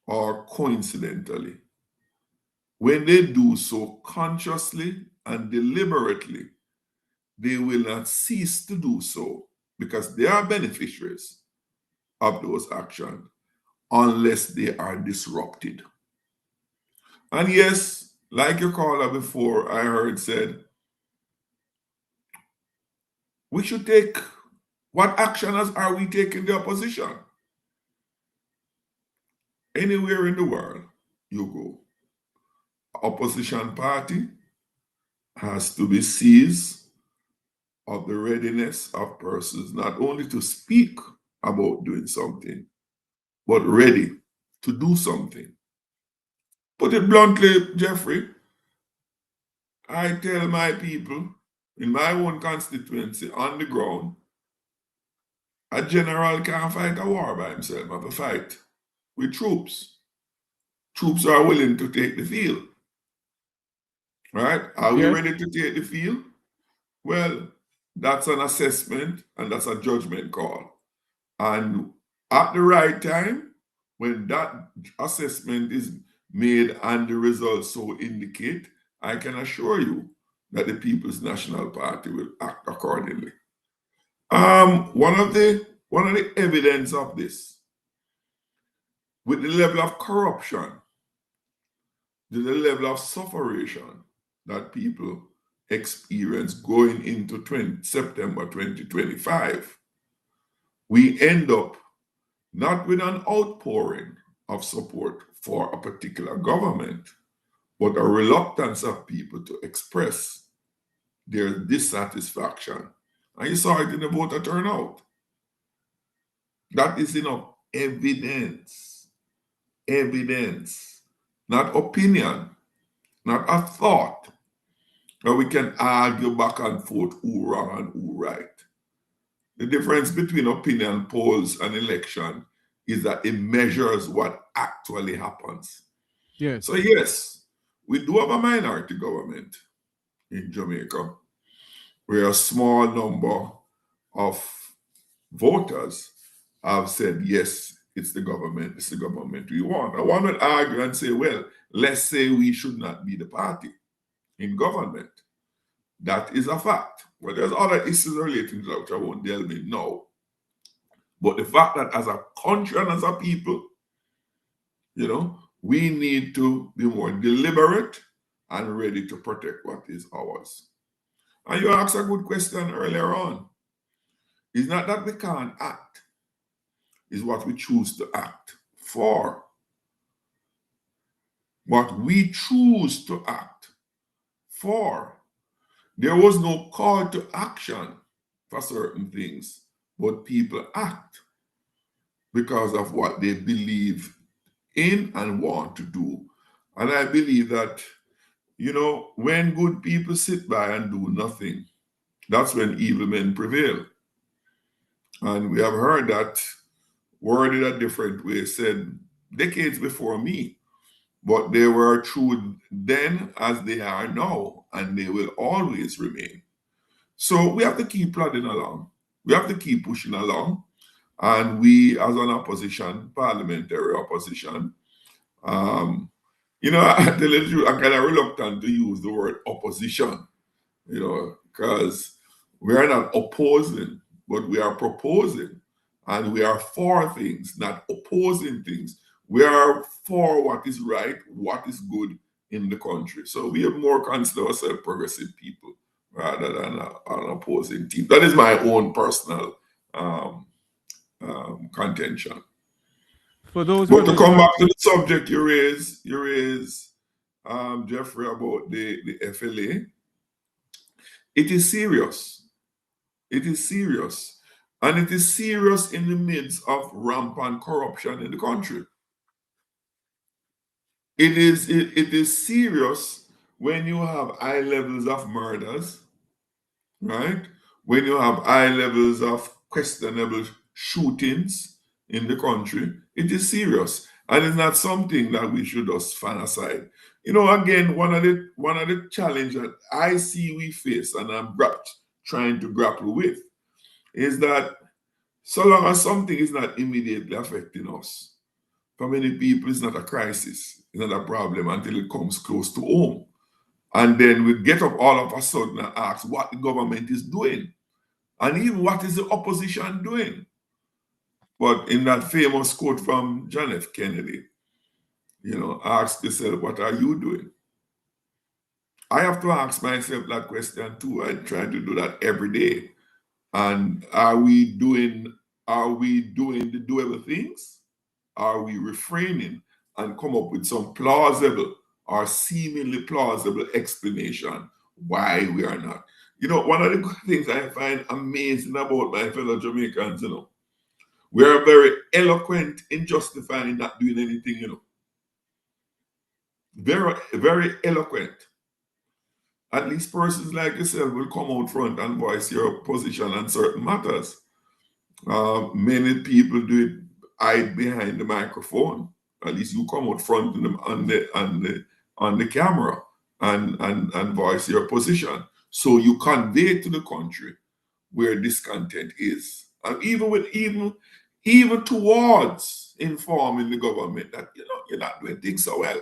or coincidentally. When they do so consciously and deliberately, they will not cease to do so because they are beneficiaries of those actions unless they are disrupted. And yes, like your caller before, I heard said, we should take, what action are we taking the opposition? Anywhere in the world you go, opposition party has to be seized of the readiness of persons not only to speak about doing something, but ready to do something. Put it bluntly, Jeffrey, I tell my people in my own constituency on the ground, a general can't fight a war by himself, have a fight with troops. Troops are willing to take the field. Right? Are we ready to take the field? Well, that's an assessment and that's a judgment call. And at the right time, when that assessment is made and the results so indicate, I can assure you that the People's National Party will act accordingly. One of the evidence of this, with the level of corruption, the level of sufferation that people experience going into September 2025, we end up not with an outpouring of support for a particular government, but a reluctance of people to express their dissatisfaction. And you saw it in the voter turnout. That is enough evidence, not opinion, not a thought, where we can argue back and forth who wrong and who right. The difference between opinion polls and election is that it measures what actually happens. Yes. So yes, we do have a minority government in Jamaica, where a small number of voters have said, yes, it's the government we want. I want to argue and say, well, let's say we should not be the party in government. That is a fact. Well, there's other issues relating to that which I won't delve in now. But the fact that as a country and as a people, we need to be more deliberate and ready to protect what is ours. And you asked a good question earlier on. It's not that we can't act. It's what we choose to act for. What we choose to act for. There was no call to action for certain things, but people act because of what they believe in and want to do. And I believe that, when good people sit by and do nothing, that's when evil men prevail. And we have heard that worded a different way, said decades before me, but they were true then as they are now, and they will always remain. So we have to keep plodding along. We have to keep pushing along. And we, as an opposition, parliamentary opposition, you know, I tell you the truth, I'm kind of reluctant to use the word opposition, you know, because we are not opposing, but we are proposing. And we are for things, not opposing things. We are for what is right, what is good in the country. So we have more consider ourselves progressive people rather than an opposing team. That is my own personal contention. For those but to come back to the subject you raise, Jeffrey, about the FLA, it is serious. It is serious. And it is serious in the midst of rampant corruption in the country. It is serious when you have high levels of murders, right? When you have high levels of questionable shootings in the country. It is serious. And it's not something that we should just fan aside. You know, again, one of the challenges that I see we face, and I'm trying to grapple with, is that so long as something is not immediately affecting us, for many people it's not a crisis, it's not a problem until it comes close to home. And then we get up all of a sudden and ask what the government is doing, and even what is the opposition doing. But in that famous quote from John F. Kennedy, you know, ask yourself, what are you doing? I have to ask myself that question too. I try to do that every day. And are we doing the doable things? Are we refraining and come up with some plausible or seemingly plausible explanation why we are not? You know, one of the things I find amazing about my fellow Jamaicans, you know, we are very eloquent in justifying not doing anything, you know. Very, very eloquent. At least persons like yourself will come out front and voice your position on certain matters. Many people do it hide behind the microphone. At least you come out front on the camera and voice your position. So you convey to the country where discontent is. And even towards informing the government that, you know, you're not doing things so well,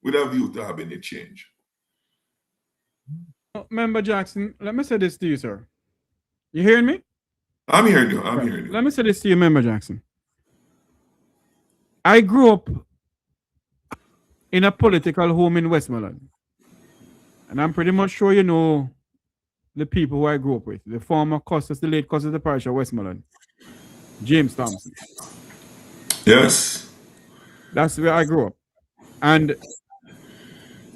with a view to having a change. Member Jackson, let me say this to you, sir. You hearing me? I'm hearing you. I'm hearing you. Let me say this to you, Member Jackson. I grew up in a political home in Westmoreland. And I'm pretty much sure you know the people who I grew up with. The former Custis, the late Custis of the parish of Westmoreland, James Thompson. Yes. That's where I grew up. And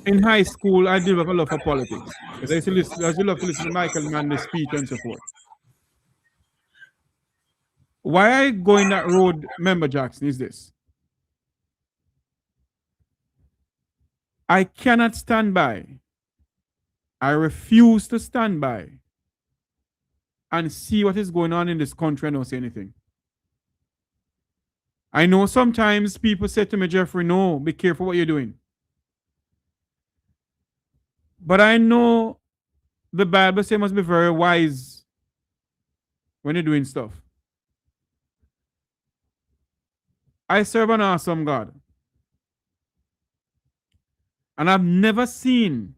in high school, I developed a love for politics. Because I used to love to listen to Michael Mann's speech and so forth. Why I go in that road, Member Jackson, is this. I cannot stand by. I refuse to stand by and see what is going on in this country and don't say anything. I know sometimes people say to me, Jeffrey, no, be careful what you're doing. But I know the Bible says you must be very wise when you're doing stuff. I serve an awesome God. And I've never seen,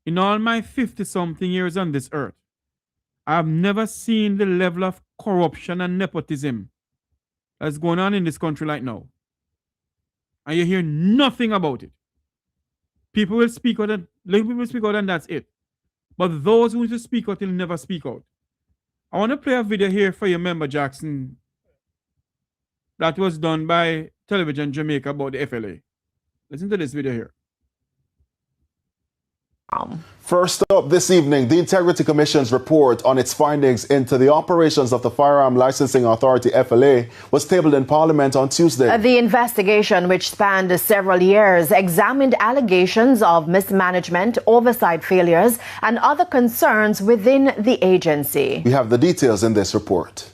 in all my 50-something years on this earth, I've never seen the level of corruption and nepotism that's going on in this country right now. And you hear nothing about it. People will speak out, and little people will speak out, and that's it. But those who need to speak out will never speak out. I want to play a video here for you, Member Jackson, that was done by Television Jamaica about the FLA. Listen to this video here. First up this evening, the Integrity Commission's report on its findings into the operations of the Firearm Licensing Authority, FLA, was tabled in Parliament on Tuesday. The investigation, which spanned several years, examined allegations of mismanagement, oversight failures, and other concerns within the agency. We have the details in this report.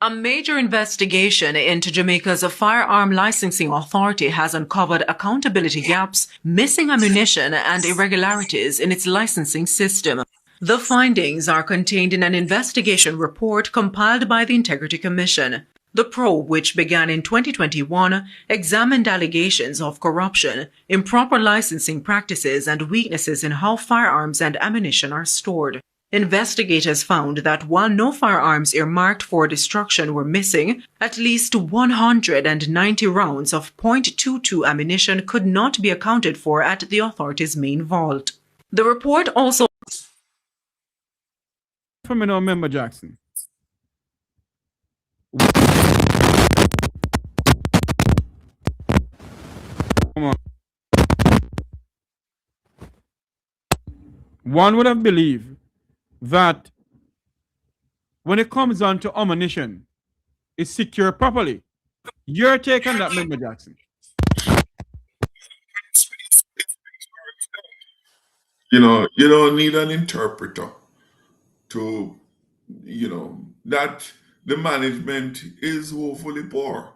A major investigation into Jamaica's Firearm Licensing Authority has uncovered accountability gaps, missing ammunition, and irregularities in its licensing system. The findings are contained in an investigation report compiled by the Integrity Commission. The probe, which began in 2021, examined allegations of corruption, improper licensing practices, and weaknesses in how firearms and ammunition are stored. Investigators found that while no firearms earmarked for destruction were missing, at least 190 rounds of .22 ammunition could not be accounted for at the authority's main vault. The report also... From an member Jackson. Come on. One would have believed that when it comes down to ammunition, it's secured properly. Your take on that, Member Jackson? You know, you don't need an interpreter to, that the management is woefully poor.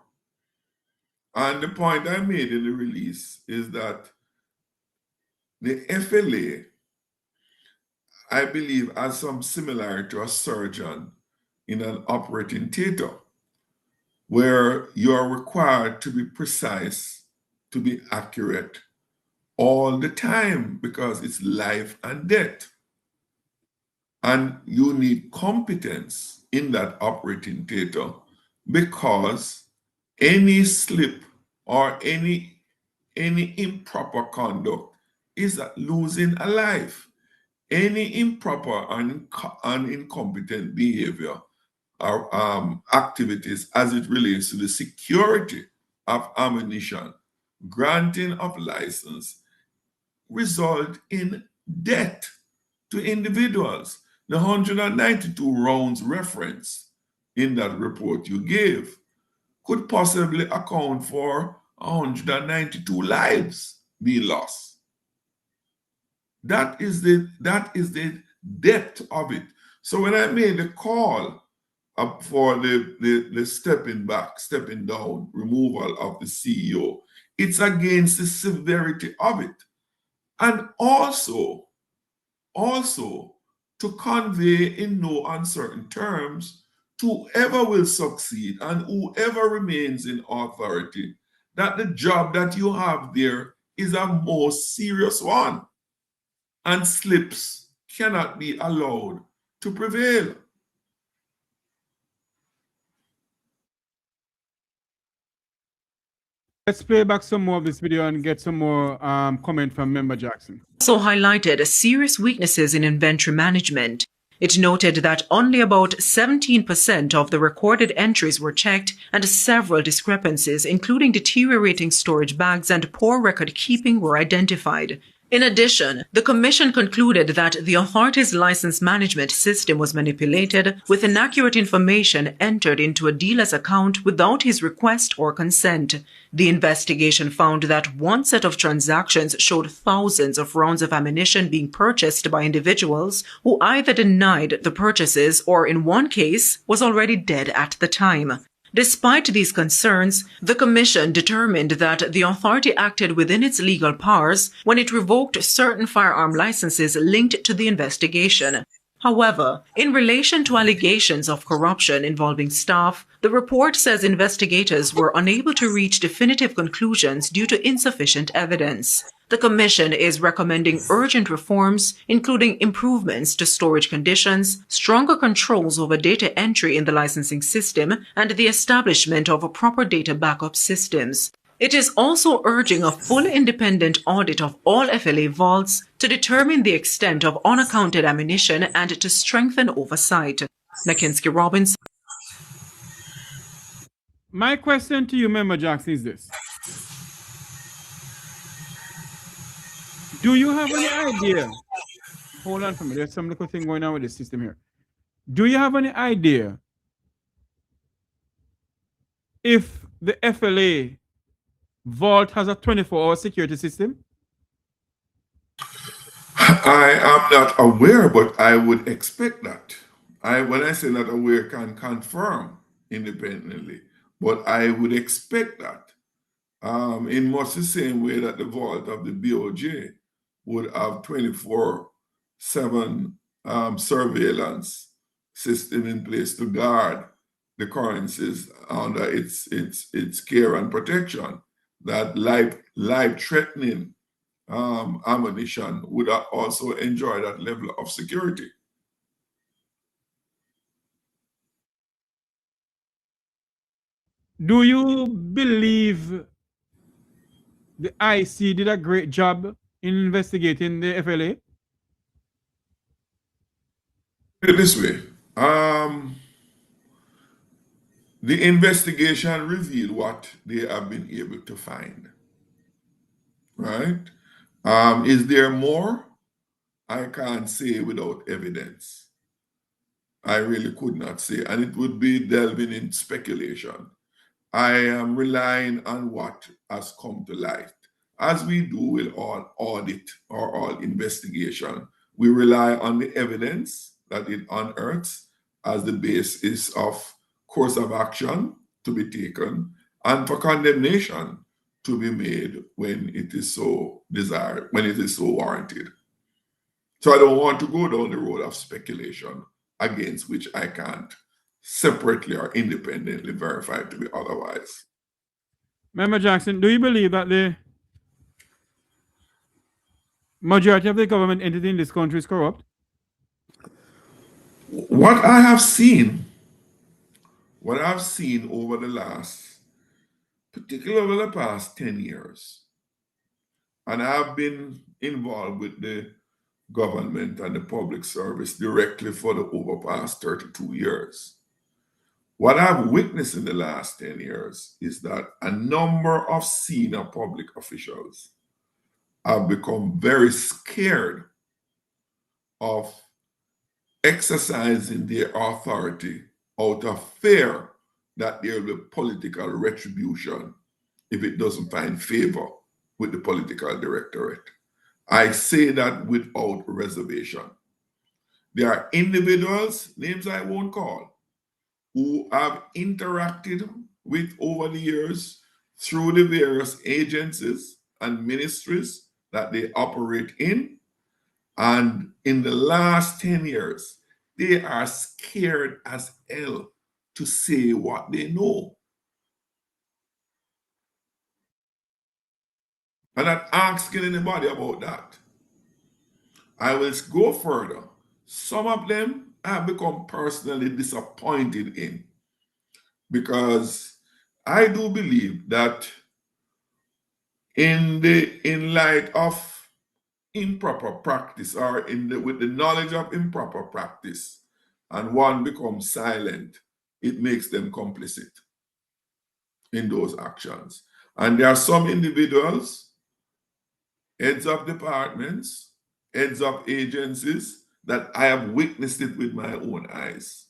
And the point I made in the release is that the FLA, I believe, has some similarity to a surgeon in an operating theater, where you are required to be precise, to be accurate all the time, because it's life and death. And you need competence in that operating theater, because any slip or any improper conduct is losing a life. Any improper and incompetent behavior or activities as it relates to the security of ammunition, granting of license, result in death to individuals. The 192 rounds reference in that report you gave could possibly account for 192 lives being lost. That is the depth of it. So when I made the call for the stepping down, removal of the CEO, it's against the severity of it. And also to convey in no uncertain terms to whoever will succeed and whoever remains in authority that the job that you have there is a most serious one. And slips cannot be allowed to prevail. Let's play back some more of this video and get some more comment from Member Jackson. Also highlighted serious weaknesses in inventory management. It noted that only about 17% of the recorded entries were checked, and several discrepancies, including deteriorating storage bags and poor record keeping, were identified. In addition, the Commission concluded that the authority's license management system was manipulated, with inaccurate information entered into a dealer's account without his request or consent. The investigation found that one set of transactions showed thousands of rounds of ammunition being purchased by individuals who either denied the purchases or, in one case, was already dead at the time. Despite these concerns, the Commission determined that the authority acted within its legal powers when it revoked certain firearm licenses linked to the investigation. However, in relation to allegations of corruption involving staff, the report says investigators were unable to reach definitive conclusions due to insufficient evidence. The Commission is recommending urgent reforms, including improvements to storage conditions, stronger controls over data entry in the licensing system, and the establishment of proper data backup systems. It is also urging a full independent audit of all FLA vaults to determine the extent of unaccounted ammunition and to strengthen oversight. Nakinski Robbins. My question to you, Member Jackson, is this. Do you have any idea? Hold on for me. There's some little thing going on with the system here. Do you have any idea if the FLA vault has a 24-hour security system? I am not aware, but I would expect that. When I say not aware, can confirm independently. But I would expect that in much the same way that the vault of the BOJ would have 24/7 surveillance system in place to guard the currencies under its care and protection, that life-threatening ammunition would also enjoy that level of security. Do you believe the IC did a great job in investigating the FLA? Put it this way. The investigation revealed what they have been able to find. Right? Is there more? I can't say without evidence. I really could not say, and it would be delving in speculation. I am relying on what has come to light. As we do with all audit or all investigation, we rely on the evidence that it unearths as the basis of course of action to be taken and for condemnation to be made when it is so desired, when it is so warranted. So I don't want to go down the road of speculation against which I can't separately or independently verify to be otherwise. Member Jackson, do you believe that the majority of the government entity in this country is corrupt? What I've seen over the last, particularly over the past 10 years, and I've been involved with the government and the public service directly for the over past 32 years. What I've witnessed in the last 10 years is that a number of senior public officials have become very scared of exercising their authority out of fear that there will be political retribution if it doesn't find favor with the political directorate. I say that without reservation. There are individuals, names I won't call, who have interacted with over the years through the various agencies and ministries that they operate in. And in the last 10 years, they are scared as hell to say what they know. I'm not asking anybody about that. I will go further. Some of them have become personally disappointed in, because I do believe that in light of improper practice, or with the knowledge of improper practice, and one becomes silent, it makes them complicit in those actions. And there are some individuals, heads of departments, heads of agencies, that I have witnessed it with my own eyes.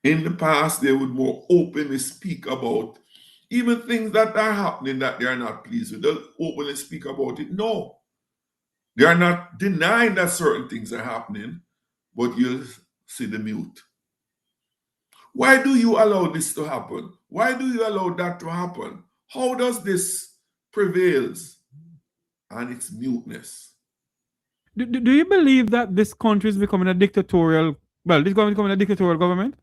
In the past, they would more openly speak about even things that are happening that they are not pleased with. They'll openly speak about it. No, they are not denying that certain things are happening, but you'll see the mute. Why do you allow this to happen? Why do you allow that to happen? How does this prevail? And it's muteness. Do you believe that this country is becoming a dictatorial, this government is becoming a dictatorial government?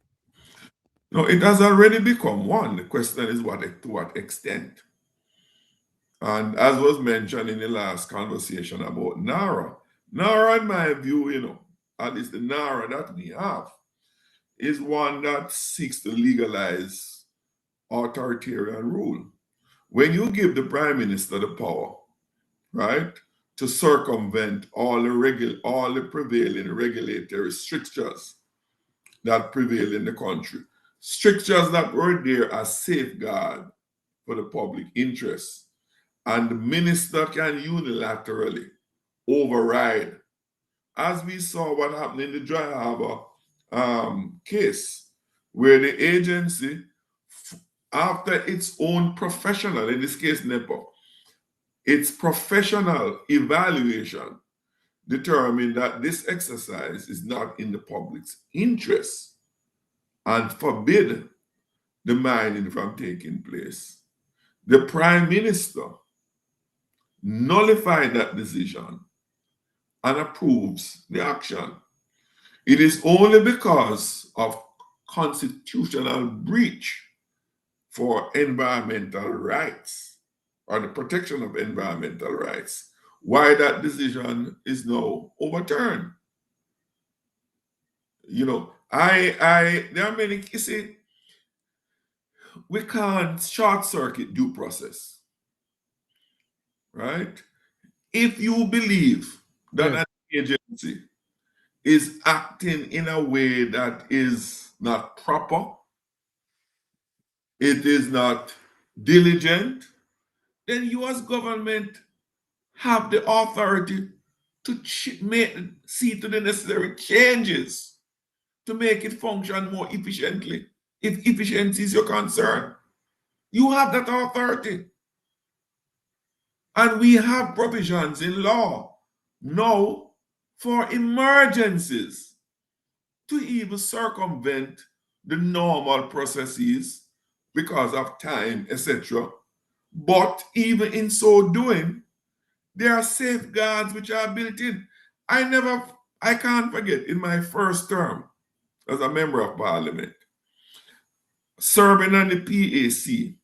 No, it has already become one. The question is to what extent. And as was mentioned in the last conversation about NARA, NARA, in my view, at least the NARA that we have, is one that seeks to legalize authoritarian rule. When you give the Prime Minister the power, right, to circumvent all the prevailing regulatory strictures that prevail in the country, strictures that were there as safeguard for the public interest, and the minister can unilaterally override, as we saw what happened in the Dry Harbor case, where the agency, after its own professional, in this case NEPA, its professional evaluation determined that this exercise is not in the public's interest, and forbid the mining from taking place. The Prime Minister nullified that decision and approves the action. It is only because of constitutional breach for environmental rights or the protection of environmental rights why that decision is now overturned. You know, there are many, you see, we can't short circuit due process, right? If you believe that an agency is acting in a way that is not proper, it is not diligent, then you as government have the authority to see to the necessary changes to make it function more efficiently. If efficiency is your concern, you have that authority. And we have provisions in law now for emergencies to even circumvent the normal processes because of time, etc. But even in so doing, there are safeguards which are built in. I can't forget in my first term as a member of parliament, serving on the PAC,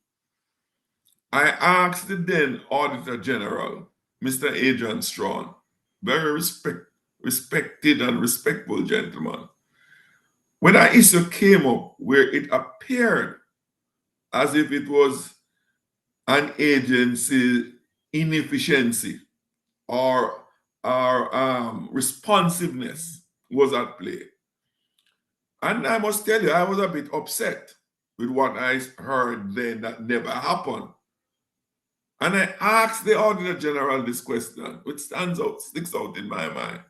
I asked the then Auditor General, Mr. Adrian Strawn, very respected and respectful gentleman, when an issue came up where it appeared as if it was an agency inefficiency or responsiveness was at play. And I must tell you, I was a bit upset with what I heard then that never happened. And I asked the Auditor General this question, which sticks out in my mind.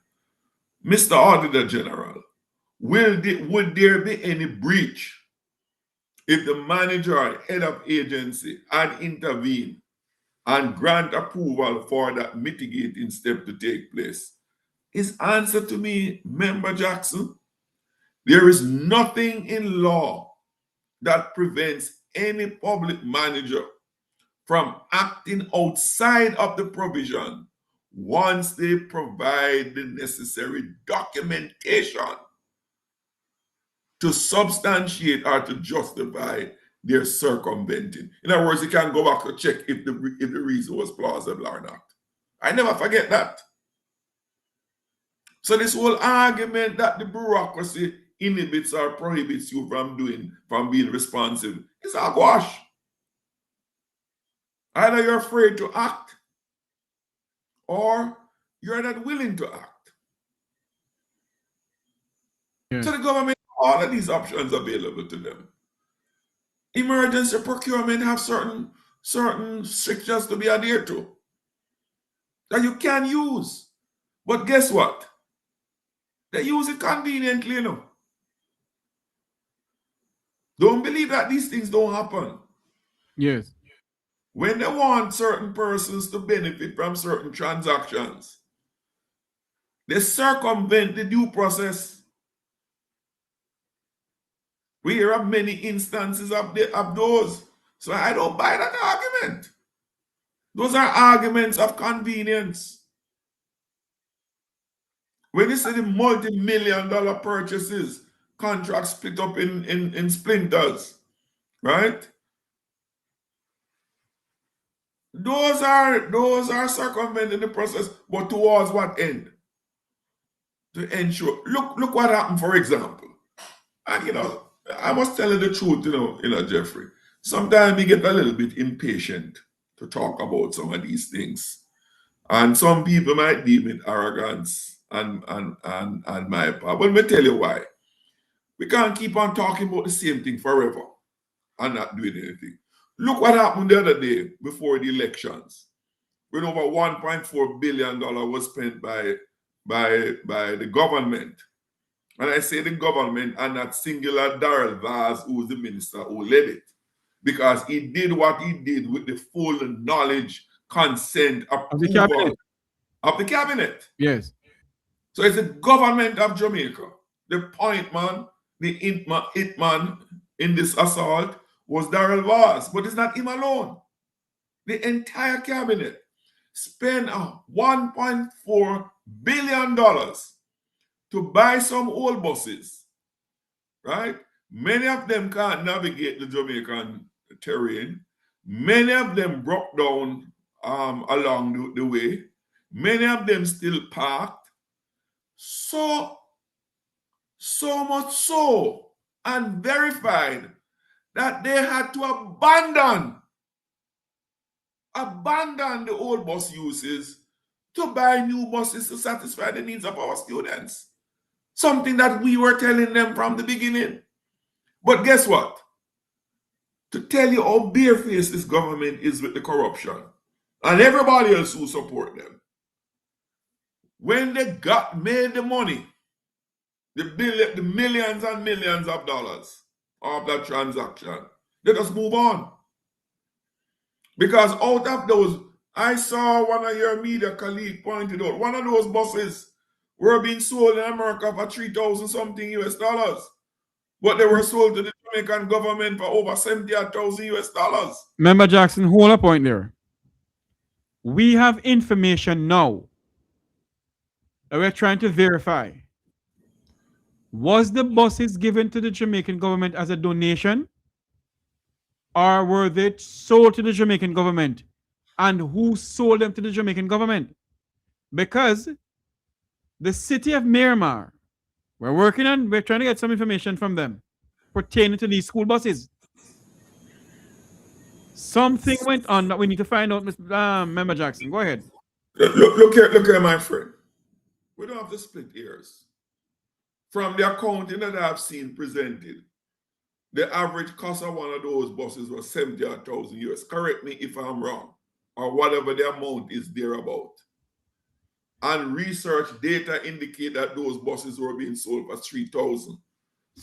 Mr. Auditor General, would there be any breach if the manager or head of agency had intervened and grant approval for that mitigating step to take place? His answer to me, Member Jackson, there is nothing in law that prevents any public manager from acting outside of the provision once they provide the necessary documentation to substantiate or to justify their circumventing. In other words, you can go back to check if the reason was plausible or not. I never forget that. So this whole argument that the bureaucracy inhibits or prohibits you from being responsive is a wash. Either you're afraid to act or you're not willing to act. Yeah. So the government, all of these options available to them. Emergency procurement have certain strictures to be adhered to that you can use. But guess what? They use it conveniently, you know. Don't believe that these things don't happen. Yes. When they want certain persons to benefit from certain transactions, they circumvent the due process. We hear of many instances of those. So I don't buy that argument. Those are arguments of convenience. When you say the multi-million-dollar purchases, contracts split up in splinters, right? Those are circumventing the process, but towards what end? To ensure. Look what happened, for example. And you know, I must tell you the truth, you know, Jeffrey. Sometimes we get a little bit impatient to talk about some of these things. And some people might deem it arrogance and my part. But let me tell you why. We can't keep on talking about the same thing forever and not doing anything. Look what happened the other day before the elections, when over $1.4 billion was spent by the government. And I say the government and that singular Daryl Vaz, who was the minister who led it, because he did what he did with the full knowledge, consent, approval of the cabinet. Yes. So it's the government of Jamaica. The point, man, the hitman in this assault was Daryl Vaz, but it's not him alone. The entire cabinet spent $1.4 billion to buy some old buses, right? Many of them can't navigate the Jamaican terrain. Many of them broke down along the way. Many of them still parked. So much so, and verified that they had to abandon the old bus uses to buy new buses to satisfy the needs of our students. Something that we were telling them from the beginning. But guess what? To tell you how barefaced this government is with the corruption, and everybody else who support them, when they made the money, the millions and millions of dollars of that transaction, they just move on. Because out of those, I saw one of your media colleagues pointed out, one of those buses were being sold in America for $3,000 something US dollars. But they were sold to the Jamaican government for over $70,000 US dollars. Member Jackson, hold a point there. We have information now that we're trying to verify. Was the buses given to the Jamaican government as a donation? Or were they sold to the Jamaican government? And who sold them to the Jamaican government? Because the city of Miramar, we're trying to get some information from them pertaining to these school buses. Something went on that we need to find out, Member Jackson. Go ahead. Look here, my friend. We don't have to split hairs. From the accounting that I've seen presented, the average cost of one of those buses was $70,000 US. Correct me if I'm wrong, or whatever the amount is thereabout. And research data indicate that those buses were being sold for $3,000.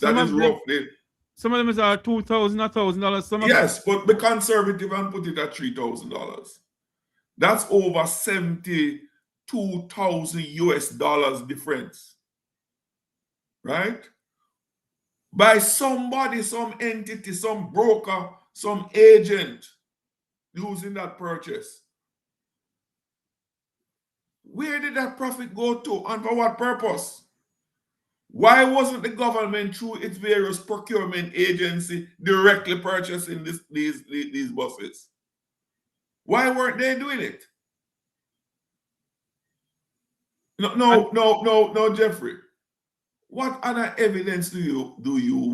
That is roughly. Some of them are $2,000, $1,000. Yes, but be conservative and put it at $3,000. That's over $72,000 US dollars difference, right? By somebody, some entity, some broker, some agent using that purchase. Where did that profit go to, and for what purpose? Why wasn't the government, through its various procurement agency, directly purchasing these buses? Why weren't they doing it? No, Jeffrey. What other evidence do you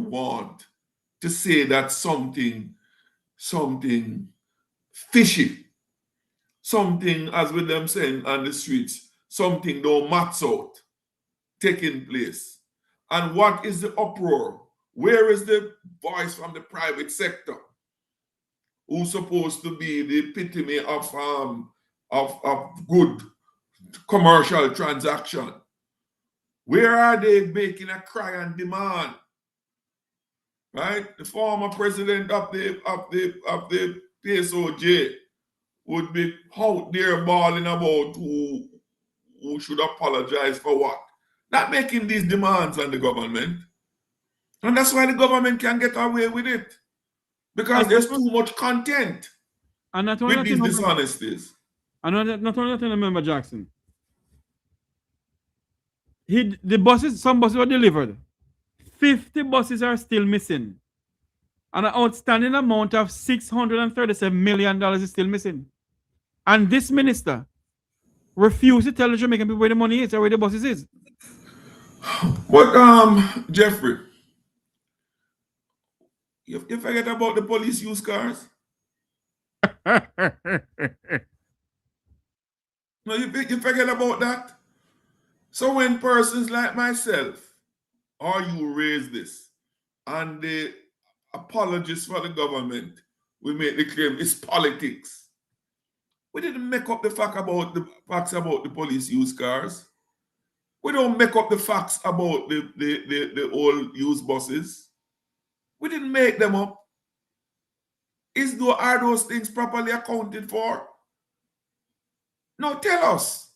want to say that something fishy, something, as with them saying on the streets, something don't match out taking place? And what is the uproar? Where is the voice from the private sector, who's supposed to be the epitome of good commercial transaction? Where are they making a cry and demand? Right? The former president of the PSOJ would be out there bawling about who should apologize for what. Not making these demands on the government. And that's why the government can get away with it. Because there's too much content with these dishonesties. And not only that, Member Jackson. Some buses were delivered. 50 buses are still missing. And an outstanding amount of $637 million is still missing. And this minister refused to tell the Jamaican people where the money is or where the buses is. But Jeffrey, you forget about the police use cars? No, you forget about that? So when persons like myself or you raise this, and the apologists for the government will make the claim it's politics. We didn't make up the facts about the police use cars. We don't make up the facts about the old used buses. We didn't make them up. Are those things properly accounted for? No, tell us.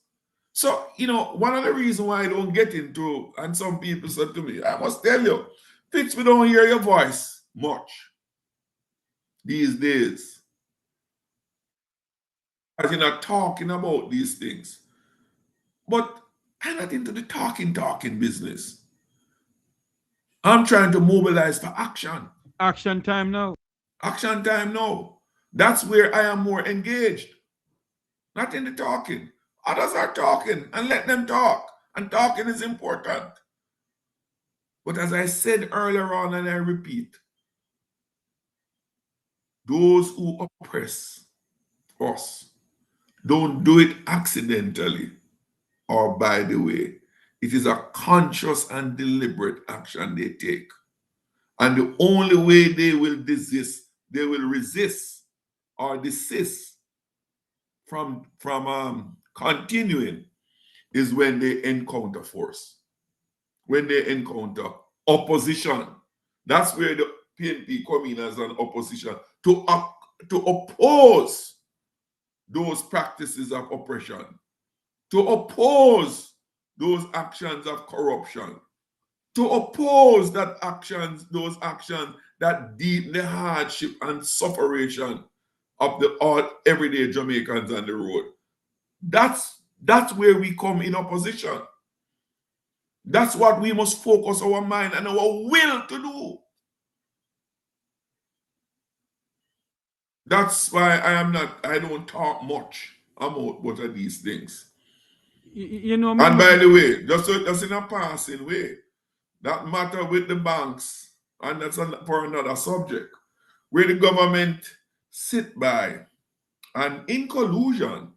So, one of the reasons why I don't get into, and some people said to me, I must tell you, Fitz, we don't hear your voice much these days. As you're not talking about these things. But I'm not into the talking business. I'm trying to mobilize for action. Action time now. Action time now. That's where I am more engaged. Not in the talking. Others are talking, and let them talk. And talking is important. But as I said earlier on, and I repeat, those who oppress us don't do it accidentally or by the way. It is a conscious and deliberate action they take. And the only way they will resist or desist from continuing is when they encounter force. When they encounter opposition. That's where the PNP come in as an opposition to oppose those practices of oppression, to oppose those actions of corruption, to oppose those actions that deepen the hardship and suffering of the all everyday Jamaicans on the road. That's where we come in opposition. That's what we must focus our mind and our will to do. That's why I don't talk much about both of these things. You know, and by the way, just in a passing way, that matter with the banks, and that's for another subject, where the government sit by and in collusion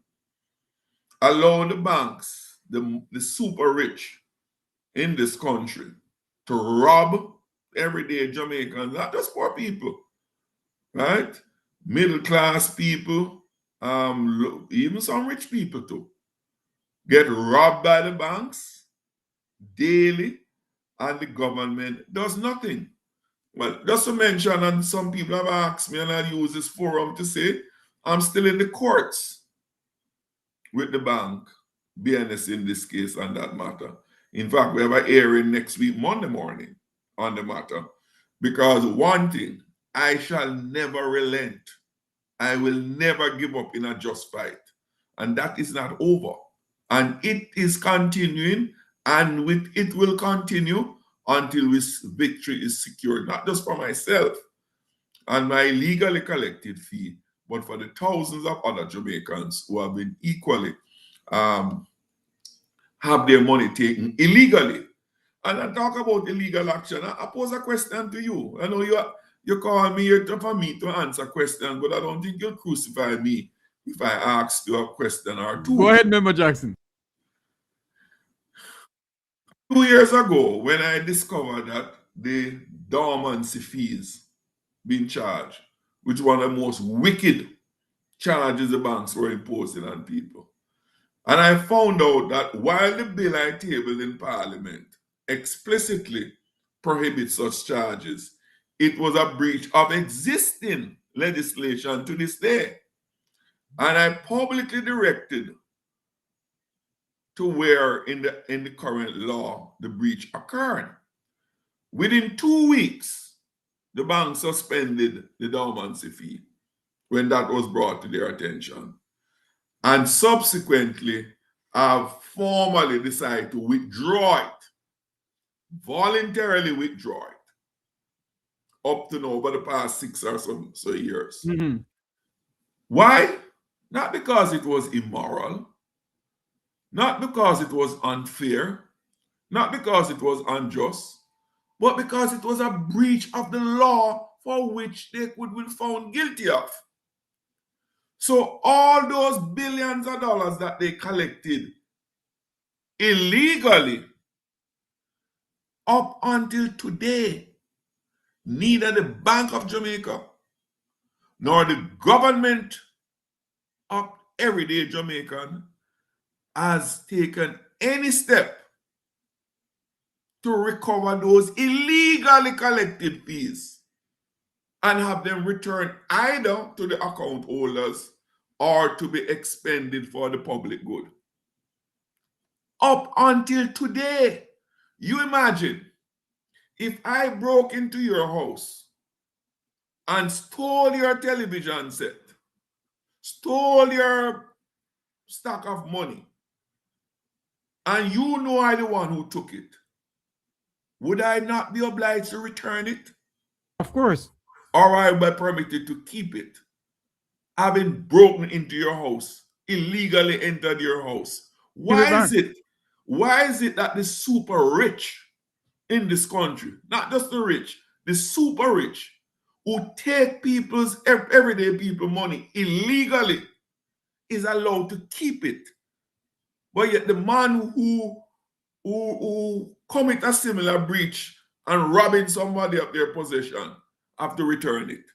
allow the banks, the super rich in this country, to rob everyday Jamaicans, not just poor people, right? Middle class people, even some rich people too, get robbed by the banks daily, and the government does nothing. Well, just to mention, and some people have asked me, and I use this forum to say, I'm still in the courts with the bank, BNS in this case, on that matter. In fact, we have a hearing next week, Monday morning, on the matter. Because one thing, I shall never relent. I will never give up in a just fight. And that is not over. And it is continuing, and it will continue until victory is secured, not just for myself and my legally collected fee, but for the thousands of other Jamaicans who have been equally have their money taken illegally. And I talk about illegal action. I pose a question to you. I know you call me here for me to answer questions, but I don't think you'll crucify me if I ask you a question or two. Go ahead, Member Jackson. 2 years ago, when I discovered that the dormancy fees being charged, which one of the most wicked charges the banks were imposing on people. And I found out that while the bill I tabled in Parliament explicitly prohibits such charges, it was a breach of existing legislation to this day. And I publicly directed to where in the current law the breach occurred. Within 2 weeks, the bank suspended the dormancy fee when that was brought to their attention. And subsequently, have formally decided to withdraw it, voluntarily withdraw it, up to now over the past 6 or so years. Mm-hmm. Why? Not because it was immoral, not because it was unfair, not because it was unjust, but because it was a breach of the law for which they could be found guilty of. So all those billions of dollars that they collected illegally up until today, neither the Bank of Jamaica nor the government of everyday Jamaican has taken any step to recover those illegally collected fees and have them returned either to the account holders or to be expended for the public good. Up until today, you imagine If I broke into your house and stole your television set, stole your stack of money, and you know I'm the one who took it, would I not be obliged to return it? Of course. Or I be permitted to keep it? Having broken into your house, illegally entered your house. Why is it that the super rich in this country, not just the rich, the super rich, who take people's everyday people money illegally, is allowed to keep it, but yet the man who commit a similar breach and robbing somebody of their possession have to return it?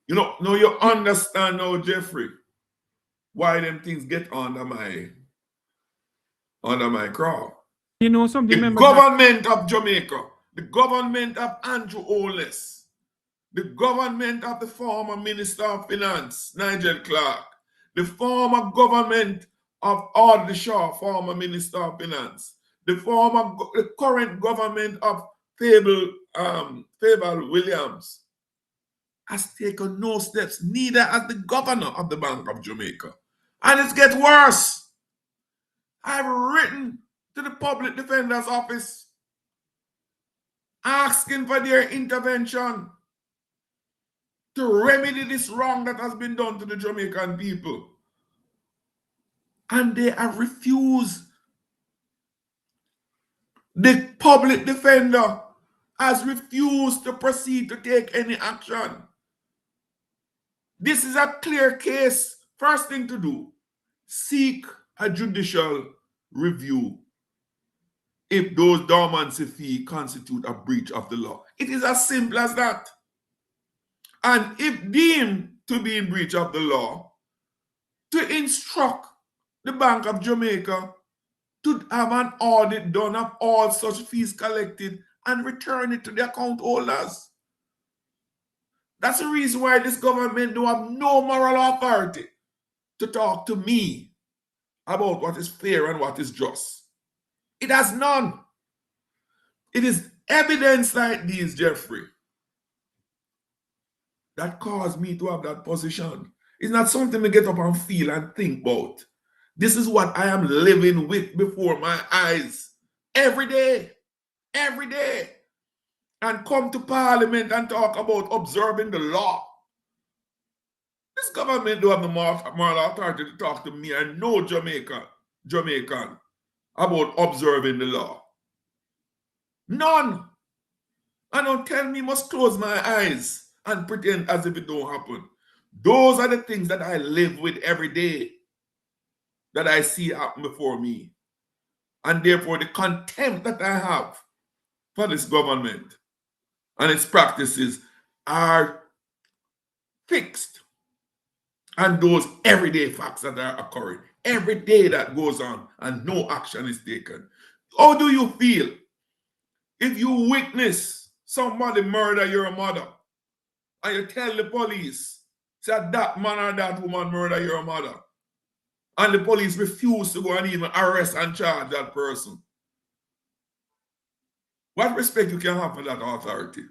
You know, now you understand now, Jeffrey, why them things get under my craw. You know something. The government of Jamaica, the government of Andrew Holness, the government of the former Minister of Finance, Nigel Clark, the former government of Audley Shaw, former Minister of Finance, the current government of Fable Williams, has taken no steps, neither has the governor of the Bank of Jamaica. And it gets worse. I've written to the Public Defender's Office asking for their intervention to remedy this wrong that has been done to the Jamaican people. And they have refused. The Public Defender has refused to proceed to take any action. This is a clear case. First thing to do, seek a judicial review if those dormancy fees constitute a breach of the law. It is as simple as that. And if deemed to be in breach of the law, to instruct the Bank of Jamaica to have an audit done of all such fees collected and return it to the account holders. That's the reason why this government don't have no moral authority to talk to me about what is fair and what is just. It has none. It is evidence like these, Jeffrey, that caused me to have that position. It's not something to get up and feel and think about. This is what I am living with before my eyes every day, and come to Parliament and talk about observing the law. This government don't have the moral authority to talk to me and no Jamaican about observing the law. None. And don't tell me must close my eyes and pretend as if it don't happen. Those are the things that I live with every day, that I see happen before me. And therefore the contempt that I have for this government and its practices are fixed. And those everyday facts that are occurring, every day that goes on and no action is taken. How do you feel if you witness somebody murder your mother and you tell the police that that man or that woman murder your mother, and the police refuse to go and even arrest and charge that person? What respect you can have for that authority?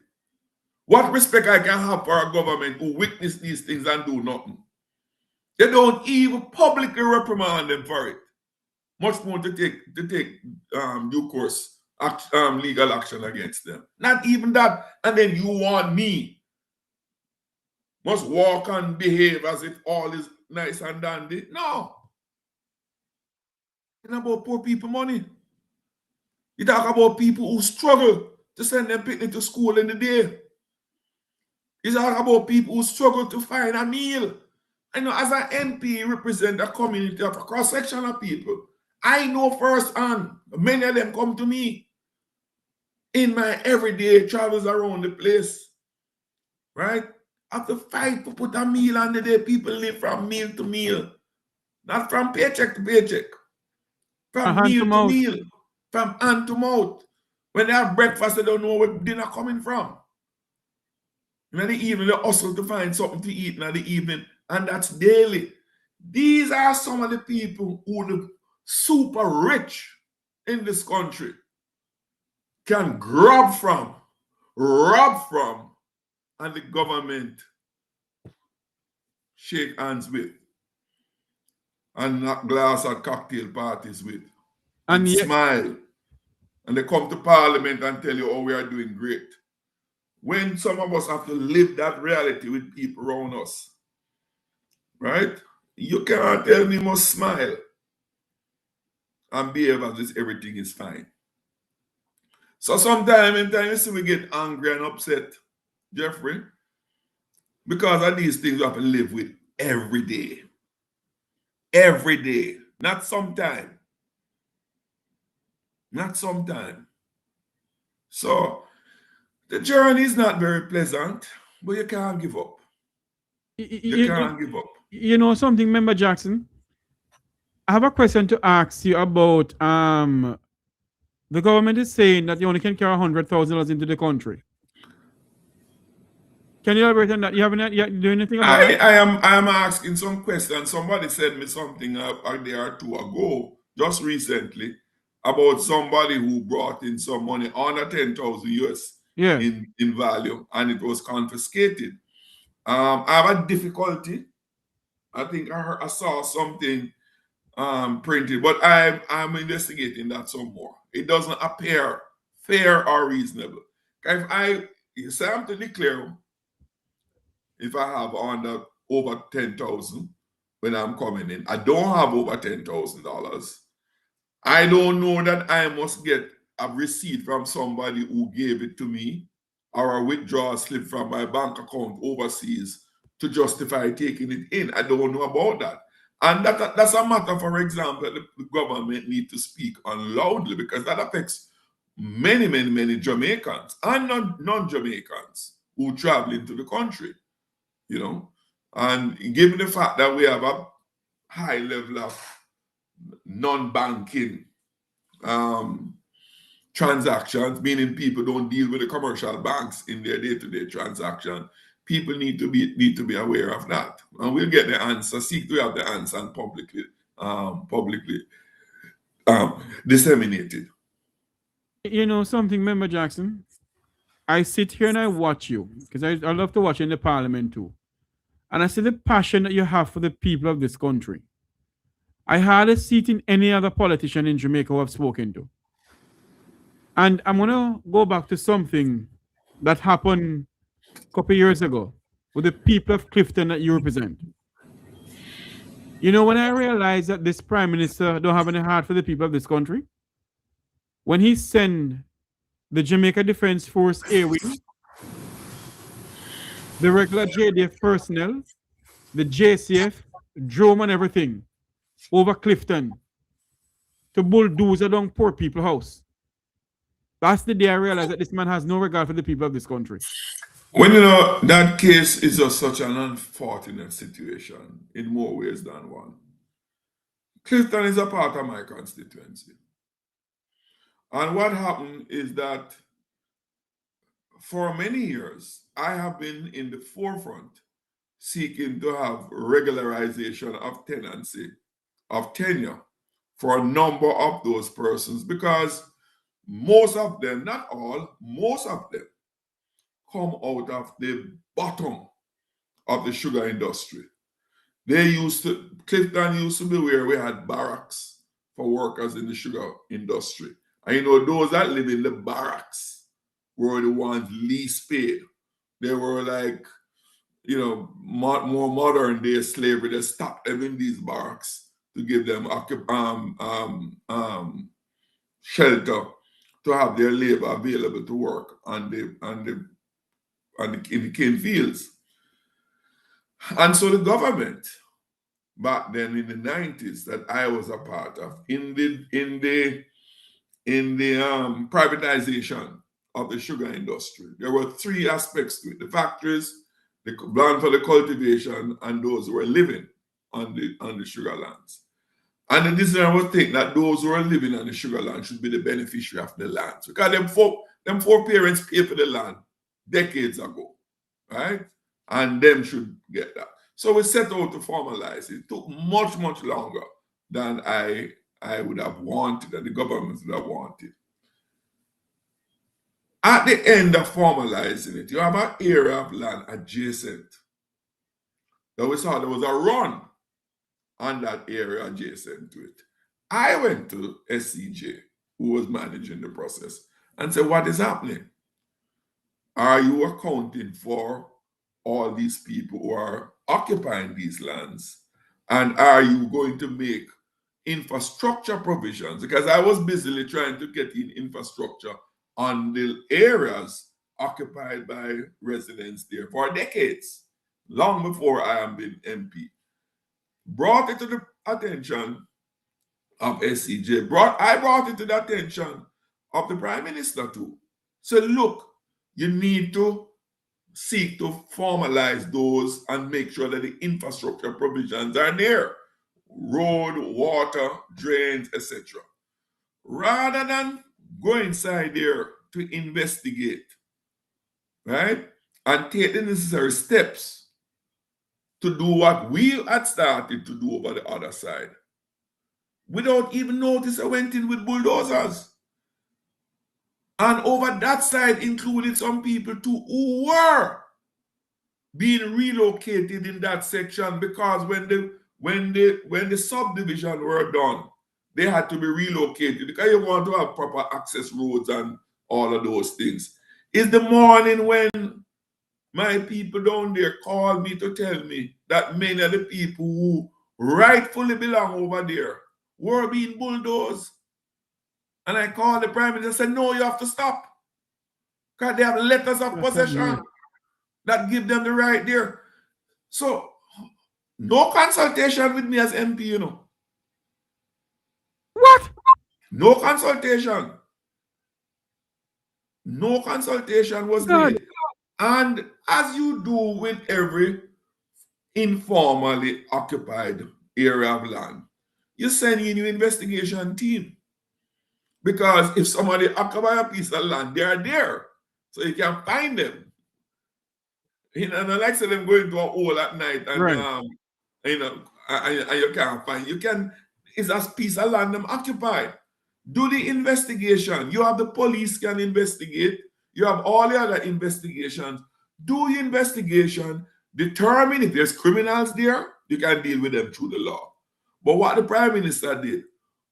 What respect I can have for a government who witness these things and do nothing? They don't even publicly reprimand them for it. Much more to take due course legal action against them. Not even that. And then you want me must walk and behave as if all is nice and dandy. No. It's about poor people money. You talk about people who struggle to send their picnic to school in the day. You talk about people who struggle to find a meal. I know as an MP represent a community of a cross-section of people. I know firsthand, many of them come to me in my everyday travels around the place, right? I have to fight to put a meal on the day. People live from meal to meal, not from paycheck to paycheck, from meal to meal, from hand to mouth. When they have breakfast, they don't know where dinner coming from. In the evening, they hustle to find something to eat in the evening, and that's daily. These are some of the people who are super rich in this country can grab from, rob from, and the government shake hands with and knock glass at cocktail parties with and smile. And they come to Parliament and tell you, oh, we are doing great. When some of us have to live that reality with people around us, right? You can't tell me must smile and behave as if everything is fine. So sometimes you see we get angry and upset, Jeffrey, because of these things we have to live with every day. Every day. Not sometime. Not sometime. So the journey is not very pleasant, but you can't give up. You can't give up. You know something, Member Jackson? I have a question to ask you about the government is saying that you only can carry $100,000 into the country. Can you elaborate on that? You do anything about that? I am asking some questions. Somebody said me something a day or two ago, just recently, about somebody who brought in some money under 10,000 US in value, and it was confiscated. I have a difficulty. I think I saw something printed, but I'm investigating that some more. It doesn't appear fair or reasonable. If I say I'm to declare if I have under over 10,000 when I'm coming in, I don't have over $10,000. I don't know that I must get a receipt from somebody who gave it to me or a withdrawal slip from my bank account overseas to justify taking it in. I don't know about that. And that's a matter, for example, the government need to speak on loudly, because that affects many, many, many Jamaicans and non-Jamaicans who travel into the country, you know. And given the fact that we have a high level of non-banking transactions, meaning people don't deal with the commercial banks in their day-to-day transaction, people need to be aware of that, and we'll get the answer. Seek to have the answer and publicly disseminated. You know something, Member Jackson? I sit here and I watch you, because I love to watch in the Parliament too, and I see the passion that you have for the people of this country. I hardly see it in any other politician in Jamaica who I've spoken to. And I'm gonna go back to something that happened a couple years ago with the people of Clifton that you represent. You know, when I realized that this Prime Minister don't have any heart for the people of this country, when he sent the Jamaica Defense Force Air Wing, the regular JDF personnel, the JCF, drone and everything, over Clifton to bulldoze down poor people's house. That's the day I realized that this man has no regard for the people of this country. Well, you know, that case is just such an unfortunate situation in more ways than one. Clifton is a part of my constituency. And what happened is that for many years, I have been in the forefront seeking to have regularization of tenancy, of tenure for a number of those persons, because most of them, not all, most of them come out of the bottom of the sugar industry. Clifton used to be where we had barracks for workers in the sugar industry. And you know, those that live in the barracks were the ones least paid. They were like, you know, more modern day slavery. They stopped them in these barracks to give them shelter, to have their labor available to work in the cane fields. And so the government back then in the 90s that I was a part of, in the privatization of the sugar industry, there were three aspects to it: the factories, the land for the cultivation, and those who were living on the sugar lands. And the decision was taken that those who are living on the sugar land should be the beneficiary of the land, because them four parents paid for the land decades ago, right? And them should get that. So we set out to formalize it. It took much, much longer than I would have wanted, and the government would have wanted. At the end of formalizing it, you have an area of land adjacent. Now we saw there was a run on that area adjacent to it. I went to SCJ, who was managing the process, and said, what is happening? Are you accounting for all these people who are occupying these lands? And are you going to make infrastructure provisions? Because I was busily trying to get in infrastructure on the areas occupied by residents there for decades, long before I have been MP. Brought it to the attention of SCJ. I brought it to the attention of the Prime Minister too. So look, you need to seek to formalize those and make sure that the infrastructure provisions are there. Road, water, drains, etc. Rather than go inside there to investigate, right? And take the necessary steps to do what we had started to do over the other side. Without even notice, I went in with bulldozers. And over that side included some people too who were being relocated in that section, because when the subdivision were done, they had to be relocated because you want to have proper access roads and all of those things. It's the morning when my people down there called me to tell me that many of the people who rightfully belong over there were being bulldozed. And I called the Prime Minister and said, no, you have to stop. Because they have letters of possession that give them the right there. So, no consultation with me as MP, you know. What? No consultation. No consultation was made. And as you do with every informally occupied area of land, you send in your investigation team. Because if somebody occupies a piece of land, they are there. So you can find them. You know, and I like to say them go into a hole at night and you know, and you can't find. It's a piece of land them occupied. Do the investigation. You have the police can investigate. You have all the other investigations. Do the investigation. Determine if there's criminals there. You can deal with them through the law. But what the Prime Minister did,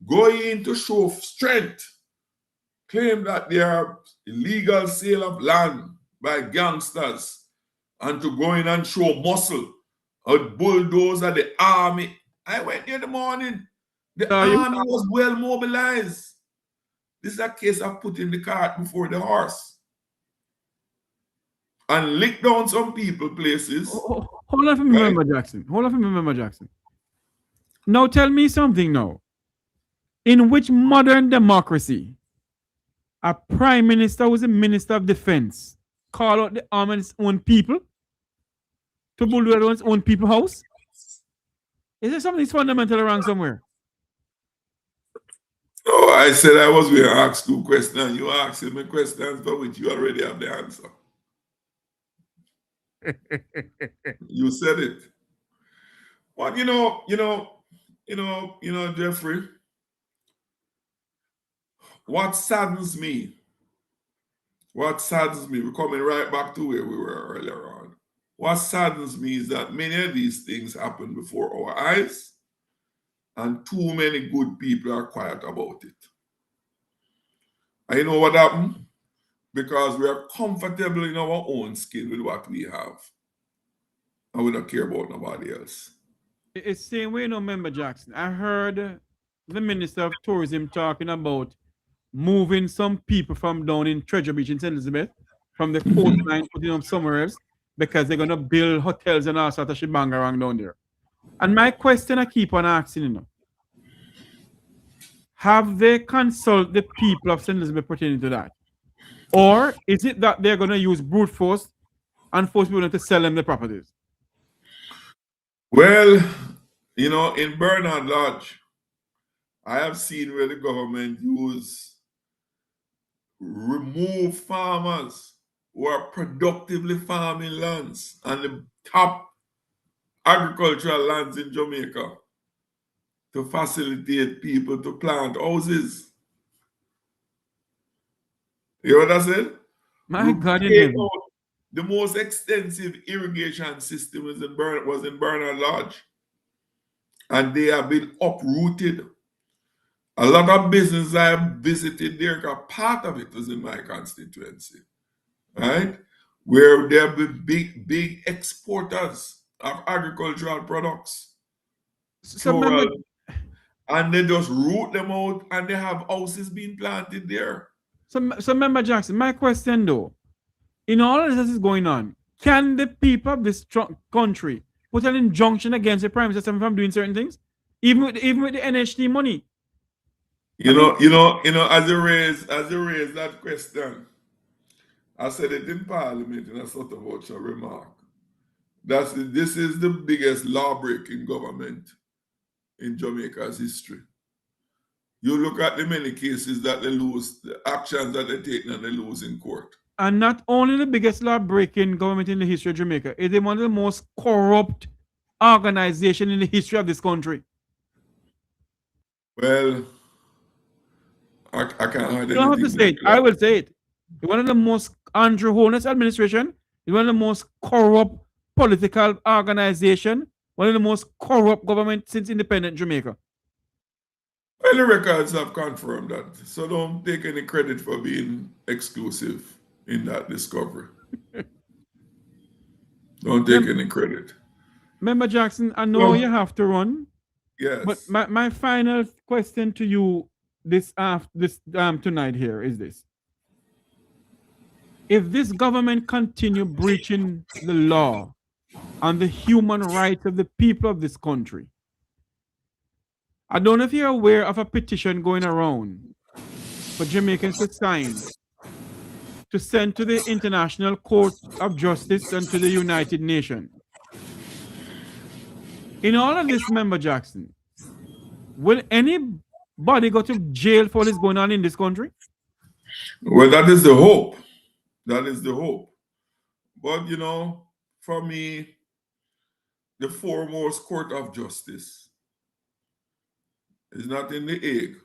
going to show strength, claim that there are illegal sale of land by gangsters, and to go in and show muscle, a bulldozer, the army. I went there in the morning. The army was well mobilized. This is a case of putting the cart before the horse. And lick down some people places. Hold on for me, Member Jackson. Hold on for me, Member Jackson. Now tell me something now. In which modern democracy a Prime Minister who's a Minister of Defense call out the arm of his own people to bulldoze his own people's house? Is there something fundamentally wrong somewhere? No, I said I was going to ask 2 questions. You asked me questions for which you already have the answer. You said it. But you know, Jeffrey, what saddens me, we're coming right back to where we were earlier on. What saddens me is that many of these things happen before our eyes, and too many good people are quiet about it. And you know what happened? Because we are comfortable in our own skin with what we have. And we don't care about nobody else. It's the same way, Member Jackson. I heard the Minister of Tourism talking about moving some people from down in Treasure Beach in St. Elizabeth, from the coastline, putting them somewhere else, because they're going to build hotels and all sorts of shebang around down there. And my question I keep on asking, have they consulted the people of St. Elizabeth pertaining to that? Or is it that they're going to use brute force and force people to sell them the properties? Well, in Bernard Lodge, I have seen where the government remove farmers who are productively farming lands and the top agricultural lands in Jamaica to facilitate people to plant houses. You know what I said? My God, in take heaven. out the most extensive irrigation system was in Bernard Lodge, and they have been uprooted. A lot of businesses I have visited there, because part of it was in my constituency, right? Where they have been big exporters of agricultural products. And they just root them out, and they have houses being planted there. So Member Jackson, my question though, in all of this is going on, can the people of this country put an injunction against the Prime Minister from doing certain things, even with the NHT money? You know, as you raise that question, I said it in Parliament in a sort of voucher remark. This is the biggest law-breaking government in Jamaica's history. You look at the many cases that they lose, the actions that they take and they lose in court. And not only the biggest law-breaking government in the history of Jamaica, it is one of the most corrupt organizations in the history of this country. Well, I can't hide. You don't have to say it. I will say it. It's one of the most, Andrew Holness administration is one of the most corrupt political organization, one of the most corrupt government since independent Jamaica. Well, the records have confirmed that. So don't take any credit for being exclusive in that discovery. Don't take any credit. Member Jackson, I know you have to run. Yes. But my final question to you tonight here is this. If this government continue breaching the law and the human rights of the people of this country, I don't know if you're aware of a petition going around for Jamaicans to sign to send to the International Court of Justice and to the United Nations. In all of this, Member Jackson, will anybody go to jail for what is going on in this country? Well, that is the hope. That is the hope. But, for me, the foremost court of justice is not in The Hague.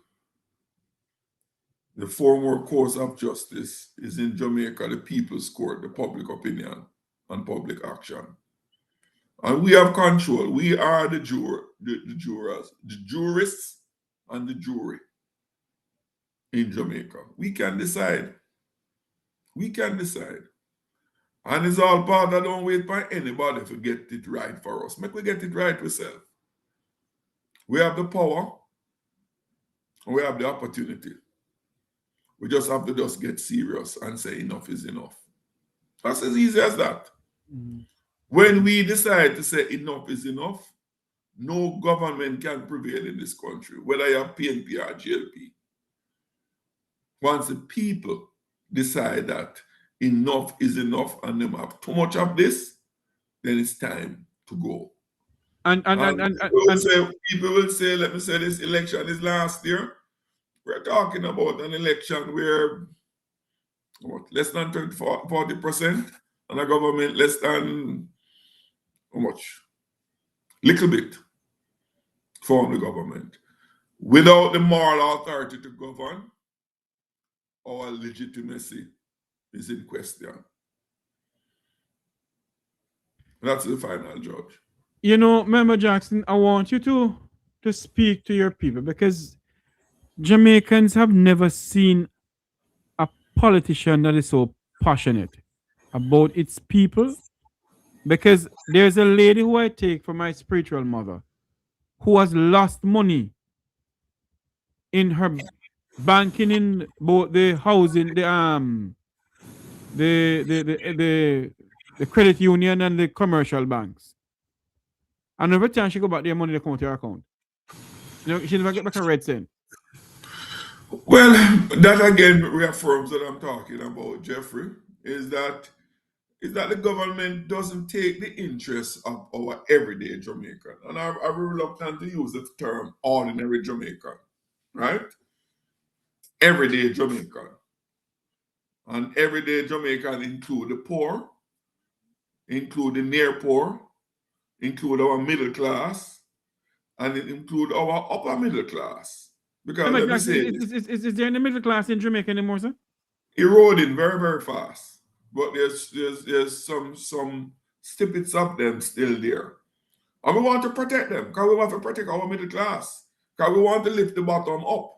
The foremost court of justice is in Jamaica, the People's Court, the public opinion and public action. And we have control. We are the jurors, the jurists and the jury in Jamaica. We can decide. We can decide. And it's all part that don't wait for anybody to get it right for us. Make we get it right ourselves. We have the power and we have the opportunity. We just have to just get serious and say enough is enough. That's as easy as that. When we decide to say enough is enough, no government can prevail in this country, whether you have PNP or JLP. Once the people decide that enough is enough and them have too much of this, then it's time to go. People will say, let me say this election is last year. We're talking about an election where less than 40% and a government less than how much? Little bit form the government. Without the moral authority to govern, our legitimacy is in question. That's the final judge. Member Jackson, I want you to speak to your people, because Jamaicans have never seen a politician that is so passionate about its people. Because there's a lady who I take for my spiritual mother who has lost money in her banking in both the housing, the credit union and the commercial banks. And every time she go back, their money they come to her account. She never get back a red cent. Well, that again reaffirms what I'm talking about, Jeffrey, is that the government doesn't take the interests of our everyday Jamaican. And I'm reluctant to use the term ordinary Jamaican, right? Everyday Jamaican. And everyday Jamaican include the poor, include the near poor, include our middle class, and it include our upper middle class. Because let me say is there any middle class in Jamaica anymore, sir? eroding very, very fast. But there's some snippets of them still there. And we want to protect them because we want to protect our middle class. Because we want to lift the bottom up.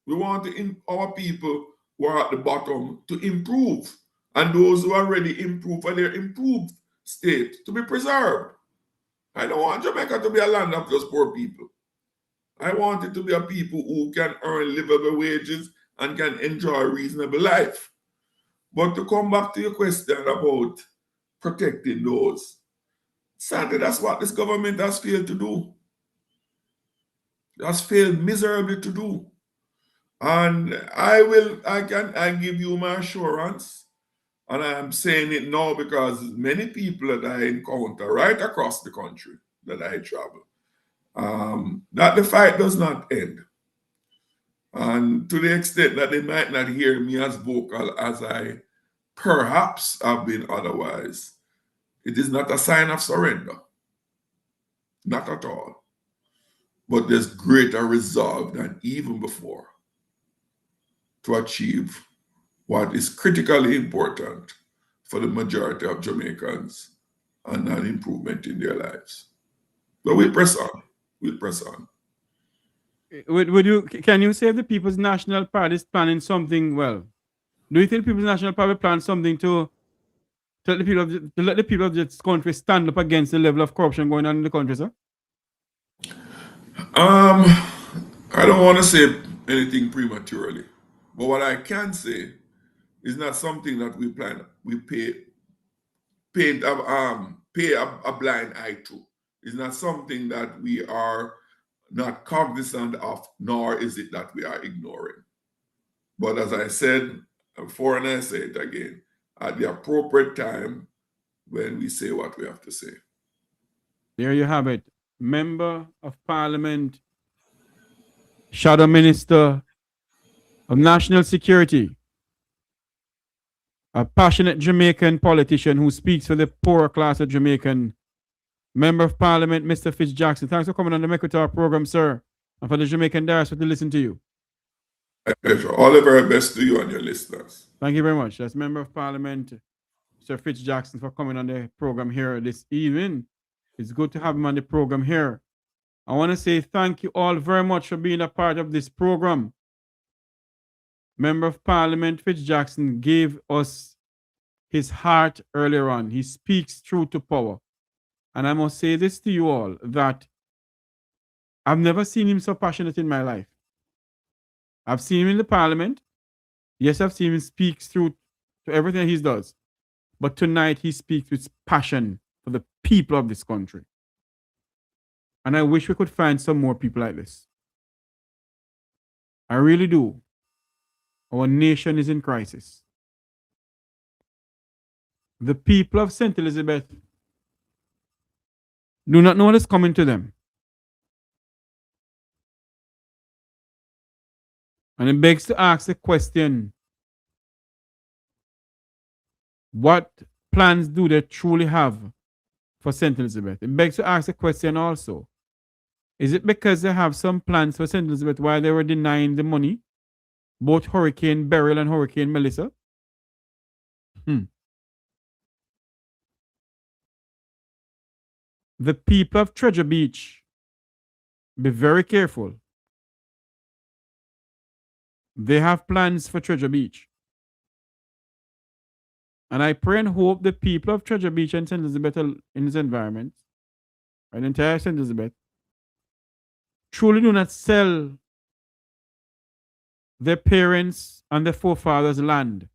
We want our people who are at the bottom to improve. And those who are already improved for their improved state to be preserved. I don't want Jamaica to be a land of just poor people. I want it to be a people who can earn livable wages and can enjoy a reasonable life. But to come back to your question about protecting those, sadly, that's what this government has failed to do. It has failed miserably to do. And I give you my assurance, and I'm saying it now because many people that I encounter right across the country that I travel, that the fight does not end. And to the extent that they might not hear me as vocal as I perhaps have been otherwise, it is not a sign of surrender. Not at all. But there's greater resolve than even before to achieve what is critically important for the majority of Jamaicans and an improvement in their lives. But we press on. We press on. Can you say the People's National Party is planning something? Well, do you think People's National Party plans something to let the people of this country stand up against the level of corruption going on in the country, sir? I don't want to say anything prematurely, but what I can say is not something that we plan. We pay a blind eye to. It's not something that we are not cognizant of, nor is it that we are ignoring. But as I said before, and I say it again, at the appropriate time when we say what we have to say. There you have it. Member of Parliament, Shadow Minister of National Security, a passionate Jamaican politician who speaks for the poorer class of Jamaican. Member of Parliament, Mr. Fitz Jackson. Thanks for coming on the Make We Talk program, sir, and for the Jamaican diaspora to listen to you. My pleasure. All the very best to you and your listeners. Thank you very much. That's Member of Parliament, Sir Fitz Jackson, for coming on the program here this evening. It's good to have him on the program here. I want to say thank you all very much for being a part of this program. Member of Parliament Fitz Jackson gave us his heart earlier on. He speaks truth to power. And I must say this to you all, that I've never seen him so passionate in my life. I've seen him in the Parliament. Yes, I've seen him speak truth to everything he does. But tonight he speaks with passion for the people of this country. And I wish we could find some more people like this. I really do. Our nation is in crisis. The people of St. Elizabeth do not know what is coming to them. And it begs to ask the question, what plans do they truly have for St. Elizabeth? It begs to ask the question also, is it because they have some plans for St. Elizabeth while they were denying the money? Both Hurricane Beryl and Hurricane Melissa? The people of Treasure Beach, be very careful. They have plans for Treasure Beach. And I pray and hope the people of Treasure Beach and St. Elizabeth in this environment, and entire St. Elizabeth, truly do not sell their parents and their forefathers' land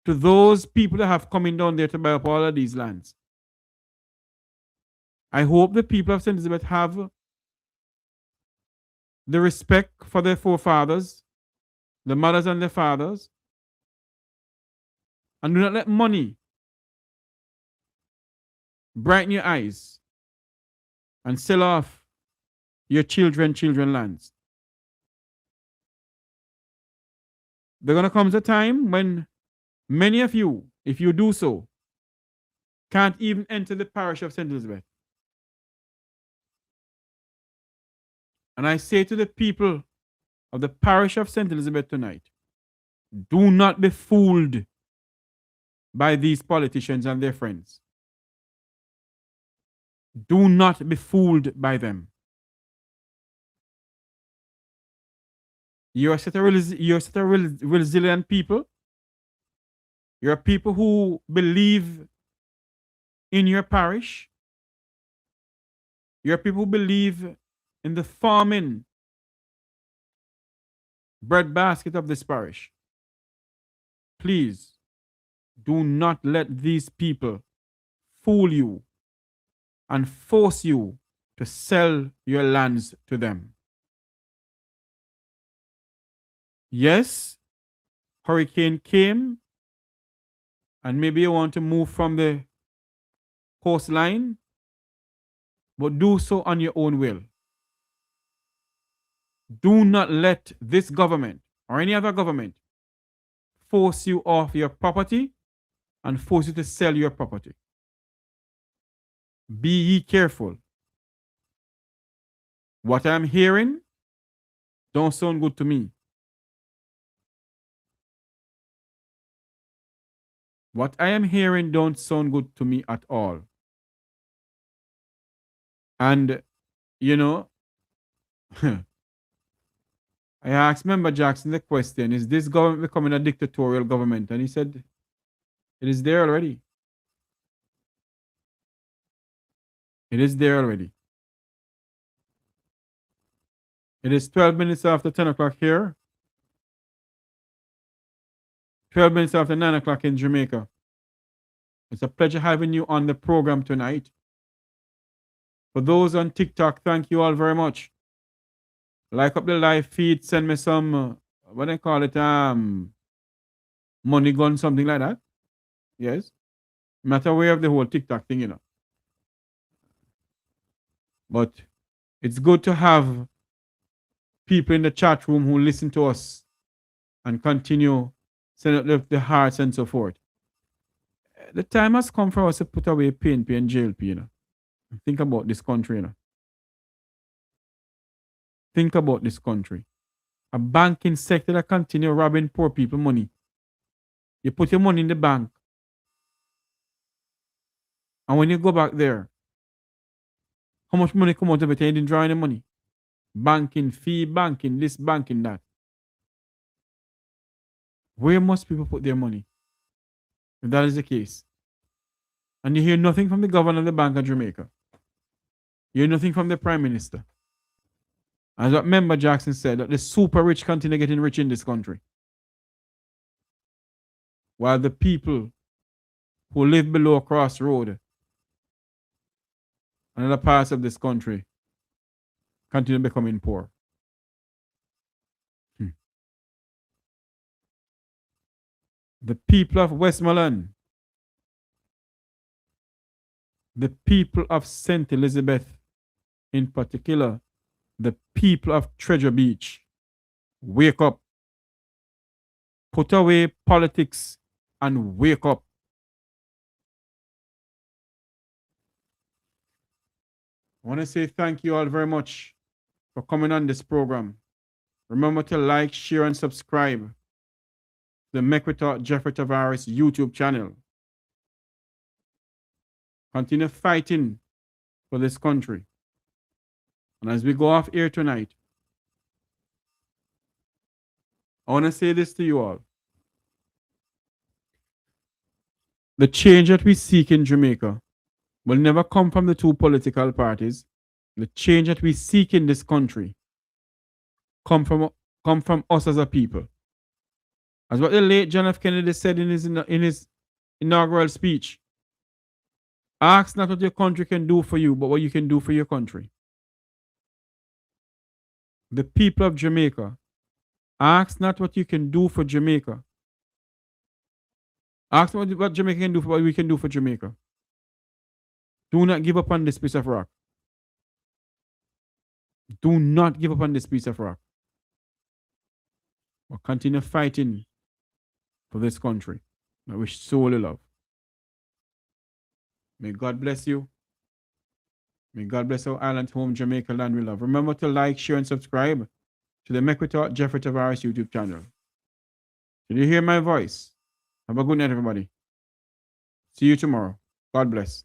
to those people that have coming down there to buy up all of these lands. I hope the people of St. Elizabeth have the respect for their forefathers, the mothers and their fathers, and do not let money brighten your eyes and sell off your children's lands. There's going to come a time when many of you, if you do so, can't even enter the parish of St. Elizabeth. And I say to the people of the parish of St. Elizabeth tonight, do not be fooled by these politicians and their friends. Do not be fooled by them. You're such a resilient people. You're people who believe in your parish. You're people who believe in the farming breadbasket of this parish. Please do not let these people fool you and force you to sell your lands to them. Yes, hurricane came, and maybe you want to move from the coastline, but do so on your own will. Do not let this government or any other government force you off your property and force you to sell your property. Be ye careful. What I'm hearing don't sound good to me. What I am hearing don't sound good to me at all. And, you know, I asked Member Jackson the question, is this government becoming a dictatorial government? And he said, it is there already. It is there already. It is 12 minutes after 10 o'clock here. 12 minutes after 9 o'clock in Jamaica. It's a pleasure having you on the program tonight. For those on TikTok, thank you all very much. Like up the live feed, send me some, what do they call it, money gun, something like that. Yes. I'm not aware of the whole TikTok thing, you know. But it's good to have people in the chat room who listen to us and continue sending up the hearts and so forth. The time has come for us to put away PNP and JLP, you know. Think about this country, you know. Think about this country. A banking sector that continue robbing poor people money. You put your money in the bank. And when you go back there, how much money come out of it? You didn't draw any money. Banking, fee, banking, this, banking, that. Where must people put their money? If that is the case. And you hear nothing from the governor of the Bank of Jamaica. You hear nothing from the Prime Minister. As what Member Jackson said, that the super rich continue getting rich in this country. While the people who live below Crossroad and other parts of this country continue becoming poor. The people of Westmoreland, the people of St. Elizabeth in particular, the people of Treasure Beach, wake up. Put away politics and wake up. I want to say thank you all very much for coming on this program. Remember to like, share, and subscribe to the Mekwita Jeffrey Tavares YouTube channel. Continue fighting for this country. And as we go off air tonight, I want to say this to you all. The change that we seek in Jamaica will never come from the two political parties. The change that we seek in this country come from us as a people. As what the late John F. Kennedy said in his inaugural speech, ask not what your country can do for you, but what you can do for your country. The people of Jamaica, ask not what you can do for Jamaica. Ask what Jamaica can do for what we can do for Jamaica. Do not give up on this piece of rock. Do not give up on this piece of rock. But continue fighting for this country that we sorely love. May God bless you. May God bless our island home, Jamaica land we love. Remember to like, share, and subscribe to the Make We Talk Jeffrey Tavares YouTube channel. Did you hear my voice? Have a good night, everybody. See you tomorrow. God bless.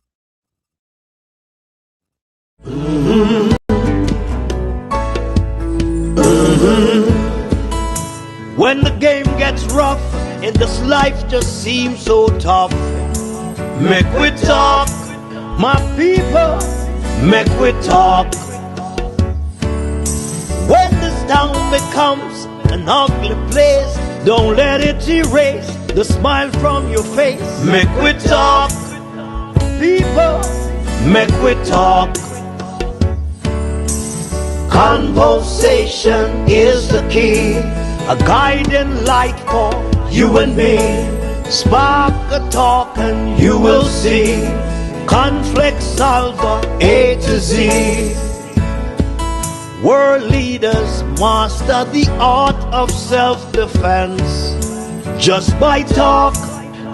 When the game gets rough and this life just seems so tough, make we talk, my people, make we talk. When this town becomes an ugly place, don't let it erase the smile from your face. Make we talk, people, make we talk. Conversation is the key, a guiding light for you and me. Spark a talk and you will see. Conflict solver A to Z. World leaders master the art of self-defense just by talk.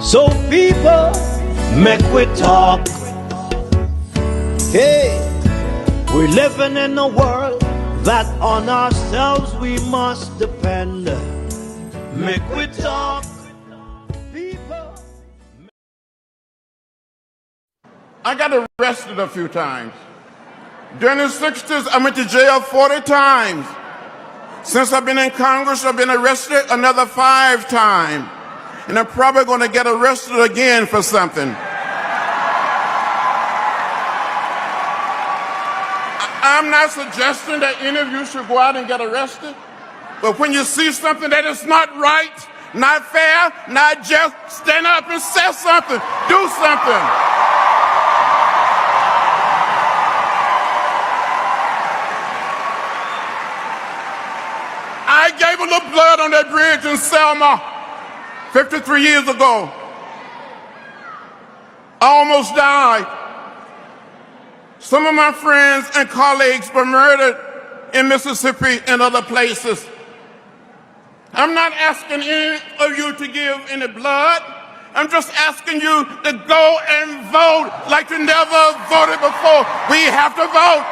So people, make we talk. Hey, we're living in a world that on ourselves we must depend. Make we talk, people. I got arrested a few times. During the 60s, I went to jail 40 times. Since I've been in Congress, I've been arrested another 5 times. And I'm probably going to get arrested again for something. I'm not suggesting that any of you should go out and get arrested, but when you see something that is not right, not fair, not just, stand up and say something, do something. I gave a little blood on that bridge in Selma 53 years ago. I almost died. Some of my friends and colleagues were murdered in Mississippi and other places. I'm not asking any of you to give any blood. I'm just asking you to go and vote like you never voted before. We have to vote.